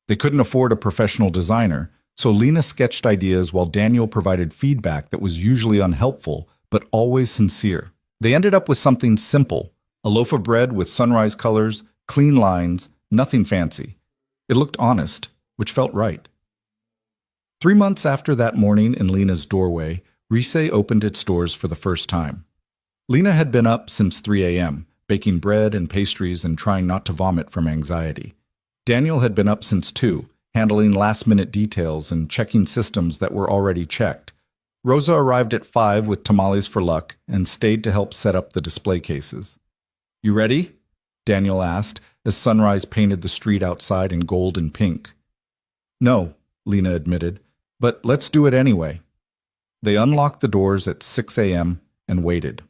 They couldn't afford a professional designer, so Lena sketched ideas while Daniel provided feedback that was usually unhelpful, but always sincere. They ended up with something simple, a loaf of bread with sunrise colors, clean lines, nothing fancy. It looked honest, which felt right. 3 months after that morning in Lena's doorway, Rise opened its doors for the first time. Lena had been up since 3 a.m., baking bread and pastries and trying not to vomit from anxiety. Daniel had been up since 2, handling last-minute details and checking systems that were already checked. Rosa arrived at 5 with tamales for luck and stayed to help set up the display cases. You ready? Daniel asked, as sunrise painted the street outside in gold and pink. No, Lena admitted, but let's do it anyway. They unlocked the doors at 6 a.m. and waited.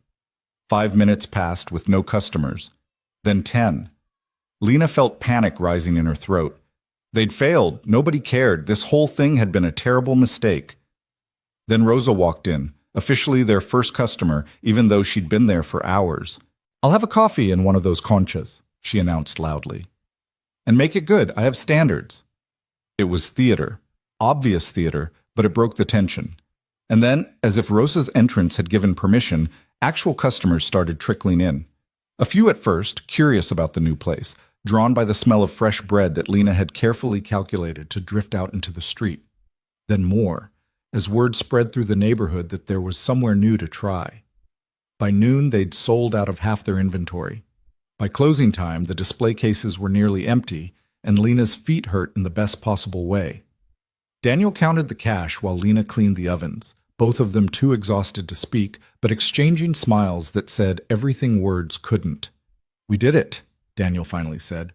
5 minutes passed with no customers. Then 10. Lena felt panic rising in her throat. They'd failed. Nobody cared. This whole thing had been a terrible mistake. Then Rosa walked in, officially their first customer, even though she'd been there for hours. "I'll have a coffee and one of those conchas," she announced loudly. "And make it good. I have standards." It was theater. Obvious theater, but it broke the tension. And then, as if Rosa's entrance had given permission, actual customers started trickling in. A few at first, curious about the new place, drawn by the smell of fresh bread that Lena had carefully calculated to drift out into the street. Then more, as word spread through the neighborhood that there was somewhere new to try. By noon, they'd sold out of half their inventory. By closing time, the display cases were nearly empty, and Lena's feet hurt in the best possible way. Daniel counted the cash while Lena cleaned the ovens, both of them too exhausted to speak, but exchanging smiles that said everything words couldn't. "We did it," Daniel finally said.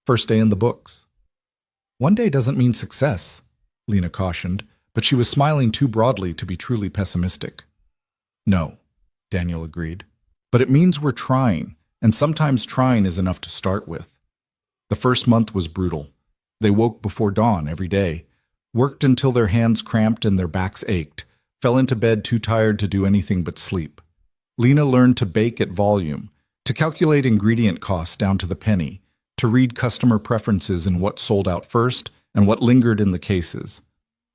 "First day in the books." "One day doesn't mean success," Lena cautioned, but she was smiling too broadly to be truly pessimistic. "No," Daniel agreed. "But it means we're trying, and sometimes trying is enough to start with." The first month was brutal. They woke before dawn every day, worked until their hands cramped and their backs ached, fell into bed too tired to do anything but sleep. Lena learned to bake at volume, to calculate ingredient costs down to the penny, to read customer preferences in what sold out first and what lingered in the cases.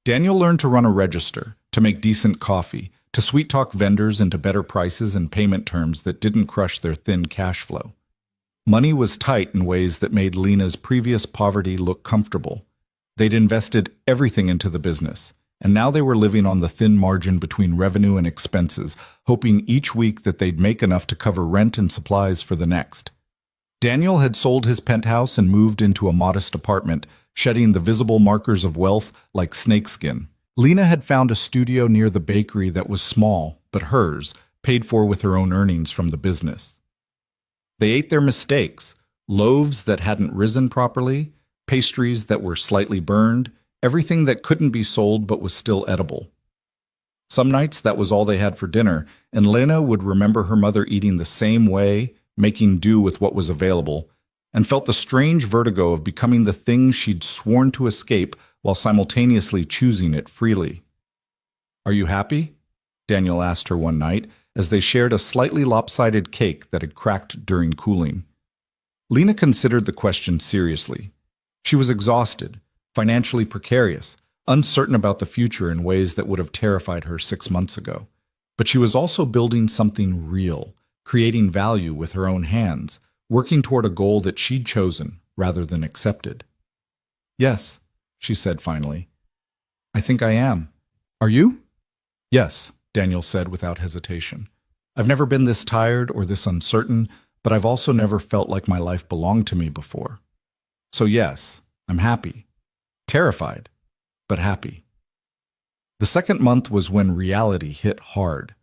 Daniel learned to run a register, to make decent coffee, to sweet-talk vendors into better prices and payment terms that didn't crush their thin cash flow. Money was tight in ways that made Lena's previous poverty look comfortable. They'd invested everything into the business, and now they were living on the thin margin between revenue and expenses, hoping each week that they'd make enough to cover rent and supplies for the next. Daniel had sold his penthouse and moved into a modest apartment, shedding the visible markers of wealth like snakeskin. Lena had found a studio near the bakery that was small, but hers, paid for with her own earnings from the business. They ate their mistakes, loaves that hadn't risen properly, pastries that were slightly burned, everything that couldn't be sold but was still edible. Some nights that was all they had for dinner, and Lena would remember her mother eating the same way, making do with what was available, and felt the strange vertigo of becoming the thing she'd sworn to escape while simultaneously choosing it freely. "Are you happy?" Daniel asked her one night, as they shared a slightly lopsided cake that had cracked during cooling. Lena considered the question seriously. She was exhausted, financially precarious, uncertain about the future in ways that would have terrified her 6 months ago. But she was also building something real, creating value with her own hands, working toward a goal that she'd chosen rather than accepted. "Yes," she said finally. "I think I am. Are you?" "Yes," Daniel said without hesitation. "I've never been this tired or this uncertain, but I've also never felt like my life belonged to me before. So yes, I'm happy. Terrified, but happy." The second month was when reality hit hard.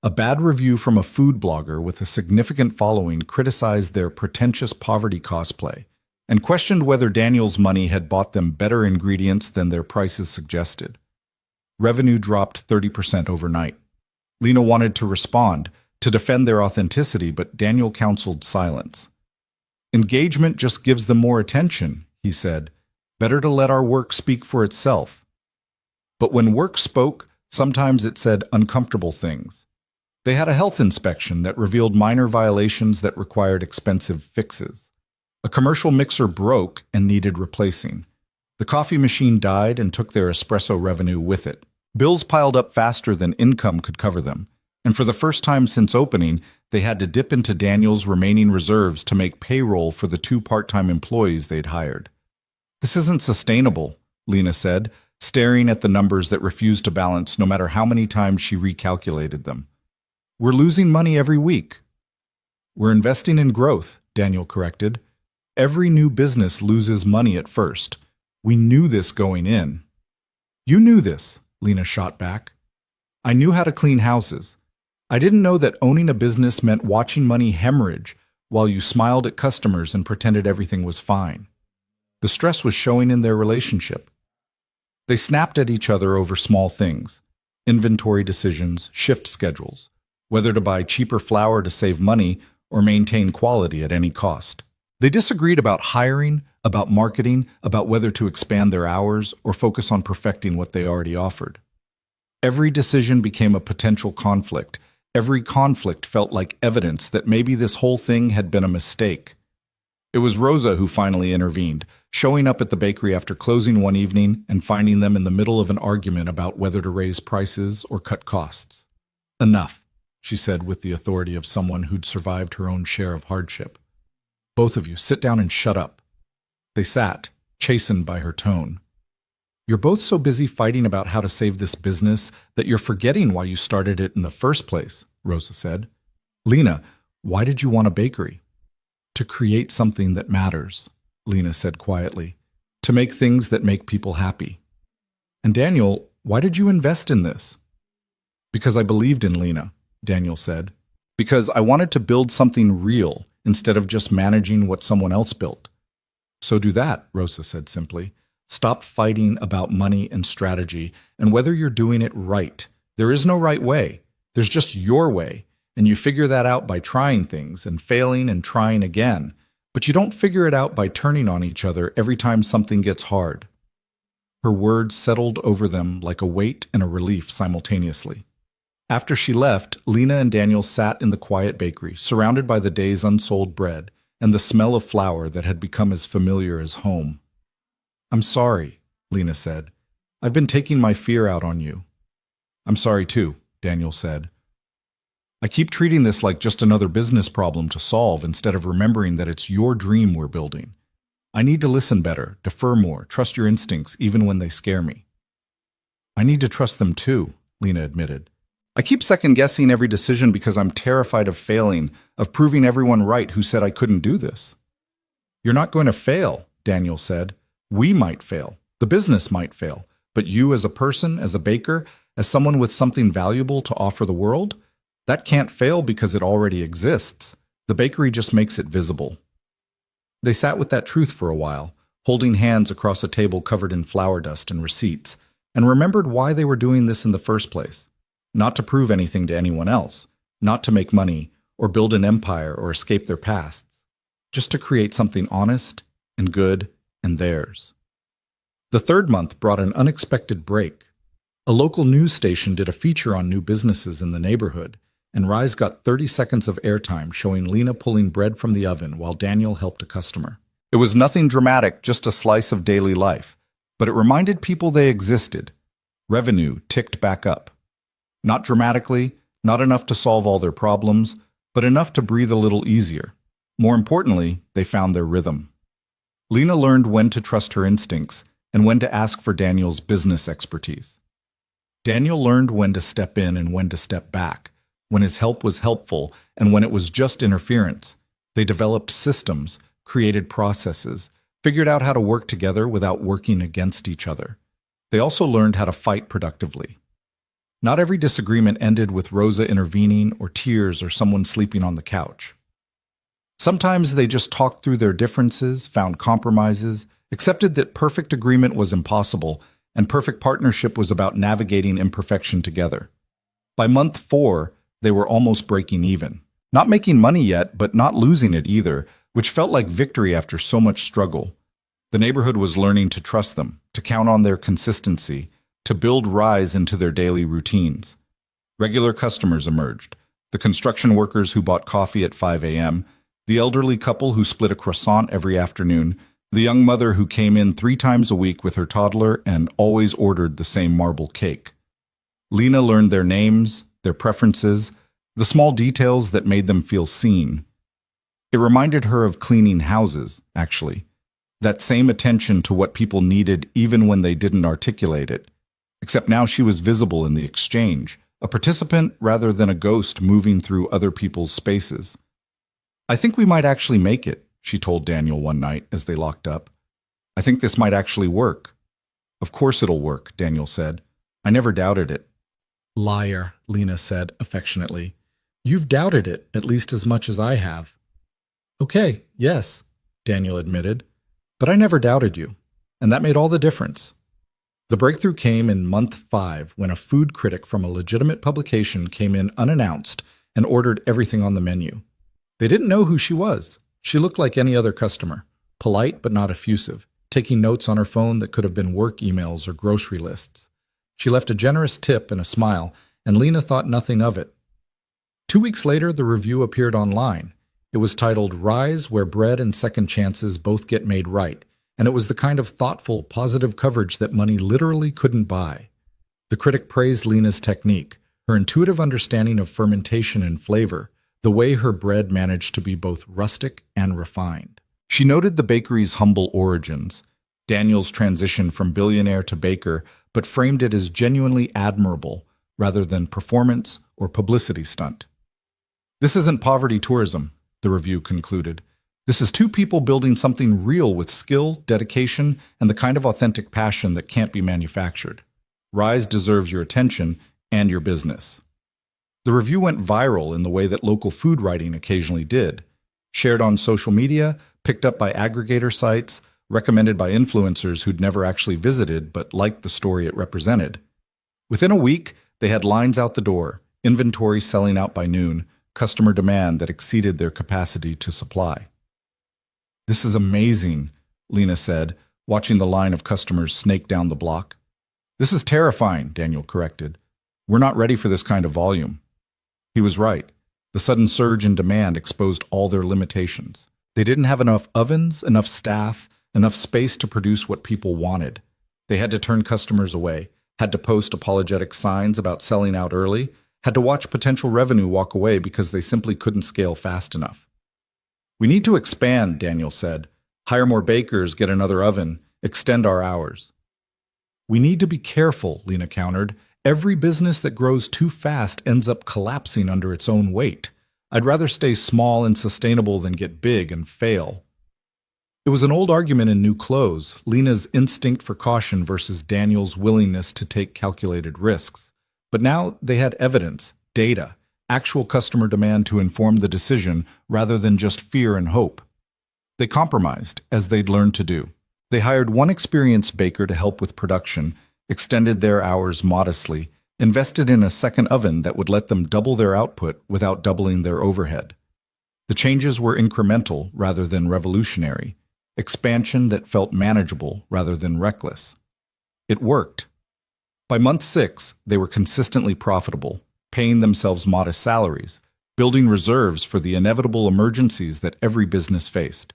A bad review from a food blogger with a significant following criticized their pretentious poverty cosplay and questioned whether Daniel's money had bought them better ingredients than their prices suggested. Revenue dropped 30% overnight. Lena wanted to respond, to defend their authenticity, but Daniel counseled silence. "Engagement just gives them more attention," he said. "Better to let our work speak for itself." But when work spoke, sometimes it said uncomfortable things. They had a health inspection that revealed minor violations that required expensive fixes. A commercial mixer broke and needed replacing. The coffee machine died and took their espresso revenue with it. Bills piled up faster than income could cover them, and for the first time since opening, they had to dip into Daniel's remaining reserves to make payroll for the 2 part-time employees they'd hired. "This isn't sustainable," Lena said, staring at the numbers that refused to balance no matter how many times she recalculated them. "We're losing money every week." "We're investing in growth," Daniel corrected. "Every new business loses money at first. We knew this going in." "You knew this," Lena shot back. "I knew how to clean houses. I didn't know that owning a business meant watching money hemorrhage, while you smiled at customers and pretended everything was fine. The stress was showing in their relationship. They snapped at each other over small things: inventory decisions, shift schedules, whether to buy cheaper flour to save money or maintain quality at any cost. They disagreed about hiring, about marketing, about whether to expand their hours or focus on perfecting what they already offered. Every decision became a potential conflict. Every conflict felt like evidence that maybe this whole thing had been a mistake. It was Rosa who finally intervened, showing up at the bakery after closing one evening and finding them in the middle of an argument about whether to raise prices or cut costs. "Enough," she said with the authority of someone who'd survived her own share of hardship. "Both of you, sit down and shut up." They sat, chastened by her tone. "You're both so busy fighting about how to save this business that you're forgetting why you started it in the first place," Rosa said. "Lena, why did you want a bakery?" "To create something that matters," Lena said quietly. "To make things that make people happy." "And Daniel, why did you invest in this?" "Because I believed in Lena," Daniel said. "Because I wanted to build something real instead of just managing what someone else built." "So do that," Rosa said simply. "Stop fighting about money and strategy and whether you're doing it right. There is no right way. There's just your way, and you figure that out by trying things and failing and trying again. But you don't figure it out by turning on each other every time something gets hard." Her words settled over them like a weight and a relief simultaneously. After she left, Lena and Daniel sat in the quiet bakery, surrounded by the day's unsold bread and the smell of flour that had become as familiar as home. "I'm sorry," Lena said. "I've been taking my fear out on you." "I'm sorry too," Daniel said. "I keep treating this like just another business problem to solve instead of remembering that it's your dream we're building. I need to listen better, defer more, trust your instincts even when they scare me." "I need to trust them too," Lena admitted. "I keep second-guessing every decision because I'm terrified of failing, of proving everyone right who said I couldn't do this." "You're not going to fail," Daniel said. "We might fail. The business might fail. But you as a person, as a baker, as someone with something valuable to offer the world, that can't fail because it already exists. The bakery just makes it visible." They sat with that truth for a while, holding hands across a table covered in flour dust and receipts, and remembered why they were doing this in the first place. Not to prove anything to anyone else, not to make money, or build an empire or escape their pasts, just to create something honest and good and theirs. The third month brought an unexpected break. A local news station did a feature on new businesses in the neighborhood, and Rise got 30 seconds of airtime showing Lena pulling bread from the oven while Daniel helped a customer. It was nothing dramatic, just a slice of daily life, but it reminded people they existed. Revenue ticked back up. Not dramatically, not enough to solve all their problems, but enough to breathe a little easier. More importantly, they found their rhythm. Lena learned when to trust her instincts and when to ask for Daniel's business expertise. Daniel learned when to step in and when to step back, when his help was helpful and when it was just interference. They developed systems, created processes, figured out how to work together without working against each other. They also learned how to fight productively. Not every disagreement ended with Rosa intervening or tears or someone sleeping on the couch. Sometimes they just talked through their differences, found compromises, accepted that perfect agreement was impossible, and perfect partnership was about navigating imperfection together. By month 4, they were almost breaking even. Not making money yet, but not losing it either, which felt like victory after so much struggle. The neighborhood was learning to trust them, to count on their consistency, to build Rise into their daily routines. Regular customers emerged: the construction workers who bought coffee at 5 a.m., the elderly couple who split a croissant every afternoon, the young mother who came in 3 times a week with her toddler and always ordered the same marble cake. Lena learned their names, their preferences, the small details that made them feel seen. It reminded her of cleaning houses, actually. That same attention to what people needed even when they didn't articulate it. Except now she was visible in the exchange, a participant rather than a ghost moving through other people's spaces. "I think we might actually make it," she told Daniel one night as they locked up. "I think this might actually work." "Of course it'll work," Daniel said. "I never doubted it." "Liar," Lena said affectionately. "You've doubted it at least as much as I have." Okay, yes, Daniel admitted, but I never doubted you, and that made all the difference. The breakthrough came in month 5 when a food critic from a legitimate publication came in unannounced and ordered everything on the menu. They didn't know who she was. She looked like any other customer, polite but not effusive, taking notes on her phone that could have been work emails or grocery lists. She left a generous tip and a smile, and Lena thought nothing of it. 2 weeks later, the review appeared online. It was titled Rise Where Bread and Second Chances Both Get Made Right, and it was the kind of thoughtful, positive coverage that money literally couldn't buy. The critic praised Lena's technique, her intuitive understanding of fermentation and flavor, the way her bread managed to be both rustic and refined. She noted the bakery's humble origins, Daniel's transition from billionaire to baker, but framed it as genuinely admirable rather than performance or publicity stunt. This isn't poverty tourism, the review concluded. This is two people building something real with skill, dedication, and the kind of authentic passion that can't be manufactured. Rise deserves your attention and your business. The review went viral in the way that local food writing occasionally did. Shared on social media, picked up by aggregator sites, recommended by influencers who'd never actually visited but liked the story it represented. Within a week, they had lines out the door, inventory selling out by noon, customer demand that exceeded their capacity to supply. "This is amazing," Lena said, watching the line of customers snake down the block. "This is terrifying," Daniel corrected. "We're not ready for this kind of volume." He was right. The sudden surge in demand exposed all their limitations. They didn't have enough ovens, enough staff, enough space to produce what people wanted. They had to turn customers away, had to post apologetic signs about selling out early, had to watch potential revenue walk away because they simply couldn't scale fast enough. "We need to expand," Daniel said. "Hire more bakers, get another oven, extend our hours." "We need to be careful," Lena countered. "Every business that grows too fast ends up collapsing under its own weight. I'd rather stay small and sustainable than get big and fail." It was an old argument in new clothes, Lena's instinct for caution versus Daniel's willingness to take calculated risks. But now they had evidence, data, actual customer demand to inform the decision rather than just fear and hope. They compromised, as they'd learned to do. They hired one experienced baker to help with production, extended their hours modestly, invested in a second oven that would let them double their output without doubling their overhead. The changes were incremental rather than revolutionary, expansion that felt manageable rather than reckless. It worked. By month 6, they were consistently profitable, paying themselves modest salaries, building reserves for the inevitable emergencies that every business faced.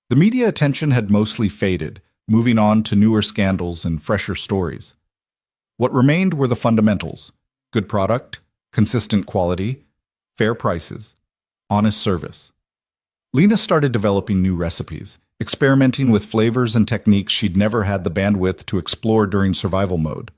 The media attention had mostly faded, moving on to newer scandals and fresher stories. What remained were the fundamentals: good product, consistent quality, fair prices, honest service. Lena started developing new recipes, experimenting with flavors and techniques she'd never had the bandwidth to explore during survival mode.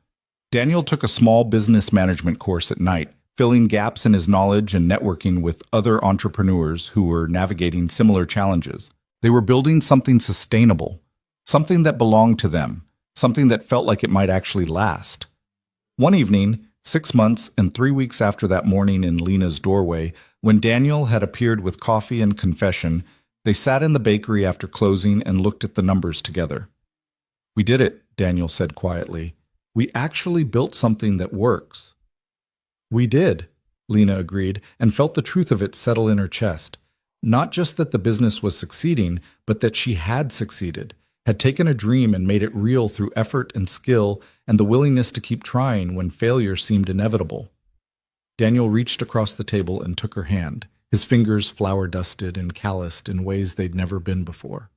Daniel took a small business management course at night, filling gaps in his knowledge and networking with other entrepreneurs who were navigating similar challenges. They were building something sustainable, something that belonged to them, something that felt like it might actually last. One evening, 6 months and 3 weeks after that morning in Lena's doorway, when Daniel had appeared with coffee and confession, they sat in the bakery after closing and looked at the numbers together. "We did it," Daniel said quietly. "We actually built something that works." "We did," Lena agreed, and felt the truth of it settle in her chest. Not just that the business was succeeding, but that she had succeeded, had taken a dream and made it real through effort and skill and the willingness to keep trying when failure seemed inevitable. Daniel reached across the table and took her hand, his fingers flour-dusted and calloused in ways they'd never been before.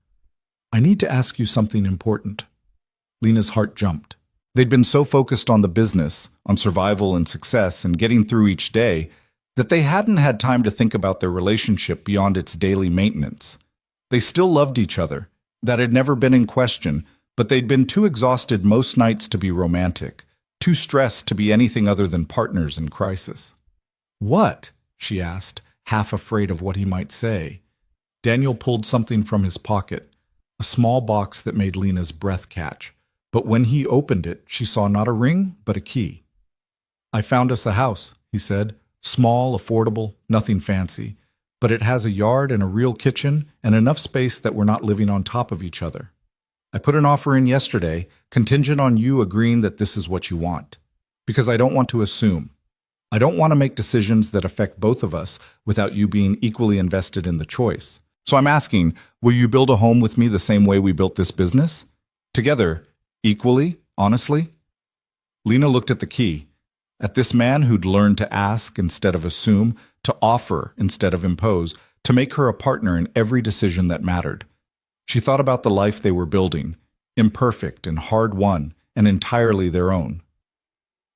"I need to ask you something important." Lena's heart jumped. They'd been so focused on the business, on survival and success and getting through each day, that they hadn't had time to think about their relationship beyond its daily maintenance. They still loved each other. That had never been in question, but they'd been too exhausted most nights to be romantic, too stressed to be anything other than partners in crisis. "What?" she asked, half afraid of what he might say. Daniel pulled something from his pocket, a small box that made Lena's breath catch. But when he opened it, she saw not a ring, but a key. "I found us a house," he said. "Small, affordable, nothing fancy. but it has a yard and a real kitchen and enough space that we're not living on top of each other. I put an offer in yesterday, contingent on you agreeing that this is what you want. Because I don't want to assume. I don't want to make decisions that affect both of us without you being equally invested in the choice. So I'm asking, will you build a home with me the same way we built this business? Together, equally, honestly? Lena looked at the key, at this man who'd learned to ask instead of assume, to offer instead of impose, to make her a partner in every decision that mattered. She thought about the life they were building, imperfect and hard-won, and entirely their own.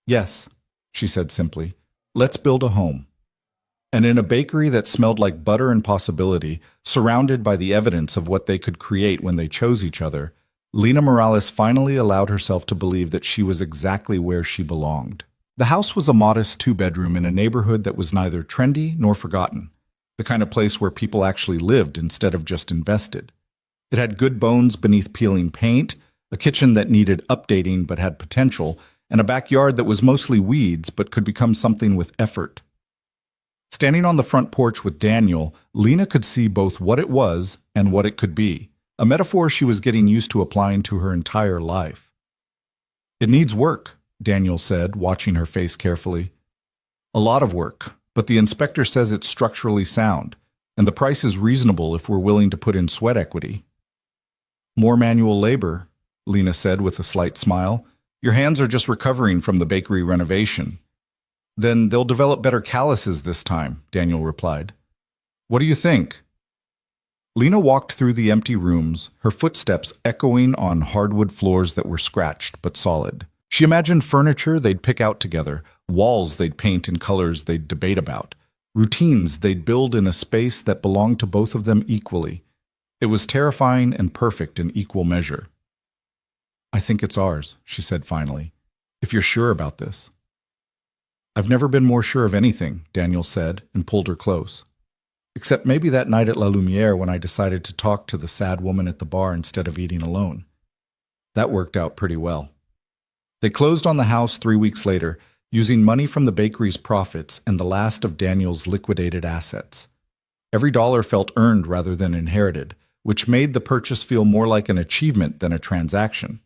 Yes, she said simply, let's build a home. And in a bakery that smelled like butter and possibility, surrounded by the evidence of what they could create when they chose each other, Lena Morales finally allowed herself to believe that she was exactly where she belonged. The house was a modest two-bedroom in a neighborhood that was neither trendy nor forgotten, the kind of place where people actually lived instead of just invested. It had good bones beneath peeling paint, a kitchen that needed updating but had potential, and a backyard that was mostly weeds but could become something with effort. Standing on the front porch with Daniel, Lena could see both what it was and what it could be, a metaphor she was getting used to applying to her entire life. It needs work, Daniel said, watching her face carefully. A lot of work, but the inspector says it's structurally sound, and the price is reasonable if we're willing to put in sweat equity. More manual labor, Lena said with a slight smile. Your hands are just recovering from the bakery renovation. Then they'll develop better calluses this time, Daniel replied. What do you think? Lena walked through the empty rooms, her footsteps echoing on hardwood floors that were scratched but solid. She imagined furniture they'd pick out together, walls they'd paint in colors they'd debate about, routines they'd build in a space that belonged to both of them equally. It was terrifying and perfect in equal measure. I think it's ours, she said finally, if you're sure about this. I've never been more sure of anything, Daniel said, and pulled her close. Except maybe that night at La Lumiere when I decided to talk to the sad woman at the bar instead of eating alone. That worked out pretty well. They closed on the house 3 weeks later, using money from the bakery's profits and the last of Daniel's liquidated assets. Every dollar felt earned rather than inherited, which made the purchase feel more like an achievement than a transaction.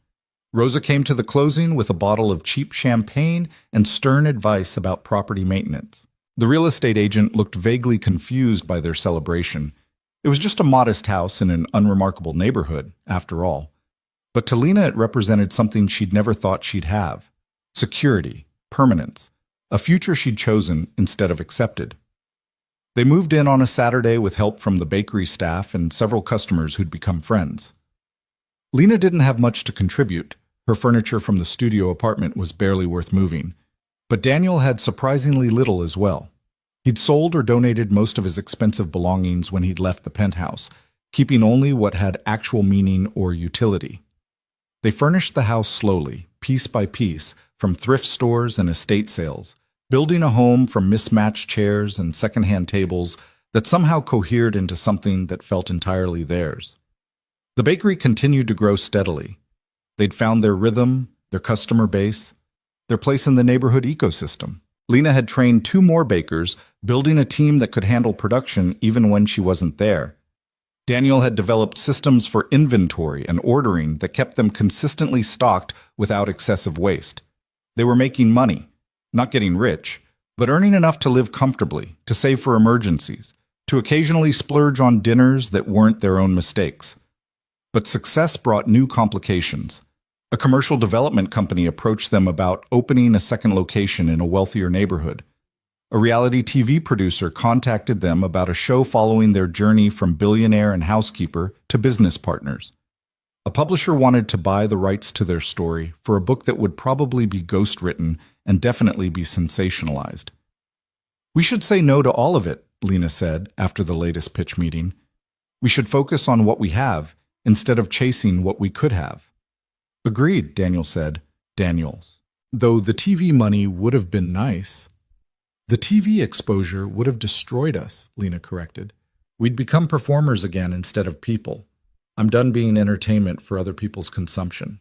Rosa came to the closing with a bottle of cheap champagne and stern advice about property maintenance. The real estate agent looked vaguely confused by their celebration. It was just a modest house in an unremarkable neighborhood, after all. But to Lena it represented something she'd never thought she'd have. Security, permanence, a future she'd chosen instead of accepted. They moved in on a Saturday with help from the bakery staff and several customers who'd become friends. Lena didn't have much to contribute. Her furniture from the studio apartment was barely worth moving. But Daniel had surprisingly little as well. He'd sold or donated most of his expensive belongings when he'd left the penthouse, keeping only what had actual meaning or utility. They furnished the house slowly, piece by piece, from thrift stores and estate sales, building a home from mismatched chairs and secondhand tables that somehow cohered into something that felt entirely theirs. The bakery continued to grow steadily. They'd found their rhythm, their customer base, their place in the neighborhood ecosystem. Lena had trained 2 more bakers, building a team that could handle production even when she wasn't there. Daniel had developed systems for inventory and ordering that kept them consistently stocked without excessive waste. They were making money, not getting rich, but earning enough to live comfortably, to save for emergencies, to occasionally splurge on dinners that weren't their own mistakes. But success brought new complications. A commercial development company approached them about opening a second location in a wealthier neighborhood. A reality TV producer contacted them about a show following their journey from billionaire and housekeeper to business partners. A publisher wanted to buy the rights to their story for a book that would probably be ghostwritten and definitely be sensationalized. We should say no to all of it, Lena said after the latest pitch meeting. We should focus on what we have instead of chasing what we could have. Agreed, Daniel said. Daniels. Though the TV money would have been nice. The TV exposure would have destroyed us, Lena corrected. We'd become performers again instead of people. I'm done being entertainment for other people's consumption.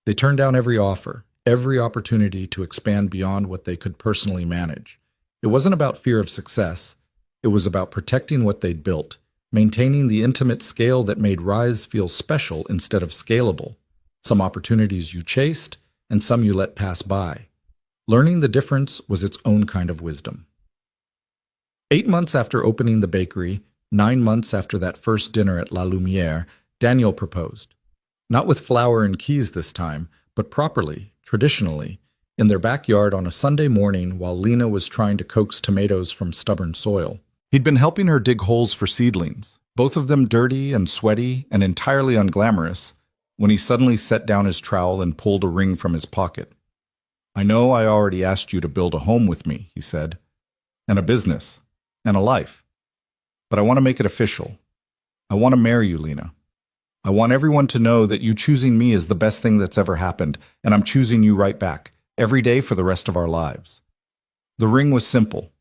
They turned down every offer, every opportunity to expand beyond what they could personally manage. It wasn't about fear of success. It was about protecting what they'd built, maintaining the intimate scale that made Rise feel special instead of scalable. Some opportunities you chased, and some you let pass by. Learning the difference was its own kind of wisdom. 8 months after opening the bakery, 9 months after that first dinner at La Lumière, Daniel proposed. Not with flower and keys this time, but properly, traditionally, in their backyard on a Sunday morning while Lena was trying to coax tomatoes from stubborn soil. He'd been helping her dig holes for seedlings, both of them dirty and sweaty and entirely unglamorous, when he suddenly set down his trowel and pulled a ring from his pocket. "I know I already asked you to build a home with me," he said, "and a business, and a life. But I want to make it official. I want to marry you, Lena. I want everyone to know that you choosing me is the best thing that's ever happened, and I'm choosing you right back, every day for the rest of our lives." The ring was simple.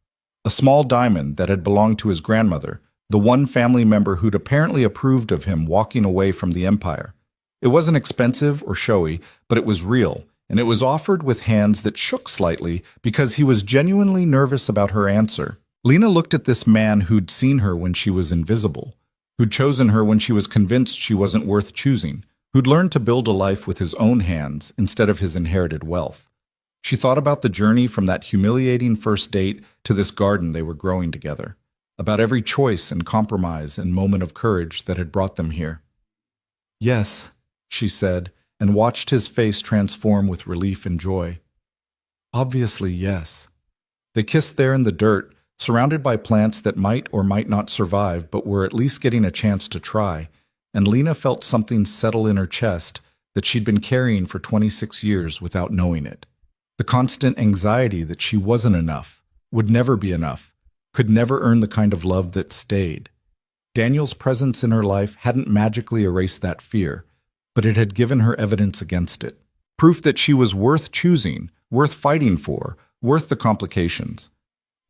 A small diamond that had belonged to his grandmother, the one family member who'd apparently approved of him walking away from the empire. It wasn't expensive or showy, but it was real, and it was offered with hands that shook slightly because he was genuinely nervous about her answer. Lena looked at this man who'd seen her when she was invisible, who'd chosen her when she was convinced she wasn't worth choosing, who'd learned to build a life with his own hands instead of his inherited wealth. She thought about the journey from that humiliating first date to this garden they were growing together, about every choice and compromise and moment of courage that had brought them here. "Yes," she said, and watched his face transform with relief and joy. "Obviously, yes." They kissed there in the dirt, surrounded by plants that might or might not survive but were at least getting a chance to try, and Lena felt something settle in her chest that she'd been carrying for 26 years without knowing it. The constant anxiety that she wasn't enough, would never be enough, could never earn the kind of love that stayed. Daniel's presence in her life hadn't magically erased that fear, but it had given her evidence against it. Proof that she was worth choosing, worth fighting for, worth the complications.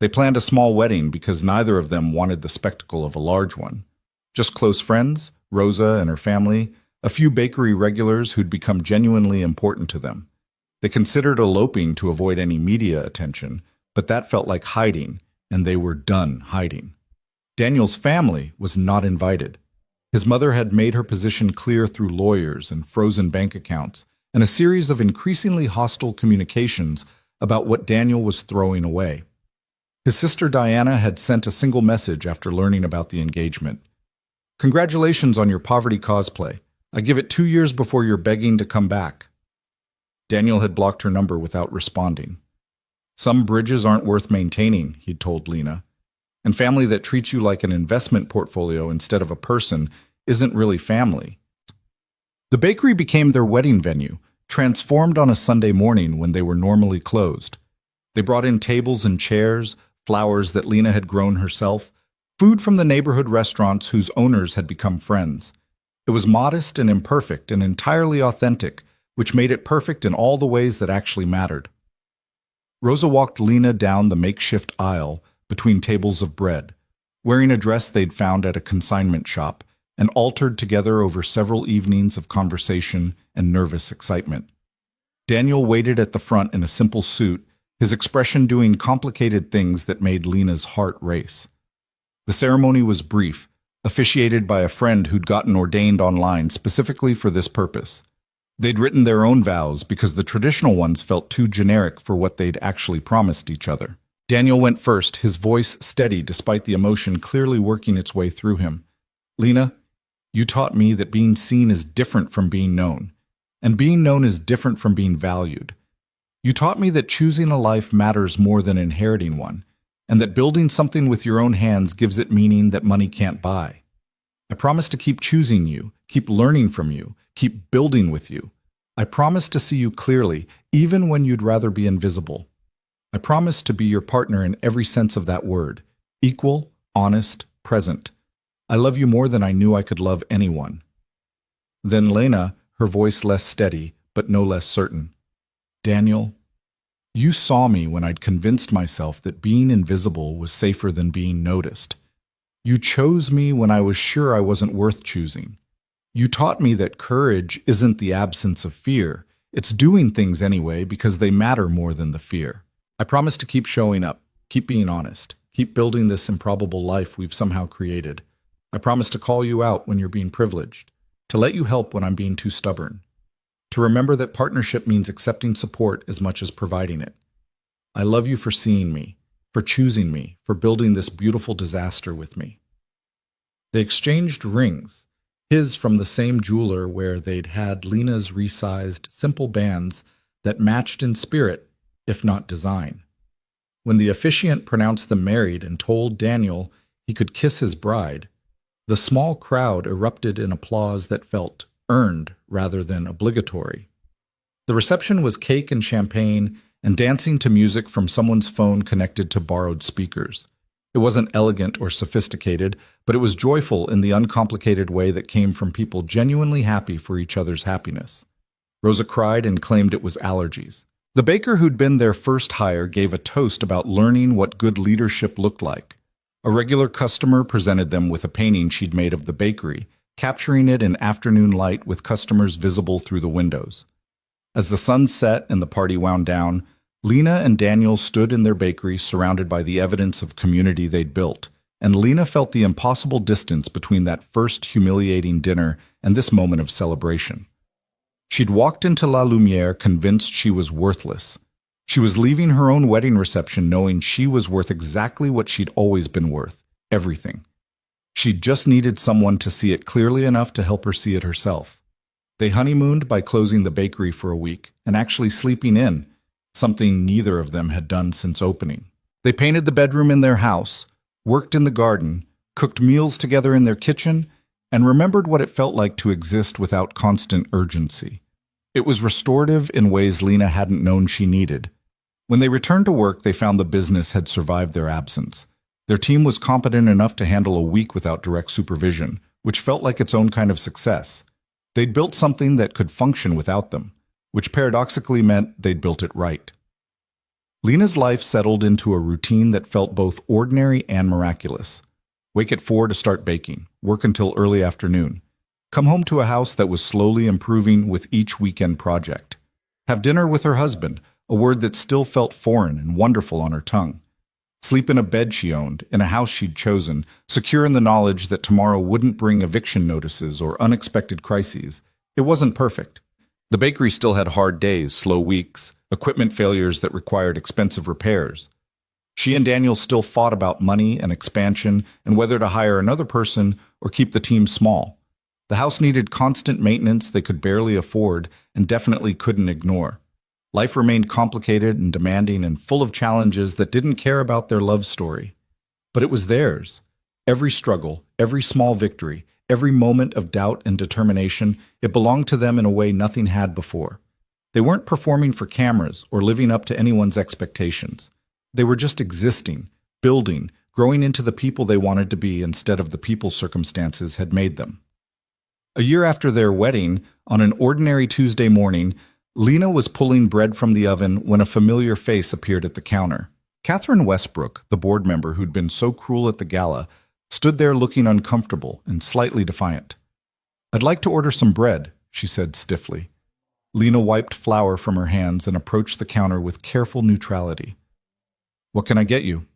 They planned a small wedding because neither of them wanted the spectacle of a large one. Just close friends, Rosa and her family, a few bakery regulars who'd become genuinely important to them. They considered eloping to avoid any media attention, but that felt like hiding, and they were done hiding. Daniel's family was not invited. His mother had made her position clear through lawyers and frozen bank accounts, and a series of increasingly hostile communications about what Daniel was throwing away. His sister Diana had sent a single message after learning about the engagement. "Congratulations on your poverty cosplay. I give it 2 years before you're begging to come back." Daniel had blocked her number without responding. "Some bridges aren't worth maintaining," he'd told Lena. "And family that treats you like an investment portfolio instead of a person isn't really family." The bakery became their wedding venue, transformed on a Sunday morning when they were normally closed. They brought in tables and chairs, flowers that Lena had grown herself, food from the neighborhood restaurants whose owners had become friends. It was modest and imperfect and entirely authentic, which made it perfect in all the ways that actually mattered. Rosa walked Lena down the makeshift aisle between tables of bread, wearing a dress they'd found at a consignment shop, and altered together over several evenings of conversation and nervous excitement. Daniel waited at the front in a simple suit, his expression doing complicated things that made Lena's heart race. The ceremony was brief, officiated by a friend who'd gotten ordained online specifically for this purpose. They'd written their own vows because the traditional ones felt too generic for what they'd actually promised each other. Daniel went first, his voice steady despite the emotion clearly working its way through him. "Lena, you taught me that being seen is different from being known, and being known is different from being valued. You taught me that choosing a life matters more than inheriting one, and that building something with your own hands gives it meaning that money can't buy. I promise to keep choosing you, keep learning from you, keep building with you. I promise to see you clearly, even when you'd rather be invisible. I promise to be your partner in every sense of that word, equal, honest, present. I love you more than I knew I could love anyone." Then Lena, her voice less steady, but no less certain. "Daniel, you saw me when I'd convinced myself that being invisible was safer than being noticed. You chose me when I was sure I wasn't worth choosing. You taught me that courage isn't the absence of fear. It's doing things anyway because they matter more than the fear. I promise to keep showing up, keep being honest, Keep building this improbable life we've somehow created. I promise to call you out when you're being privileged, to let you help when I'm being too stubborn, to remember that partnership means accepting support as much as providing it. I love you for seeing me, for choosing me, for building this beautiful disaster with me." They exchanged rings, his from the same jeweler where they'd had Lena's resized, simple bands that matched in spirit, if not design. When the officiant pronounced them married and told Daniel he could kiss his bride, the small crowd erupted in applause that felt earned rather than obligatory. The reception was cake and champagne and dancing to music from someone's phone connected to borrowed speakers. It wasn't elegant or sophisticated, but it was joyful in the uncomplicated way that came from people genuinely happy for each other's happiness. Rosa cried and claimed it was allergies. The baker who'd been their first hire gave a toast about learning what good leadership looked like. A regular customer presented them with a painting she'd made of the bakery, capturing it in afternoon light with customers visible through the windows. As the sun set and the party wound down, Lena and Daniel stood in their bakery surrounded by the evidence of community they'd built, and Lena felt the impossible distance between that first humiliating dinner and this moment of celebration. She'd walked into La Lumiere convinced she was worthless. She was leaving her own wedding reception knowing she was worth exactly what she'd always been worth, everything. She just needed someone to see it clearly enough to help her see it herself. They honeymooned by closing the bakery for a week and actually sleeping in, something neither of them had done since opening. They painted the bedroom in their house, worked in the garden, cooked meals together in their kitchen, and remembered what it felt like to exist without constant urgency. It was restorative in ways Lena hadn't known she needed. When they returned to work, they found the business had survived their absence. Their team was competent enough to handle a week without direct supervision, which felt like its own kind of success. They'd built something that could function without them, which paradoxically meant they'd built it right. Lena's life settled into a routine that felt both ordinary and miraculous. Wake at 4 to start baking, work until early afternoon. Come home to a house that was slowly improving with each weekend project. Have dinner with her husband, a word that still felt foreign and wonderful on her tongue. Sleep in a bed she owned, in a house she'd chosen, secure in the knowledge that tomorrow wouldn't bring eviction notices or unexpected crises. It wasn't perfect. The bakery still had hard days, slow weeks, equipment failures that required expensive repairs. She and Daniel still fought about money and expansion and whether to hire another person or keep the team small. The house needed constant maintenance they could barely afford and definitely couldn't ignore. Life remained complicated and demanding and full of challenges that didn't care about their love story. But it was theirs. Every struggle, every small victory, every moment of doubt and determination, it belonged to them in a way nothing had before. They weren't performing for cameras or living up to anyone's expectations. They were just existing, building, growing into the people they wanted to be instead of the people circumstances had made them. A year after their wedding, on an ordinary Tuesday morning, Lena was pulling bread from the oven when a familiar face appeared at the counter. Catherine Westbrook, the board member who'd been so cruel at the gala, stood there looking uncomfortable and slightly defiant. "I'd like to order some bread," she said stiffly. Lena wiped flour from her hands and approached the counter with careful neutrality. "What can I get you?"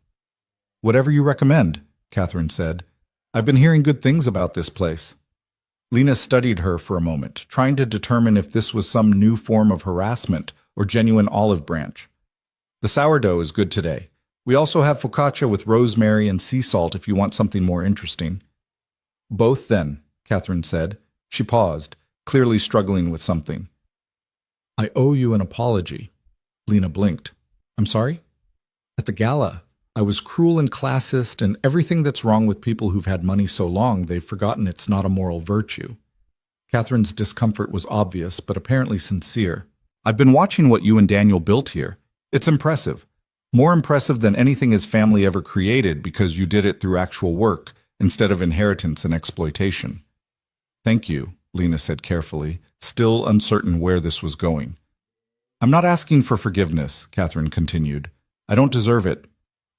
"Whatever you recommend," Catherine said. "I've been hearing good things about this place." Lena studied her for a moment, trying to determine if this was some new form of harassment or genuine olive branch. "The sourdough is good today. We also have focaccia with rosemary and sea salt if you want something more interesting." "Both then," Catherine said. She paused, clearly struggling with something. "I owe you an apology." Lena blinked. "I'm sorry?" "At the gala, I was cruel and classist and everything that's wrong with people who've had money so long they've forgotten it's not a moral virtue." Catherine's discomfort was obvious, but apparently sincere. "I've been watching what you and Daniel built here. It's impressive. More impressive than anything his family ever created because you did it through actual work instead of inheritance and exploitation." "Thank you," Lena said carefully, still uncertain where this was going. "I'm not asking for forgiveness," Catherine continued. "I don't deserve it.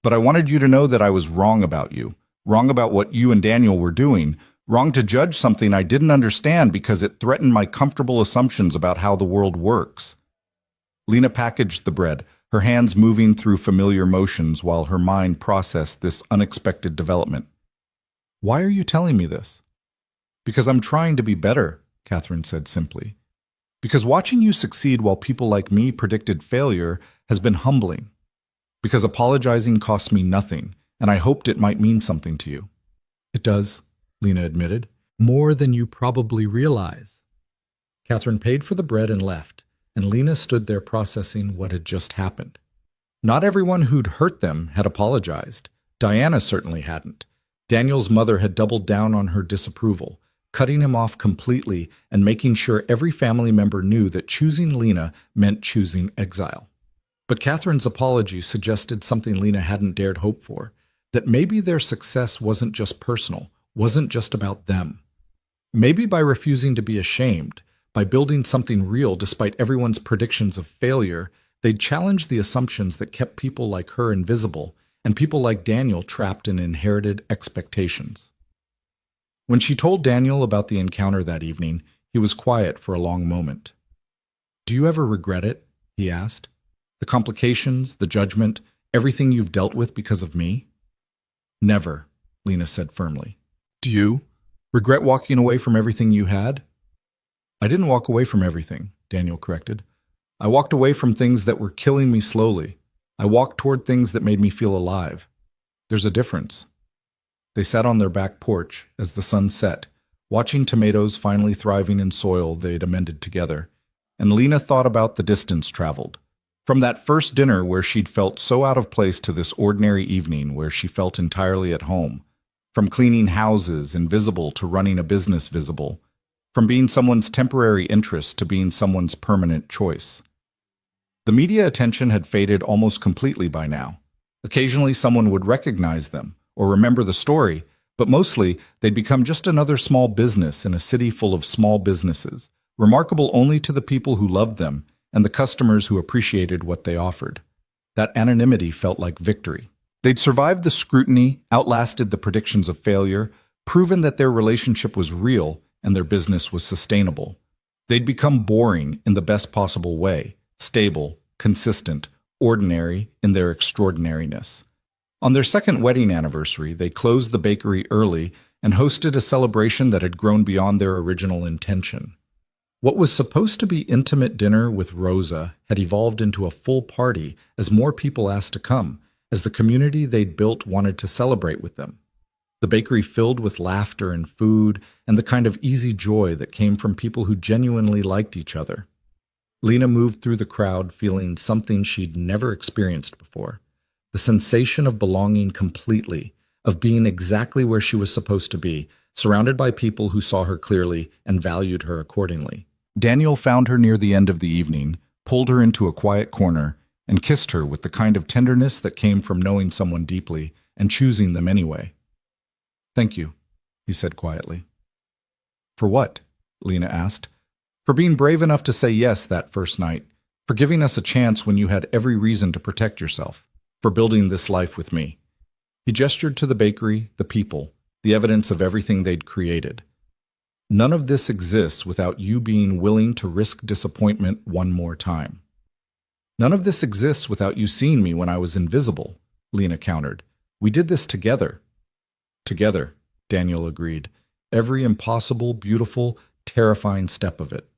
But I wanted you to know that I was wrong about you, wrong about what you and Daniel were doing, wrong to judge something I didn't understand because it threatened my comfortable assumptions about how the world works." Lena packaged the bread, her hands moving through familiar motions while her mind processed this unexpected development. "Why are you telling me this?" "Because I'm trying to be better," Catherine said simply. "Because watching you succeed while people like me predicted failure has been humbling. Because apologizing cost me nothing, and I hoped it might mean something to you." "It does," Lena admitted. "More than you probably realize." Catherine paid for the bread and left, and Lena stood there processing what had just happened. Not everyone who'd hurt them had apologized. Diana certainly hadn't. Daniel's mother had doubled down on her disapproval, cutting him off completely and making sure every family member knew that choosing Lena meant choosing exile. But Catherine's apology suggested something Lena hadn't dared hope for, that maybe their success wasn't just personal, wasn't just about them. Maybe by refusing to be ashamed, by building something real despite everyone's predictions of failure, they'd challenge the assumptions that kept people like her invisible and people like Daniel trapped in inherited expectations. When she told Daniel about the encounter that evening, he was quiet for a long moment. "Do you ever regret it?" he asked. "The complications, the judgment, everything you've dealt with because of me?" "Never," Lena said firmly. "Do you? Regret walking away from everything you had?" "I didn't walk away from everything," Daniel corrected. "I walked away from things that were killing me slowly. I walked toward things that made me feel alive. There's a difference." They sat on their back porch as the sun set, watching tomatoes finally thriving in soil they'd amended together, and Lena thought about the distance traveled. From that first dinner where she'd felt so out of place to this ordinary evening where she felt entirely at home. From cleaning houses invisible to running a business visible. From being someone's temporary interest to being someone's permanent choice. The media attention had faded almost completely by now. Occasionally someone would recognize them or remember the story, but mostly they'd become just another small business in a city full of small businesses, remarkable only to the people who loved them and the customers who appreciated what they offered. That anonymity felt like victory. They'd survived the scrutiny, outlasted the predictions of failure, proven that their relationship was real and their business was sustainable. They'd become boring in the best possible way, stable, consistent, ordinary in their extraordinariness. On their second wedding anniversary, they closed the bakery early and hosted a celebration that had grown beyond their original intention. What was supposed to be intimate dinner with Rosa had evolved into a full party as more people asked to come, as the community they'd built wanted to celebrate with them. The bakery filled with laughter and food and the kind of easy joy that came from people who genuinely liked each other. Lena moved through the crowd feeling something she'd never experienced before. The sensation of belonging completely, of being exactly where she was supposed to be, surrounded by people who saw her clearly and valued her accordingly. Daniel found her near the end of the evening, pulled her into a quiet corner, and kissed her with the kind of tenderness that came from knowing someone deeply and choosing them anyway. "Thank you," he said quietly. "For what?" Lena asked. "For being brave enough to say yes that first night, for giving us a chance when you had every reason to protect yourself, for building this life with me." He gestured to the bakery, the people, the evidence of everything they'd created. "None of this exists without you being willing to risk disappointment one more time." "None of this exists without you seeing me when I was invisible," Lena countered. "We did this together." "Together," Daniel agreed. "Every impossible, beautiful, terrifying step of it."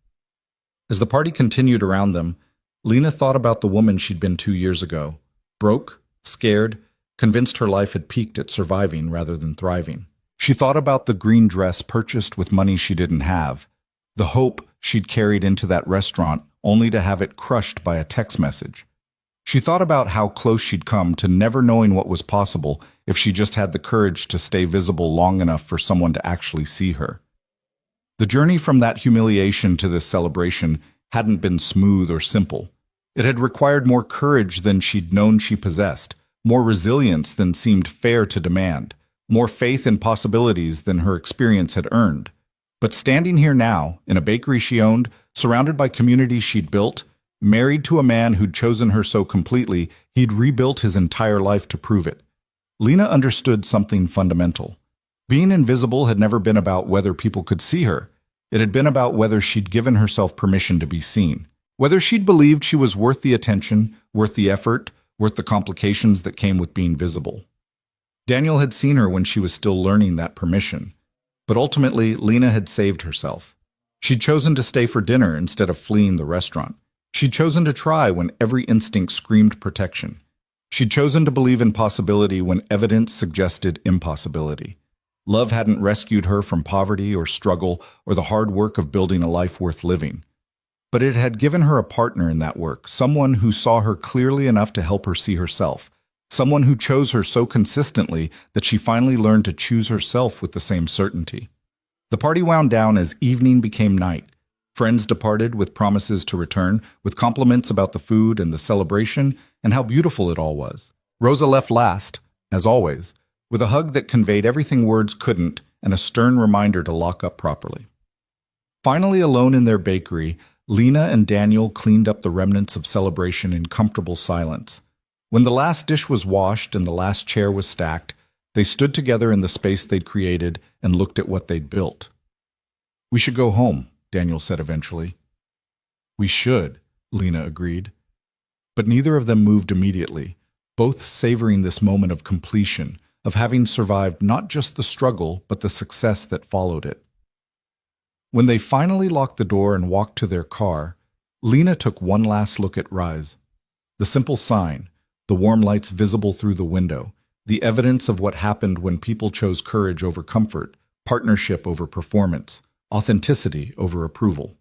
As the party continued around them, Lena thought about the woman she'd been 2 years ago. Broke, scared, convinced her life had peaked at surviving rather than thriving. She thought about the green dress purchased with money she didn't have, the hope she'd carried into that restaurant only to have it crushed by a text message. She thought about how close she'd come to never knowing what was possible if she just had the courage to stay visible long enough for someone to actually see her. The journey from that humiliation to this celebration hadn't been smooth or simple. It had required more courage than she'd known she possessed, more resilience than seemed fair to demand, more faith in possibilities than her experience had earned. But standing here now, in a bakery she owned, surrounded by communities she'd built, married to a man who'd chosen her so completely, he'd rebuilt his entire life to prove it. Lena understood something fundamental. Being invisible had never been about whether people could see her. It had been about whether she'd given herself permission to be seen. Whether she'd believed she was worth the attention, worth the effort, worth the complications that came with being visible. Daniel had seen her when she was still learning that permission. But ultimately, Lena had saved herself. She'd chosen to stay for dinner instead of fleeing the restaurant. She'd chosen to try when every instinct screamed protection. She'd chosen to believe in possibility when evidence suggested impossibility. Love hadn't rescued her from poverty or struggle or the hard work of building a life worth living. But it had given her a partner in that work, someone who saw her clearly enough to help her see herself, someone who chose her so consistently that she finally learned to choose herself with the same certainty. The party wound down as evening became night. Friends departed with promises to return, with compliments about the food and the celebration and how beautiful it all was. Rosa left last, as always, with a hug that conveyed everything words couldn't and a stern reminder to lock up properly. Finally alone in their bakery, Lena and Daniel cleaned up the remnants of celebration in comfortable silence. When the last dish was washed and the last chair was stacked, they stood together in the space they'd created and looked at what they'd built. "We should go home," Daniel said eventually. "We should," Lena agreed. But neither of them moved immediately, both savoring this moment of completion, of having survived not just the struggle, but the success that followed it. When they finally locked the door and walked to their car, Lena took one last look at Rise. The simple sign, the warm lights visible through the window, the evidence of what happened when people chose courage over comfort, partnership over performance, authenticity over approval.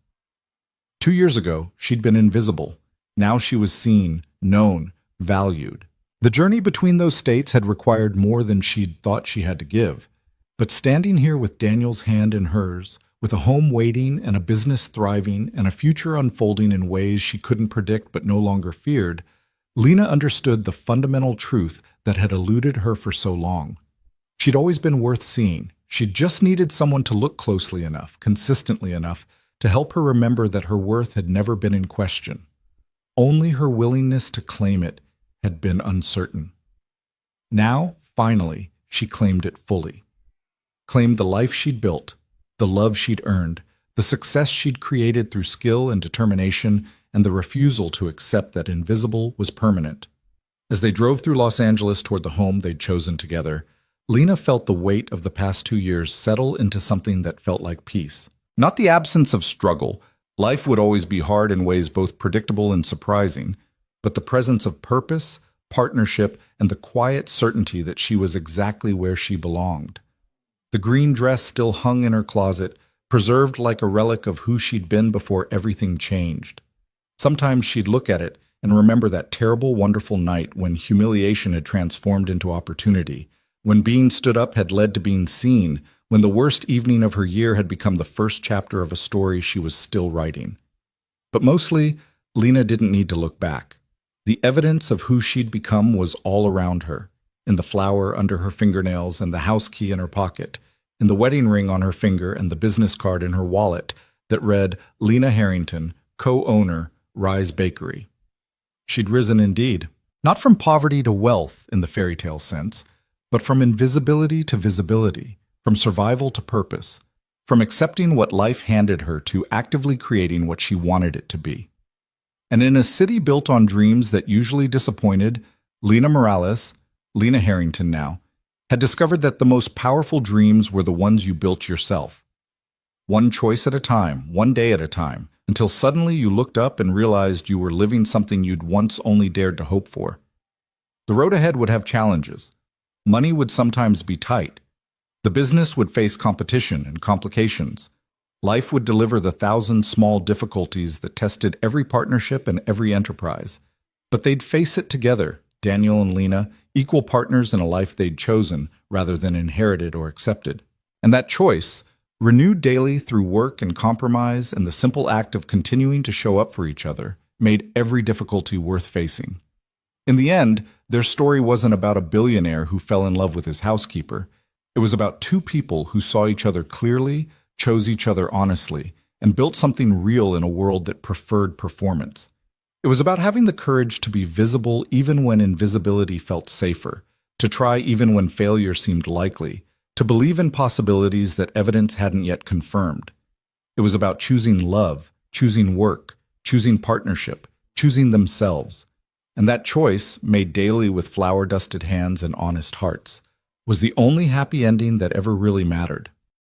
2 years ago, she'd been invisible. Now she was seen, known, valued. The journey between those states had required more than she'd thought she had to give. But standing here with Daniel's hand in hers, with a home waiting and a business thriving and a future unfolding in ways she couldn't predict but no longer feared, Lena understood the fundamental truth that had eluded her for so long. She'd always been worth seeing. She'd just needed someone to look closely enough, consistently enough, to help her remember that her worth had never been in question. Only her willingness to claim it had been uncertain. Now, finally, she claimed it fully. Claimed the life she'd built, the love she'd earned, the success she'd created through skill and determination, and the refusal to accept that invisible was permanent. As they drove through Los Angeles toward the home they'd chosen together, Lena felt the weight of the past 2 years settle into something that felt like peace. Not the absence of struggle. Life would always be hard in ways both predictable and surprising, but the presence of purpose, partnership, and the quiet certainty that she was exactly where she belonged. The green dress still hung in her closet, preserved like a relic of who she'd been before everything changed. Sometimes she'd look at it and remember that terrible, wonderful night when humiliation had transformed into opportunity, when being stood up had led to being seen, when the worst evening of her year had become the first chapter of a story she was still writing. But mostly, Lena didn't need to look back. The evidence of who she'd become was all around her, in the flower under her fingernails and the house key in her pocket, in the wedding ring on her finger and the business card in her wallet that read, "Lena Harrington, co-owner, Rise Bakery." She'd risen indeed, not from poverty to wealth in the fairy tale sense, but from invisibility to visibility, from survival to purpose, from accepting what life handed her to actively creating what she wanted it to be. And in a city built on dreams that usually disappointed, Lena Morales, Lena Harrington now, had discovered that the most powerful dreams were the ones you built yourself. One choice at a time, one day at a time, until suddenly you looked up and realized you were living something you'd once only dared to hope for. The road ahead would have challenges. Money would sometimes be tight. The business would face competition and complications. Life would deliver the 1,000 small difficulties that tested every partnership and every enterprise. But they'd face it together, Daniel and Lena, equal partners in a life they'd chosen rather than inherited or accepted. And that choice, renewed daily through work and compromise and the simple act of continuing to show up for each other, made every difficulty worth facing. In the end, their story wasn't about a billionaire who fell in love with his housekeeper. It was about two people who saw each other clearly, chose each other honestly, and built something real in a world that preferred performance. It was about having the courage to be visible even when invisibility felt safer, to try even when failure seemed likely, to believe in possibilities that evidence hadn't yet confirmed. It was about choosing love, choosing work, choosing partnership, choosing themselves. And that choice, made daily with flour-dusted hands and honest hearts, was the only happy ending that ever really mattered.